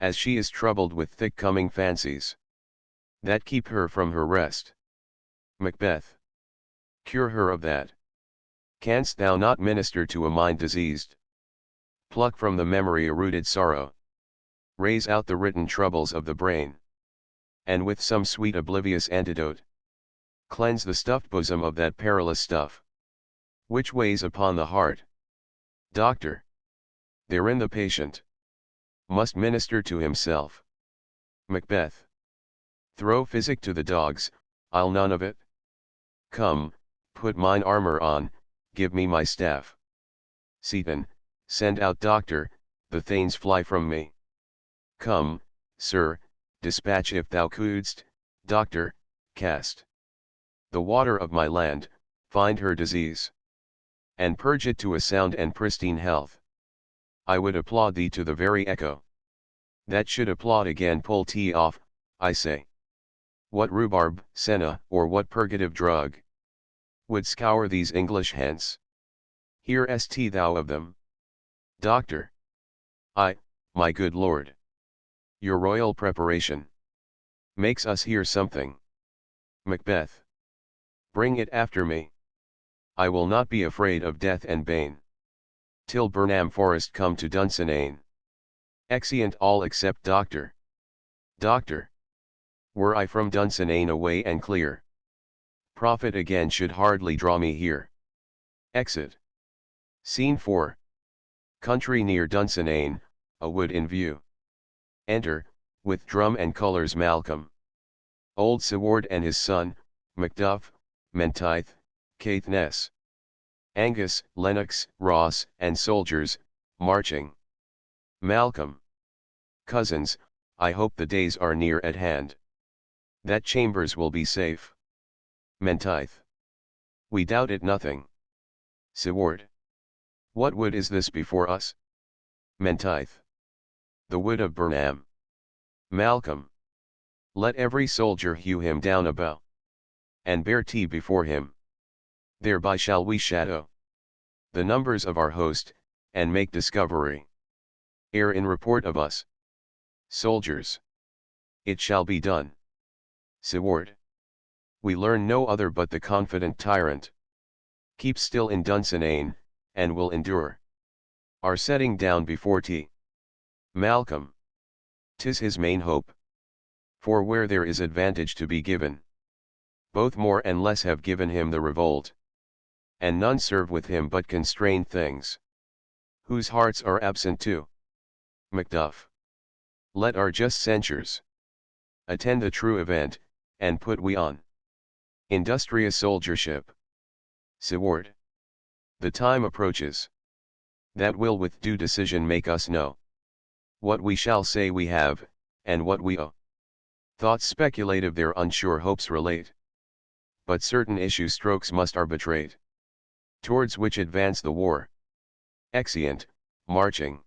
A: As she is troubled with thick coming fancies. That keep her from her rest. Macbeth. Cure her of that. Canst thou not minister to a mind diseased? Pluck from the memory a rooted sorrow. Raise out the written troubles of the brain. And with some sweet oblivious antidote, cleanse the stuffed bosom of that perilous stuff, which weighs upon the heart. Doctor. Therein the patient must minister to himself. Macbeth. Throw physic to the dogs, I'll none of it. Come, put mine armor on, give me my staff. Stephen. Send out doctor, the thanes fly from me. Come, sir, dispatch if thou couldst, doctor, cast the water of my land, find her disease, and purge it to a sound and pristine health. I would applaud thee to the very echo. That should applaud again pull tea off, I say. What rhubarb, senna, or what purgative drug would scour these English hence? Here st thou of them. Doctor. My good lord. Your royal preparation makes us hear something. Macbeth. Bring it after me. I will not be afraid of death and bane, till Burnham Forest come to Dunsinane. Exeunt all except doctor. Doctor. Were I from Dunsinane away and clear, profit again should hardly draw me here. Exit. Scene 4. Country near Dunsinane, a wood in view. Enter, with drum and colours Malcolm. Old Seward and his son, Macduff, Menteith, Caithness, Angus, Lennox, Ross, and soldiers, marching. Malcolm. Cousins, I hope the days are near at hand, that Chambers will be safe. Menteith. We doubt it nothing. Seward. What wood is this before us? Menteith. The wood of Burnham. Malcolm. Let every soldier hew him down a bough, and bear tea before him. Thereby shall we shadow the numbers of our host, and make discovery ere in report of us. Soldiers. It shall be done. Seward. We learn no other but the confident tyrant keep still in Dunsinane, and will endure our setting down before tea. Malcolm. 'Tis his main hope. For where there is advantage to be given, both more and less have given him the revolt, and none serve with him but constrained things, whose hearts are absent too. Macduff. Let our just censures attend the true event, and put we on industrious soldiership. Seward. The time approaches that will with due decision make us know what we shall say we have, and what we owe. Thoughts speculative their unsure hopes relate, but certain issue strokes must arbitrate, towards which advance the war. Exeunt, marching.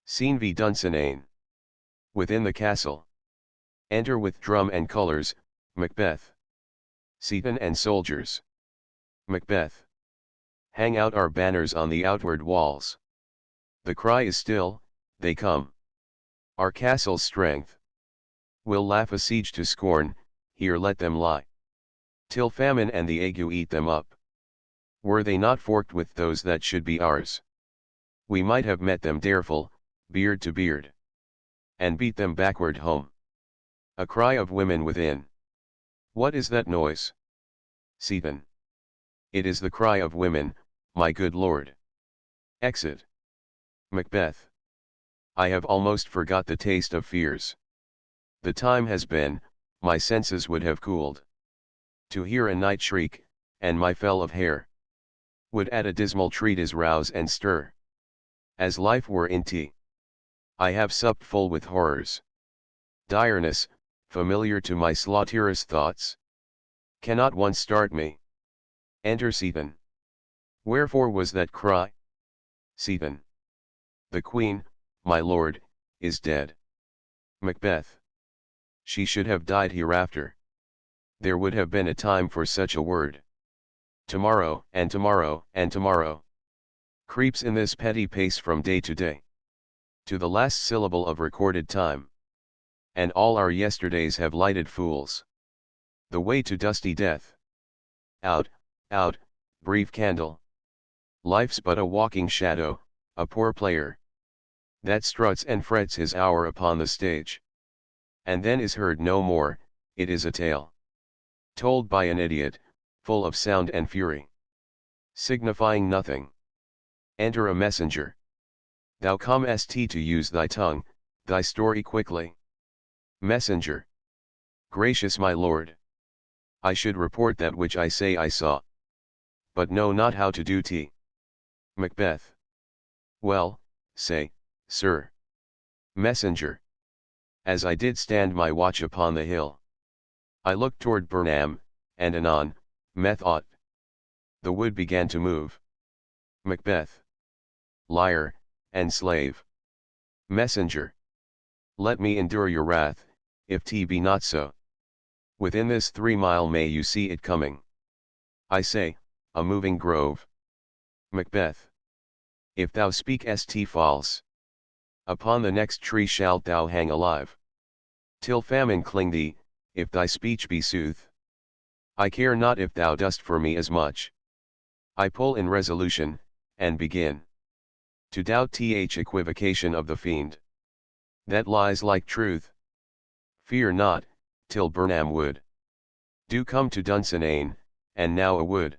A: Scene v Dunsinane. Within the castle. Enter with drum and colours, Macbeth. Stephen and soldiers. Macbeth. Hang out our banners on the outward walls. The cry is still, they come. Our castle's strength will laugh a siege to scorn, here let them lie, till famine and the ague eat them up. Were they not forked with those that should be ours, we might have met them dareful, beard to beard, and beat them backward home. A cry of women within. What is that noise? Stephen. It is the cry of women, my good lord. Exit. Macbeth. I have almost forgot the taste of fears. The time has been, my senses would have cooled. To hear a night shriek, and my fell of hair, would at a dismal treatise rouse and stir. As life were in tea. I have supped full with horrors. Direness, familiar to my slaughterous thoughts. Cannot one start me? Enter Seaton. Wherefore was that cry? Seaton. The Queen, my lord, is dead. Macbeth. She should have died hereafter. There would have been a time for such a word. Tomorrow, and tomorrow, and tomorrow. Creeps in this petty pace from day to day. To the last syllable of recorded time. And all our yesterdays have lighted fools. The way to dusty death. Out, out, brief candle. Life's but a walking shadow, a poor player. That struts and frets his hour upon the stage. And then is heard no more, it is a tale. Told by an idiot, full of sound and fury. Signifying nothing. Enter a messenger. Thou comest to use thy tongue, thy story quickly. Messenger. Gracious my lord. I should report that which I say I saw. But know not how to do t. Macbeth. Well, say, sir. Messenger. As I did stand my watch upon the hill, I looked toward Burnham, and anon, methought the wood began to move. Macbeth. Liar, and slave. Messenger. Let me endure your wrath, if 't be not so. Within this 3 mile may you see it coming. I say, a moving grove. Macbeth. If thou speak st false, upon the next tree shalt thou hang alive. Till famine cling thee, if thy speech be sooth. I care not if thou dost for me as much. I pull in resolution, and begin to doubt th equivocation of the fiend. That lies like truth. Fear not, till Burnham wood. Do come to Dunsinane, and now a wood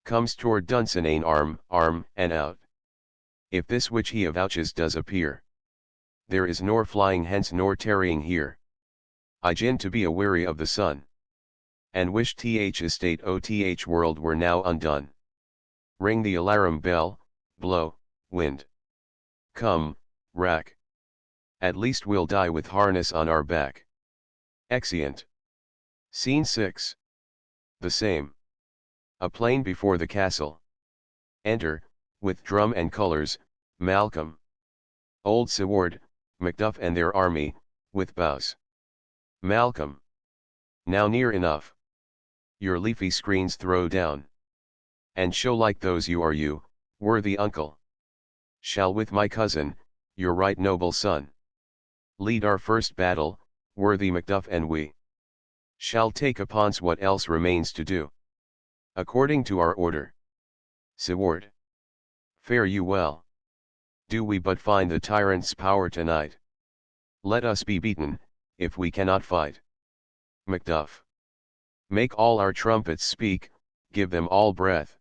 A: comes toward Dunsinane arm, and out. If this which he avouches does appear, there is nor flying hence nor tarrying here. I gin to be aweary of the sun, and wish th estate o th world were now undone. Ring the alarum bell, blow, wind. Come, rack. At least we'll die with harness on our back. Exeunt. Scene 6. The same. A plain before the castle. Enter, with drum and colours, Malcolm. Old Seward, Macduff and their army, with bows. Malcolm. Now near enough. Your leafy screens throw down. And show like those you are you, worthy uncle. Shall with my cousin, your right noble son, lead our first battle, worthy Macduff, and we shall take upon's what else remains to do, according to our order. Seward. Fare you well. Do we but find the tyrant's power tonight, let us be beaten, if we cannot fight. Macduff. Make all our trumpets speak, give them all breath,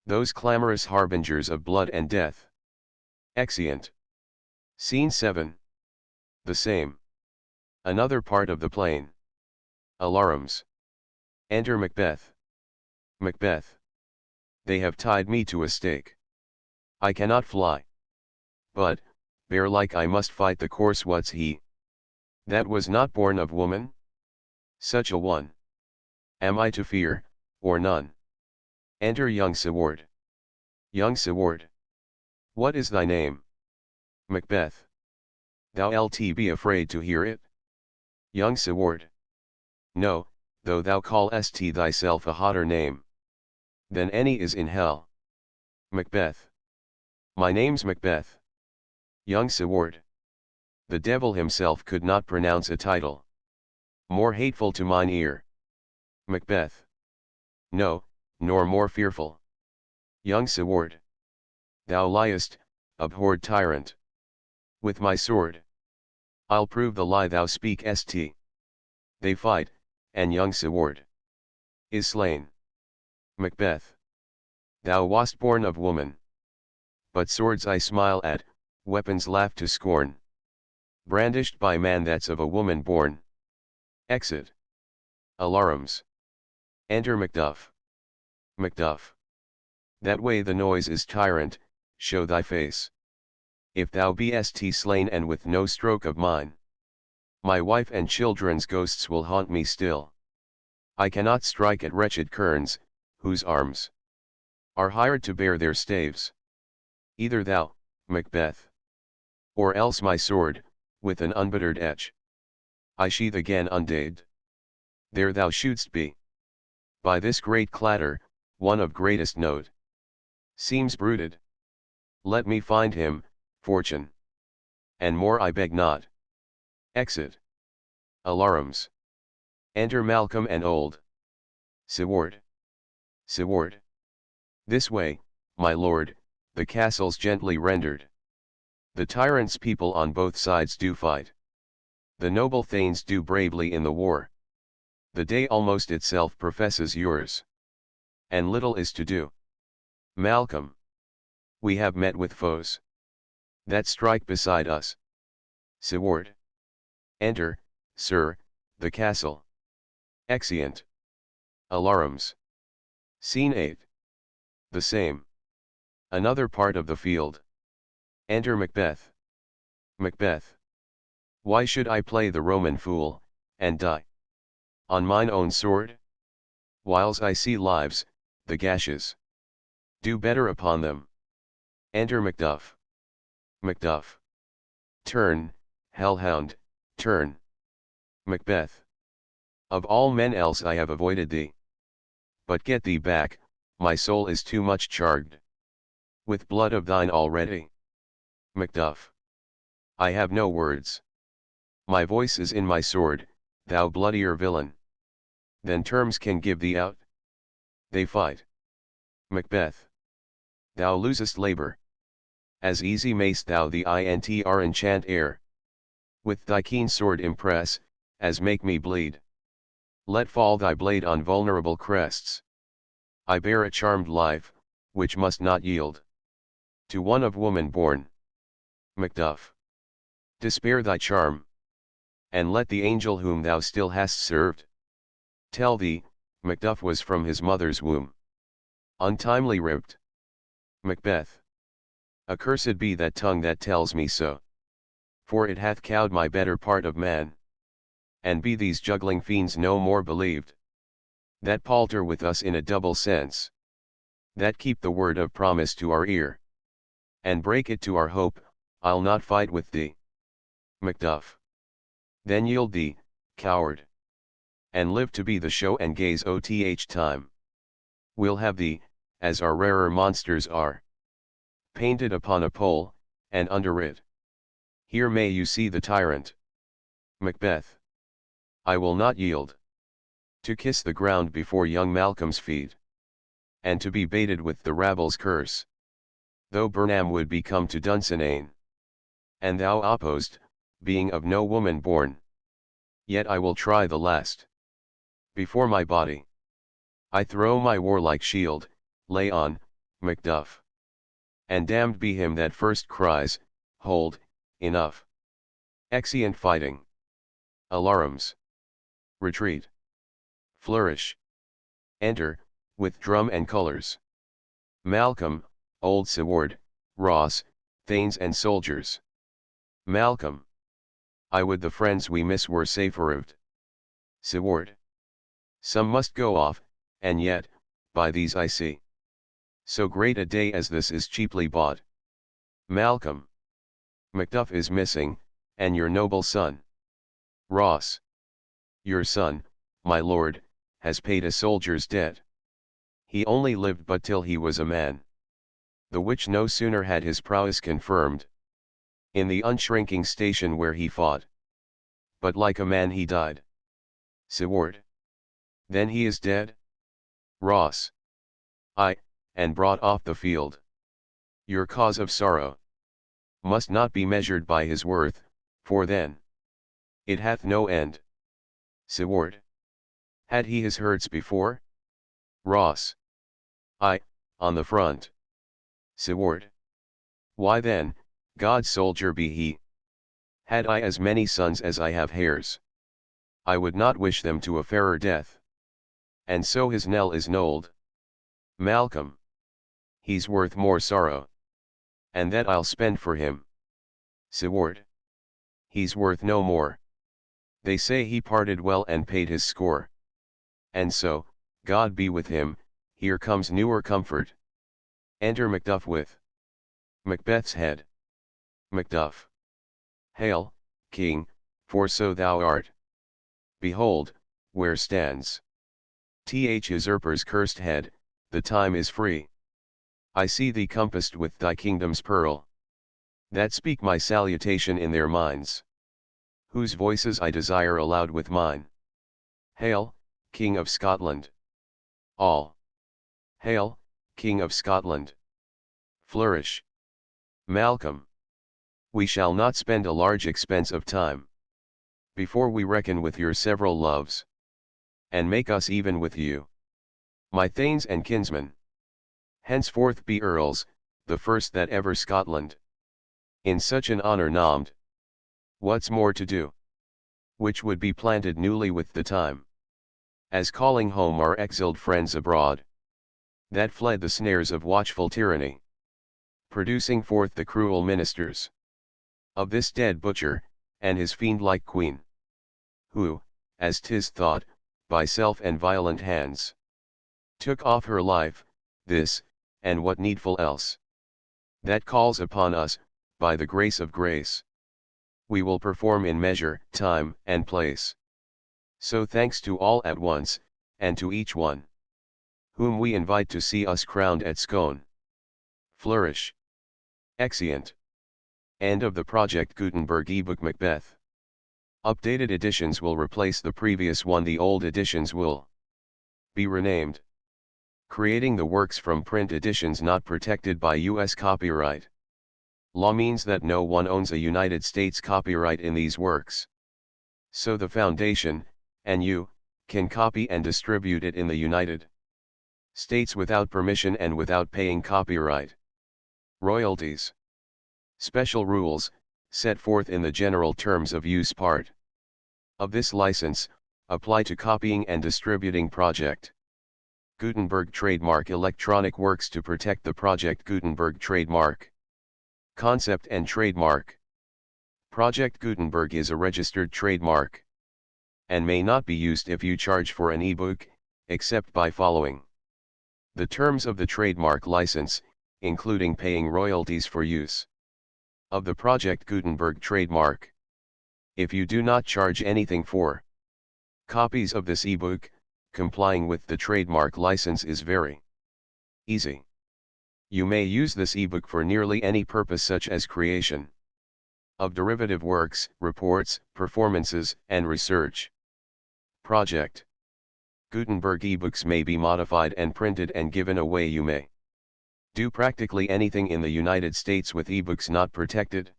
A: those clamorous harbingers of blood and death. Exeunt. Scene 7. The same. Another part of the plain. Alarums. Enter Macbeth. Macbeth. They have tied me to a stake. I cannot fly. But, bear like I must fight the course. What's he that was not born of woman? Such a one. Am I to fear, or none? Enter young Seward. Young Seward. What is thy name? Macbeth. Thou lt be afraid to hear it? Young Seward. No, though thou callest thyself a hotter name than any is in hell. Macbeth. My name's Macbeth. Young Seward. The devil himself could not pronounce a title more hateful to mine ear. Macbeth. No, nor more fearful. Young Seward. Thou liest, abhorred tyrant. With my sword I'll prove the lie thou speakest. They fight, and young Seward is slain. Macbeth. Thou wast born of woman. But swords I smile at, weapons laughed to scorn. Brandished by man that's of a woman born. Exit. Alarums. Enter Macduff. Macduff. That way the noise is tyrant, show thy face. If thou be'st slain and with no stroke of mine, my wife and children's ghosts will haunt me still. I cannot strike at wretched kerns, whose arms are hired to bear their staves. Either thou, Macbeth, or else my sword, with an unbittered edge, I sheath again undazed. There thou shouldst be. By this great clatter, one of greatest note seems bruited. Let me find him, fortune. And more I beg not. Exit. Alarums. Enter Malcolm and old Siward. Siward. This way, my lord, the castle's gently rendered. The tyrant's people on both sides do fight. The noble thanes do bravely in the war. The day almost itself professes yours. And little is to do. Malcolm. We have met with foes that strike beside us. Siward. Enter, sir, the castle. Exeunt. Alarums. Scene 8. The same. Another part of the field. Enter Macbeth. Macbeth. Why should I play the Roman fool, and die on mine own sword? Whiles I see lives, the gashes do better upon them. Enter Macduff. Macduff. Turn, hellhound, turn. Macbeth. Of all men else I have avoided thee. But get thee back, my soul is too much charged with blood of thine already. Macduff. I have no words. My voice is in my sword, thou bloodier villain than terms can give thee out. They fight. Macbeth. Thou losest labor. As easy mayst thou the intr enchant air. With thy keen sword impress, as make me bleed. Let fall thy blade on vulnerable crests. I bear a charmed life, which must not yield to one of woman born. Macduff. Despair thy charm. And let the angel whom thou still hast served tell thee, Macduff was from his mother's womb untimely ripped. Macbeth. Accursed be that tongue that tells me so. For it hath cowed my better part of man. And be these juggling fiends no more believed, that palter with us in a double sense, that keep the word of promise to our ear, and break it to our hope, I'll not fight with thee. Macduff. Then yield thee, coward, and live to be the show and gaze time. We'll have thee, as our rarer monsters are, painted upon a pole, and under it, here may you see the tyrant. Macbeth. I will not yield to kiss the ground before young Malcolm's feet, and to be baited with the rabble's curse, though Burnham would be come to Dunsinane, and thou opposed, being of no woman born. Yet I will try the last. Before my body I throw my warlike shield, lay on, Macduff. And damned be him that first cries, hold, enough. Exeunt fighting. Alarums. Retreat. Flourish. Enter, with drum and colours, Malcolm, old Siward, Ross, thanes and soldiers. Malcolm. I would the friends we miss were saferived. Siward. Some must go off, and yet, by these I see, so great a day as this is cheaply bought. Malcolm. Macduff is missing, and your noble son. Ross. Your son, my lord, has paid a soldier's debt. He only lived but till he was a man, the which no sooner had his prowess confirmed in the unshrinking station where he fought, but like a man he died. Siward. Then he is dead? Ross. Aye, and brought off the field. Your cause of sorrow must not be measured by his worth, for then it hath no end. Siward. Had he his hurts before? Ross. Aye, on the front. Siward. Why then, God's soldier be he. Had I as many sons as I have hairs, I would not wish them to a fairer death. And so his knell is knolled. Malcolm. He's worth more sorrow. And that I'll spend for him. Seward. He's worth no more. They say he parted well and paid his score. And so, God be with him, here comes newer comfort. Enter Macduff with Macbeth's head. Macduff. Hail, King, for so thou art. Behold, where stands Th usurper's cursed head, the time is free. I see thee compassed with thy kingdom's pearl. That speak my salutation in their minds. Whose voices I desire aloud with mine. Hail, King of Scotland. All. Hail, King of Scotland. Flourish. Malcolm. We shall not spend a large expense of time before we reckon with your several loves, and make us even with you, my thanes and kinsmen. Henceforth be earls, the first that ever Scotland in such an honour nommed. What's more to do? Which would be planted newly with the time, as calling home our exiled friends abroad, that fled the snares of watchful tyranny, producing forth the cruel ministers of this dead butcher, and his fiend-like queen, who, as 'tis thought, by self and violent hands, took off her life, this, and what needful else, that calls upon us, by the grace of grace, we will perform in measure, time, and place. So thanks to all at once, and to each one, whom we invite to see us crowned at Scone. Flourish. Exeunt. End of the Project Gutenberg ebook Macbeth. Updated editions will replace the previous one. The old editions will be renamed. Creating the works from print editions not protected by U.S. copyright law means that no one owns a United States copyright in these works. So the Foundation, and you, can copy and distribute it in the United States without permission and without paying copyright royalties. Special rules, set forth in the General Terms of Use part of this license, apply to copying and distributing Project Gutenberg trademark electronic works. To protect the Project Gutenberg trademark concept and trademark, Project Gutenberg is a registered trademark and may not be used if you charge for an ebook, except by following the terms of the trademark license, including paying royalties for use of the Project Gutenberg trademark. If you do not charge anything for copies of this ebook, complying with the trademark license is very easy. You may use this ebook for nearly any purpose, such as creation of derivative works, reports, performances, and research. Project Gutenberg ebooks may be modified and printed and given away. You may do practically anything in the United States with ebooks not protected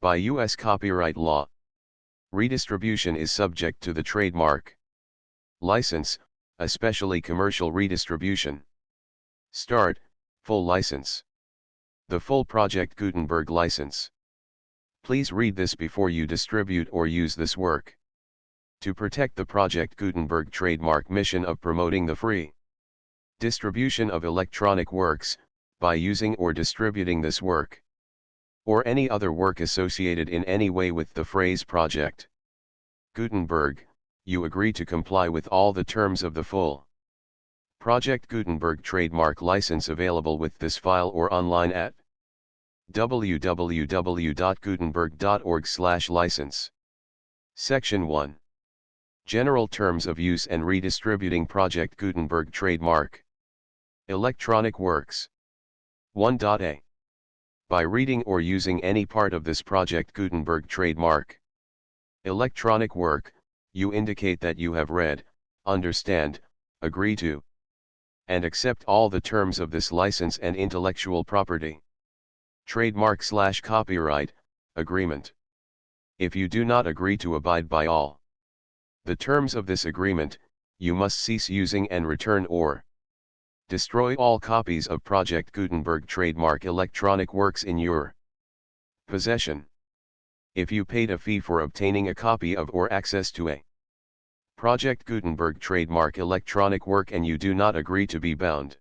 A: by U.S. copyright law. Redistribution is subject to the trademark license, especially commercial redistribution. Start, full license. The full Project Gutenberg license. Please read this before you distribute or use this work. To protect the Project Gutenberg trademark mission of promoting the free distribution of electronic works, by using or distributing this work, or any other work associated in any way with the phrase Project Gutenberg, you agree to comply with all the terms of the full Project Gutenberg trademark license available with this file or online at www.gutenberg.org/license. Section 1. General Terms of Use and Redistributing Project Gutenberg Trademark. Electronic Works. 1.a. By reading or using any part of this Project Gutenberg trademark electronic work, you indicate that you have read, understand, agree to, and accept all the terms of this license and intellectual property trademark/copyright agreement. If you do not agree to abide by all the terms of this agreement, you must cease using and return or destroy all copies of Project Gutenberg trademark electronic works in your Possession. If you paid a fee for obtaining a copy of or access to a Project Gutenberg trademark electronic work and you do not agree to be bound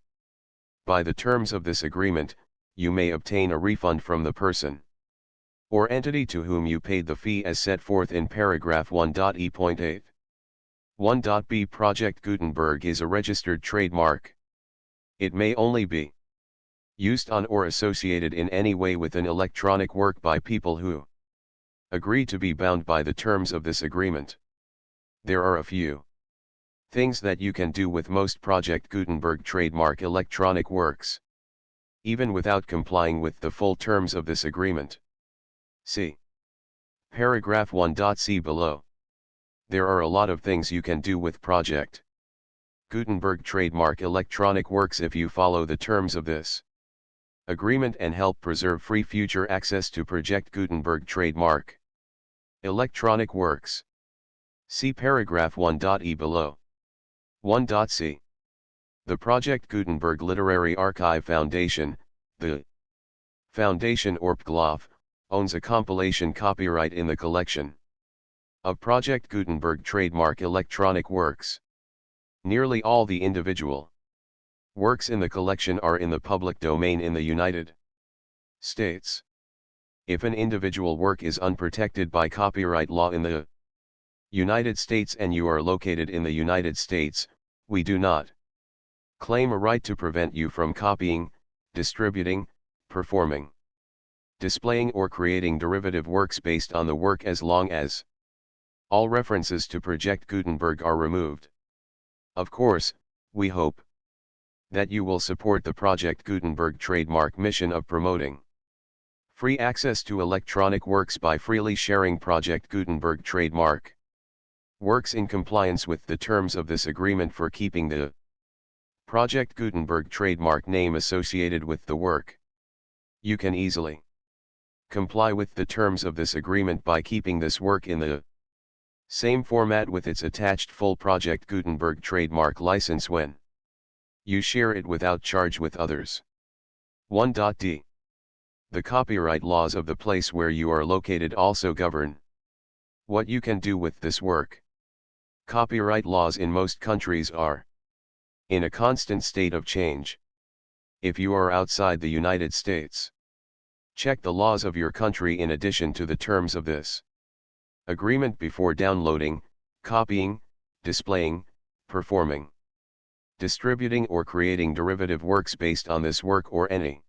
A: by the terms of this agreement, you may obtain a refund from the person or entity to whom you paid the fee as set forth in paragraph 1.e.8. 1.b Project Gutenberg is a registered trademark. It may only be used on or associated in any way with an electronic work by people who agree to be bound by the terms of this agreement. There are a few things that you can do with most Project Gutenberg trademark electronic works, even without complying with the full terms of this agreement. See paragraph 1.c below. There are a lot of things you can do with Project Gutenberg trademark electronic works if you follow the terms of this agreement and help preserve free future access to Project Gutenberg trademark electronic works. See paragraph 1.e below. 1.c. The Project Gutenberg Literary Archive Foundation, the Foundation or PGLOF, owns a compilation copyright in the collection of Project Gutenberg trademark electronic works. Nearly all the individual works in the collection are in the public domain in the United States. If an individual work is unprotected by copyright law in the United States and you are located in the United States, we do not claim a right to prevent you from copying, distributing, performing, displaying or creating derivative works based on the work as long as all references to Project Gutenberg are removed. Of course, we hope that you will support the Project Gutenberg trademark mission of promoting free access to electronic works by freely sharing Project Gutenberg trademark works in compliance with the terms of this agreement for keeping the Project Gutenberg trademark name associated with the work. You can easily comply with the terms of this agreement by keeping this work in the same format with its attached full Project Gutenberg trademark license when you share it without charge with others. 1.d. The copyright laws of the place where you are located also govern what you can do with this work. Copyright laws in most countries are in a constant state of change. If you are outside the United States, check the laws of your country in addition to the terms of this agreement before downloading, copying, displaying, performing, distributing or creating derivative works based on this work or any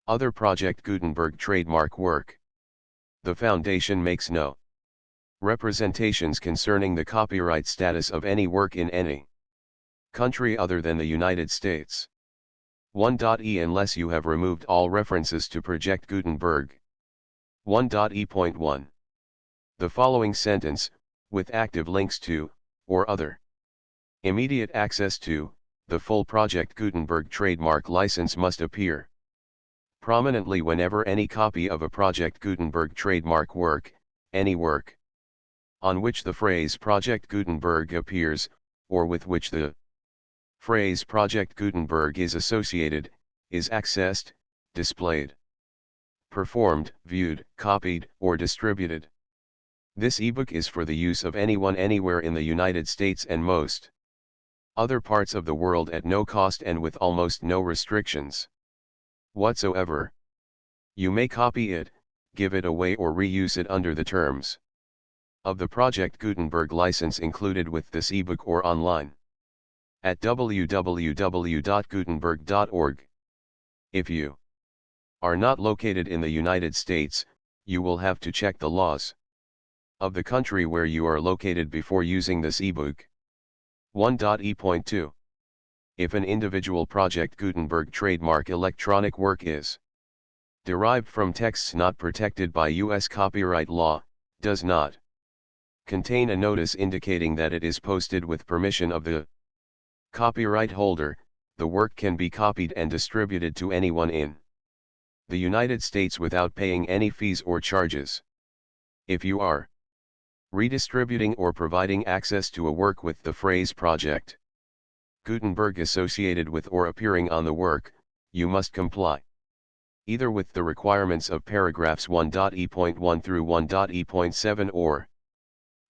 A: other Project Gutenberg trademark work. The Foundation makes no representations concerning the copyright status of any work in any country other than the United States. 1.e Unless you have removed all references to Project Gutenberg. 1.e.1. The following sentence, with active links to, or other immediate access to, the full Project Gutenberg trademark license must appear prominently whenever any copy of a Project Gutenberg trademark work, any work on which the phrase Project Gutenberg appears, or with which the phrase Project Gutenberg is associated, is accessed, displayed, performed, viewed, copied, or distributed. This ebook is for the use of anyone anywhere in the United States and most other parts of the world at no cost and with almost no restrictions whatsoever. You may copy it, give it away or reuse it under the terms of the Project Gutenberg license included with this ebook or online at www.gutenberg.org. If you are not located in the United States, you will have to check the laws of the country where you are located before using this ebook. 1.e.2. If an individual Project Gutenberg trademark electronic work is derived from texts not protected by U.S. copyright law, does not contain a notice indicating that it is posted with permission of the copyright holder, the work can be copied and distributed to anyone in the United States without paying any fees or charges. If you are redistributing or providing access to a work with the phrase Project Gutenberg associated with or appearing on the work, you must comply either with the requirements of paragraphs 1.e.1 through 1.e.7 or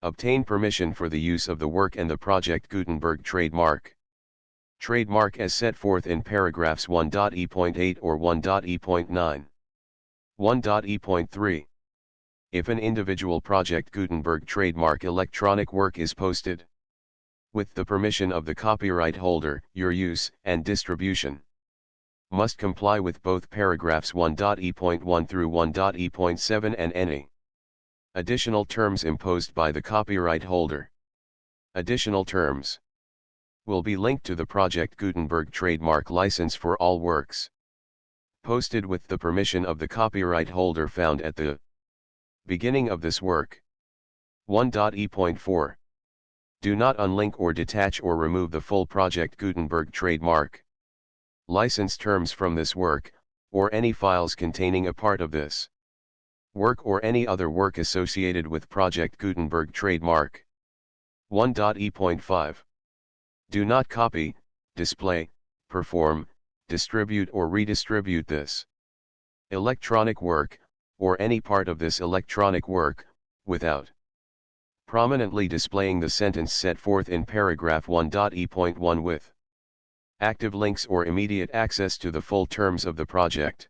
A: obtain permission for the use of the work and the Project Gutenberg trademark. Trademark as set forth in paragraphs 1.e.8 or 1.e.9. 1.e.3. If an individual Project Gutenberg trademark electronic work is posted with the permission of the copyright holder, your use and distribution must comply with both paragraphs 1.e.1 through 1.e.7 and any additional terms imposed by the copyright holder. Additional terms will be linked to the Project Gutenberg trademark license for all works posted with the permission of the copyright holder found at the beginning of this work. 1.e.4. Do not unlink or detach or remove the full Project Gutenberg trademark license terms from this work, or any files containing a part of this work or any other work associated with Project Gutenberg trademark. 1.e.5. Do not copy, display, perform, distribute or redistribute this electronic work, or any part of this electronic work, without prominently displaying the sentence set forth in paragraph 1.e.1 with active links or immediate access to the full terms of the Project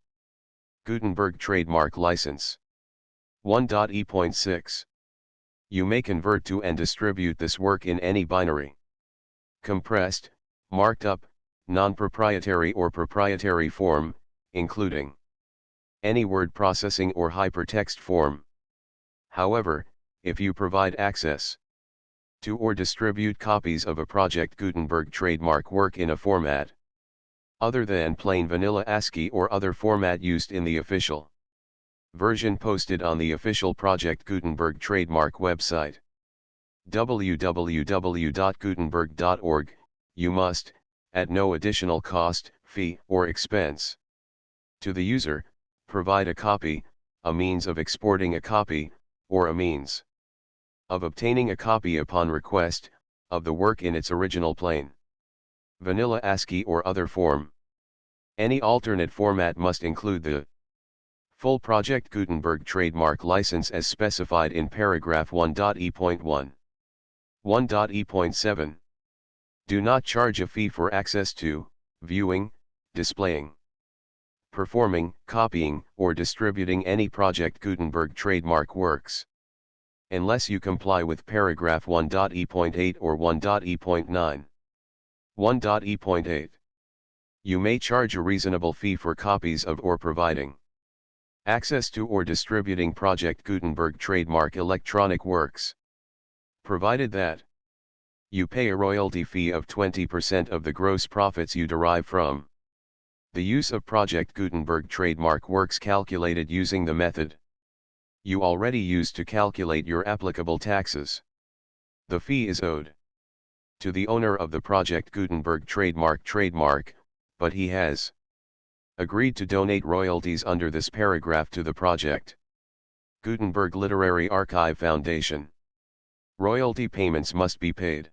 A: Gutenberg trademark license. 1.e.6. You may convert to and distribute this work in any binary, compressed, marked up, non-proprietary or proprietary form, including any word processing or hypertext form. However, if you provide access to or distribute copies of a Project Gutenberg trademark work in a format other than plain vanilla ASCII or other format used in the official version posted on the official Project Gutenberg trademark website, www.gutenberg.org, you must, at no additional cost, fee, or expense to the user, provide a copy, a means of exporting a copy, or a means of obtaining a copy upon request, of the work in its original plain vanilla ASCII or other form. Any alternate format must include the full Project Gutenberg trademark license as specified in paragraph 1.e.1. 1.e.7. Do not charge a fee for access to, viewing, displaying, performing, copying, or distributing any Project Gutenberg trademark works, unless you comply with paragraph 1.e.8 or 1.e.9. 1.e.8. You may charge a reasonable fee for copies of or providing access to or distributing Project Gutenberg trademark electronic works, provided that you pay a royalty fee of 20% of the gross profits you derive from the use of Project Gutenberg trademark works calculated using the method you already used to calculate your applicable taxes. The fee is owed to the owner of the Project Gutenberg trademark, but he has agreed to donate royalties under this paragraph to the Project Gutenberg Literary Archive Foundation. Royalty payments must be paid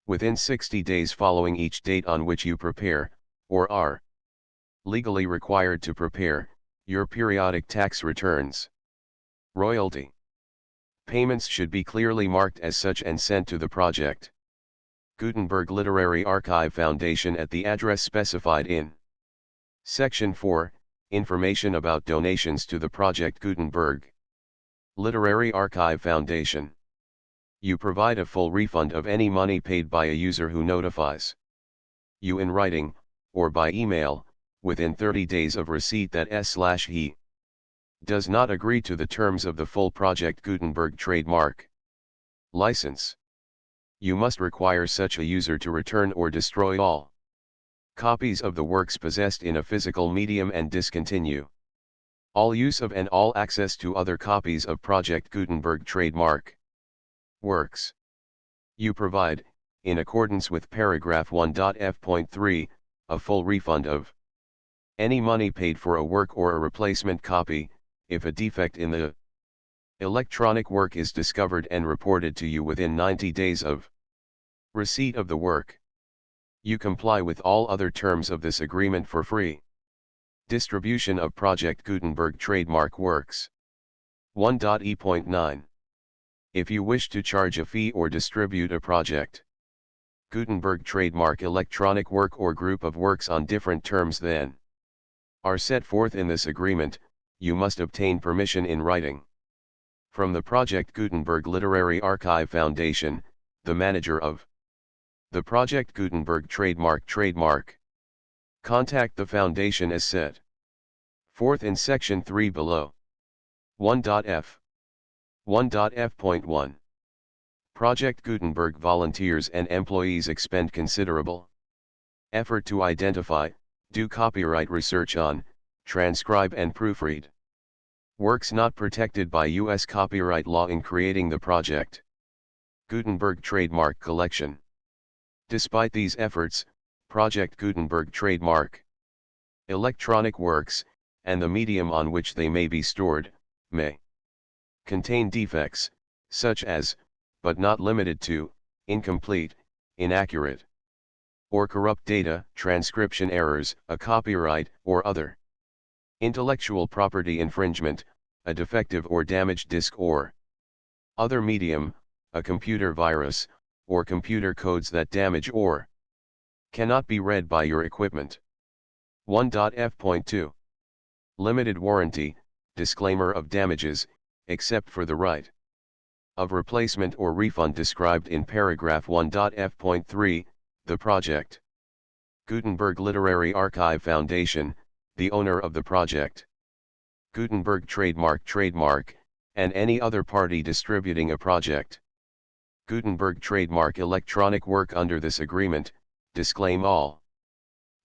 A: within 60 days following each date on which you prepare, or are legally required to prepare, your periodic tax returns. Royalty payments should be clearly marked as such and sent to the Project Gutenberg Literary Archive Foundation at the address specified in Section 4, Information about donations to the Project Gutenberg Literary Archive Foundation. You provide a full refund of any money paid by a user who notifies you in writing, or by email, within 30 days of receipt that he does not agree to the terms of the full Project Gutenberg trademark license. You must require such a user to return or destroy all copies of the works possessed in a physical medium and discontinue all use of and all access to other copies of Project Gutenberg trademark works. You provide, in accordance with paragraph 1.f.3, a full refund of any money paid for a work or a replacement copy, if a defect in the electronic work is discovered and reported to you within 90 days of receipt of the work. You comply with all other terms of this agreement for free. Distribution of Project Gutenberg trademark works. 1.e.9. If you wish to charge a fee or distribute a project Gutenberg trademark electronic work or group of works on different terms than are set forth in this agreement, you must obtain permission in writing from the Project Gutenberg Literary Archive Foundation, the manager of the Project Gutenberg trademark. Contact the foundation as set forth in section 3 below. 1.f. 1.f.1. Project Gutenberg volunteers and employees expend considerable effort to identify, do copyright research on, transcribe and proofread works not protected by U.S. copyright law in creating the Project Gutenberg trademark collection. Despite these efforts, Project Gutenberg trademark electronic works, and the medium on which they may be stored, may contain defects, such as, but not limited to, incomplete, inaccurate, or corrupt data, transcription errors, a copyright or other intellectual property infringement, a defective or damaged disk or other medium, a computer virus, or computer codes that damage or cannot be read by your equipment. 1.f.2. Limited warranty, disclaimer of damages, except for the right of replacement or refund described in paragraph 1.f.3, the Project Gutenberg Literary Archive Foundation, the owner of the Project Gutenberg trademark, and any other party distributing a Project Gutenberg trademark electronic work under this agreement, disclaim all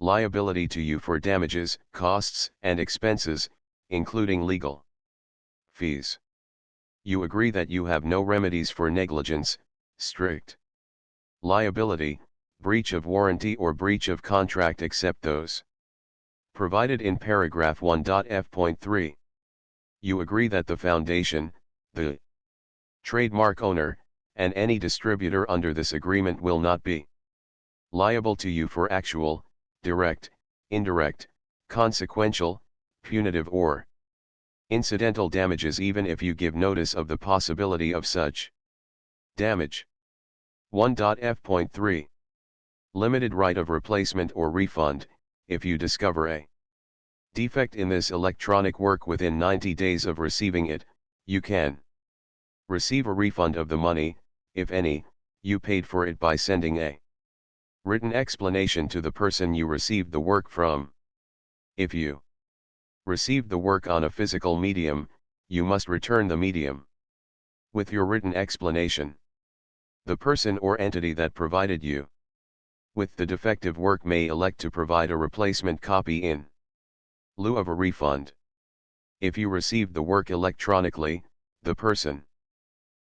A: liability to you for damages, costs, and expenses, including legal fees. You agree that you have no remedies for negligence, strict liability, breach of warranty or breach of contract except those provided in paragraph 1.f.3. You agree that the foundation, the trademark owner, and any distributor under this agreement will not be liable to you for actual, direct, indirect, consequential, punitive or incidental damages even if you give notice of the possibility of such damage. 1.f.3. Limited right of replacement or refund, if you discover a defect in this electronic work within 90 days of receiving it, you can receive a refund of the money, if any, you paid for it by sending a written explanation to the person you received the work from. If you received the work on a physical medium, you must return the medium with your written explanation. The person or entity that provided you with the defective work may elect to provide a replacement copy in lieu of a refund. If you received the work electronically, the person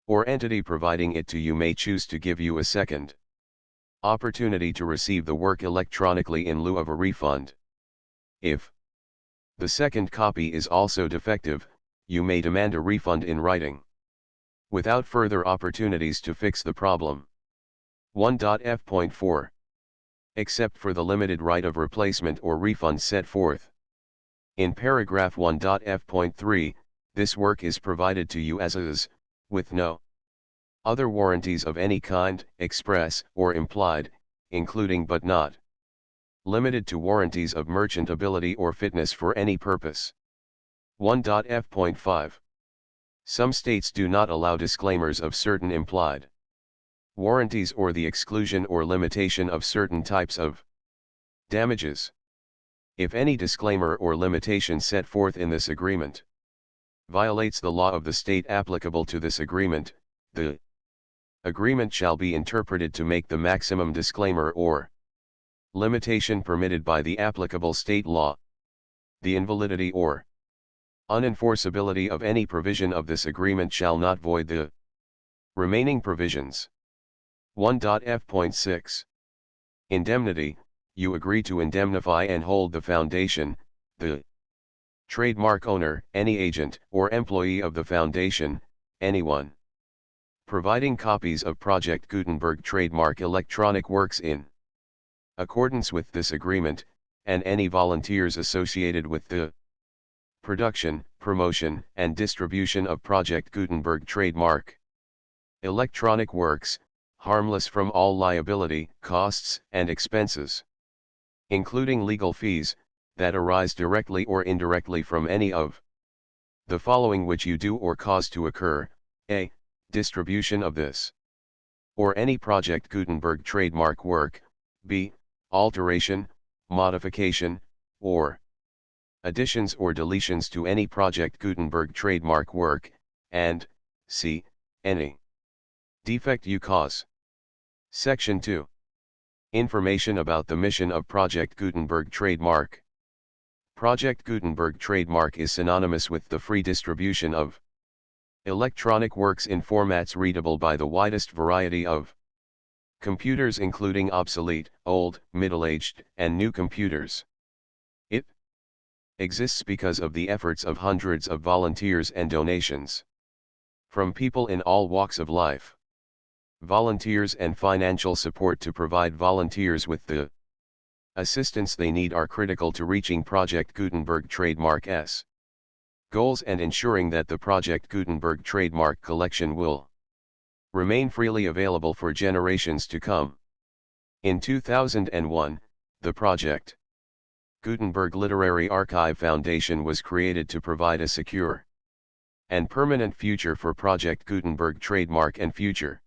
A: or entity providing it to you may choose to give you a second opportunity to receive the work electronically in lieu of a refund. If the second copy is also defective, you may demand a refund in writing, without further opportunities to fix the problem. 1.f.4. Except for the limited right of replacement or refund set forth in paragraph 1.f.3, this work is provided to you as is, with no other warranties of any kind, express or implied, including but not limited to warranties of merchantability or fitness for any purpose. 1.f.5. Some states do not allow disclaimers of certain implied warranties or the exclusion or limitation of certain types of damages. If any disclaimer or limitation set forth in this agreement violates the law of the state applicable to this agreement, the agreement shall be interpreted to make the maximum disclaimer or limitation permitted by the applicable state law. The invalidity or unenforceability of any provision of this agreement shall not void the remaining provisions. 1.f.6. Indemnity. You agree to indemnify and hold the foundation, the trademark owner, any agent or employee of the foundation, anyone providing copies of Project Gutenberg trademark electronic works in accordance with this agreement, and any volunteers associated with the production, promotion, and distribution of Project Gutenberg trademark. Electronic works, harmless from all liability, costs, and expenses, including legal fees, that arise directly or indirectly from any of the following which you do or cause to occur: a. Distribution of this or any Project Gutenberg trademark work, b. Alteration, modification, or additions or deletions to any Project Gutenberg trademark work, and c. Any defect you cause. Section 2. Information about the mission of Project Gutenberg trademark. Project Gutenberg trademark is synonymous with the free distribution of electronic works in formats readable by the widest variety of computers, including obsolete, old, middle-aged, and new computers. It exists because of the efforts of hundreds of volunteers and donations from people in all walks of life. Volunteers and financial support to provide volunteers with the assistance they need are critical to reaching Project Gutenberg trademark's goals and ensuring that the Project Gutenberg trademark collection will remain freely available for generations to come. In 2001, the Project Gutenberg Literary Archive Foundation was created to provide a secure and permanent future for Project Gutenberg trademark and future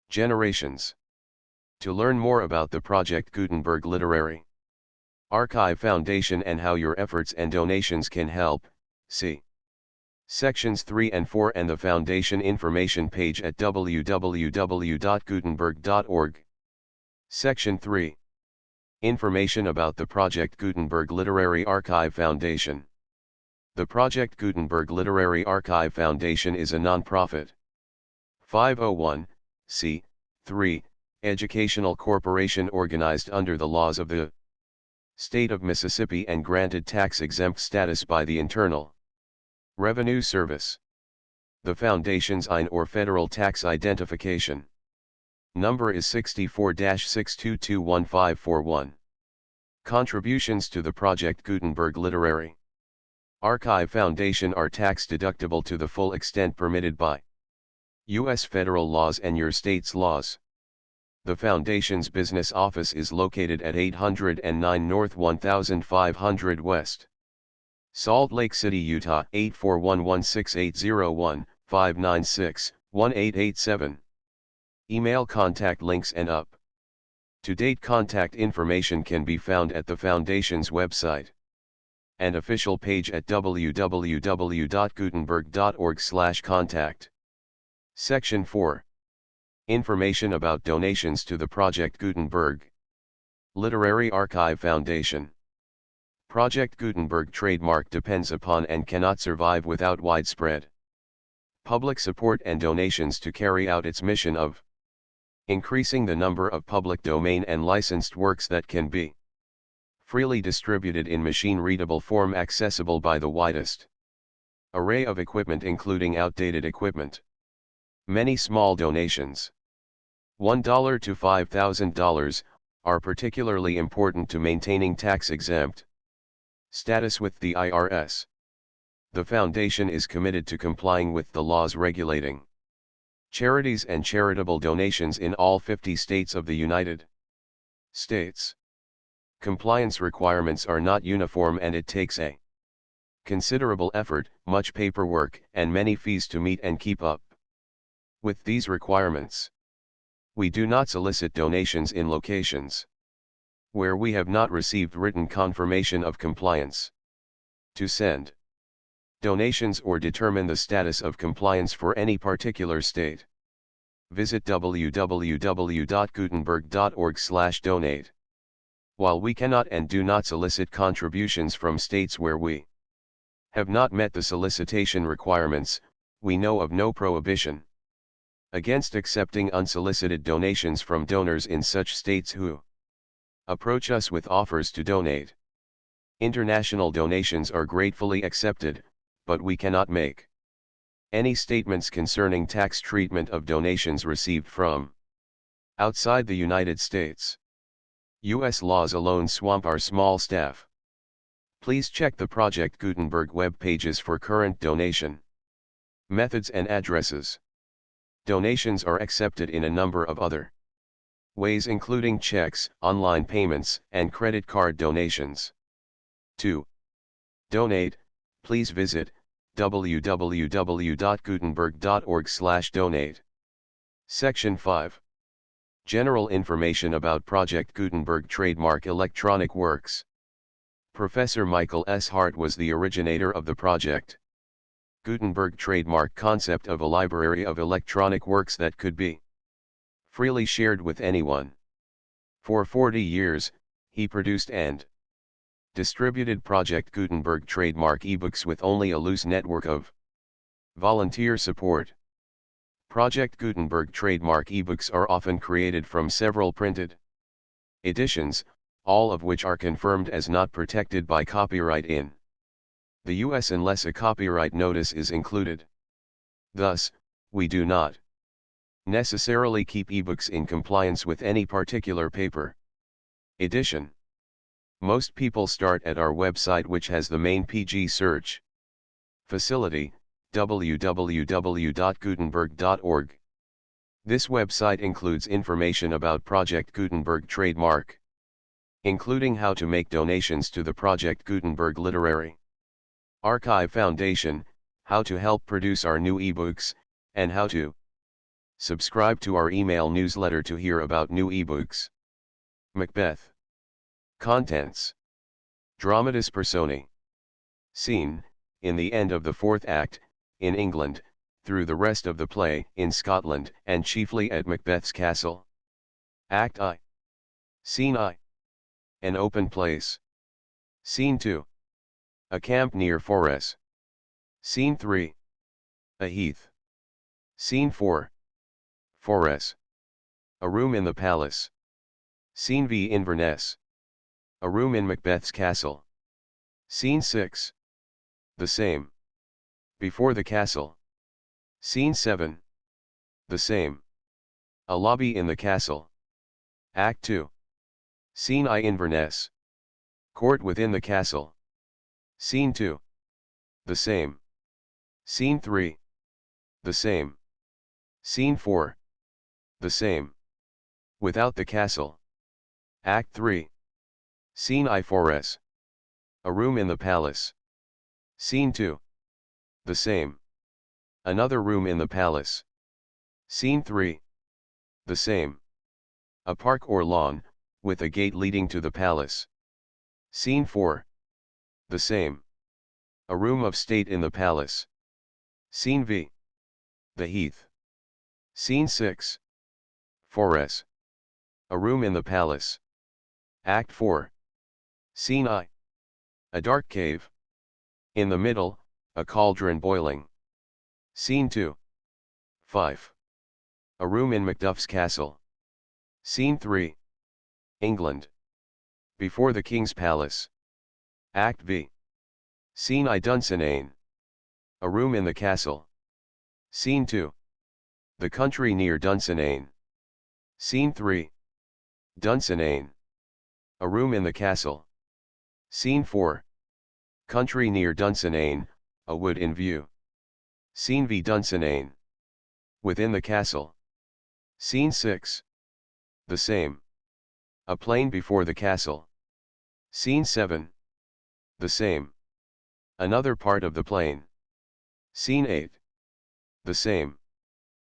A: generations. To learn more about the Project Gutenberg Literary Archive Foundation and how your efforts and donations can help, see Sections 3 and 4 and the Foundation information page at www.gutenberg.org. Section 3. Information about the Project Gutenberg Literary Archive Foundation. The Project Gutenberg Literary Archive Foundation is a non-profit 501(c)(3) educational corporation organized under the laws of the State of Mississippi and granted tax-exempt status by the Internal Revenue Service. The Foundation's IN or Federal Tax Identification number is 64-6221541. Contributions to the Project Gutenberg Literary Archive Foundation are tax-deductible to the full extent permitted by U.S. federal laws and your state's laws. The Foundation's business office is located at 809 North 1500 West, Salt Lake City, Utah 841-16801-596-1887. Email contact links and up-to-date contact information can be found at the Foundation's website and official page at www.gutenberg.org/contact. Section 4. Information about donations to the Project Gutenberg Literary Archive Foundation. Project Gutenberg trademark depends upon and cannot survive without widespread public support and donations to carry out its mission of increasing the number of public domain and licensed works that can be freely distributed in machine-readable form accessible by the widest array of equipment, including outdated equipment. Many small donations, $1 to $5,000, are particularly important to maintaining tax-exempt status with the IRS. The Foundation is committed to complying with the laws regulating charities and charitable donations in all 50 states of the United States. Compliance requirements are not uniform and it takes a considerable effort, much paperwork, and many fees to meet and keep up with these requirements. We do not solicit donations in locations where we have not received written confirmation of compliance. To send donations or determine the status of compliance for any particular state, visit www.gutenberg.org/donate. While we cannot and do not solicit contributions from states where we have not met the solicitation requirements, we know of no prohibition against accepting unsolicited donations from donors in such states who approach us with offers to donate. International donations are gratefully accepted, but we cannot make any statements concerning tax treatment of donations received from outside the United States. US laws alone swamp our small staff. Please check the Project Gutenberg web pages for current donation methods and addresses. Donations are accepted in a number of other ways, including checks, online payments, and credit card donations. To donate, please visit www.gutenberg.org/donate. Section 5. General information about Project Gutenberg trademark electronic works. Professor Michael S. Hart was the originator of the Project Gutenberg trademark concept of a library of electronic works that could be freely shared with anyone. For 40 years, he produced and distributed Project Gutenberg trademark ebooks with only a loose network of volunteer support. Project Gutenberg trademark ebooks are often created from several printed editions, all of which are confirmed as not protected by copyright in the US unless a copyright notice is included. Thus, we do not necessarily keep ebooks in compliance with any particular paper edition. Most people start at our website, which has the main PG search facility, www.gutenberg.org. This website includes information about Project Gutenberg trademark, including how to make donations to the Project Gutenberg Literary Archive Foundation, how to help produce our new ebooks, and how to subscribe to our email newsletter to hear about new ebooks. Macbeth. Contents. Dramatis Personae. Scene, in the end of the fourth act, in England, through the rest of the play, in Scotland, and chiefly at Macbeth's castle. Act I. Scene I. An open place. Scene 2. A camp near Forres. Scene 3. A heath. Scene 4. Forres. A room in the palace. Scene V. Inverness. A room in Macbeth's castle. Scene 6. The same. Before the castle. Scene 7. The same. A lobby in the castle. Act 2. Scene I. Inverness. Court within the castle. Scene 2. The same. Scene 3. The same. Scene 4. The same. Without the castle. Act 3. Scene I. Forres. A room in the palace. Scene 2. The same. Another room in the palace. Scene 3. The same. A park or lawn, with a gate leading to the palace. Scene 4. The same. A room of state in the palace. Scene V. The heath. Scene 6. Forres. A room in the palace. Act 4. Scene I. A dark cave. In the middle, a cauldron boiling. Scene 2. 5. A room in Macduff's castle. Scene 3. England. Before the king's palace. Act V. Scene I. Dunsinane. A room in the castle. Scene 2. The country near Dunsinane. Scene 3. Dunsinane. A room in the castle. Scene 4. Country near Dunsinane, a wood in view. Scene V. Dunsinane. Within the castle. Scene 6. The same. A plain before the castle. Scene 7. The same. Another part of the plain. Scene 8. The same.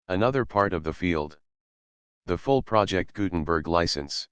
A: Another part of the field. The full Project Gutenberg license.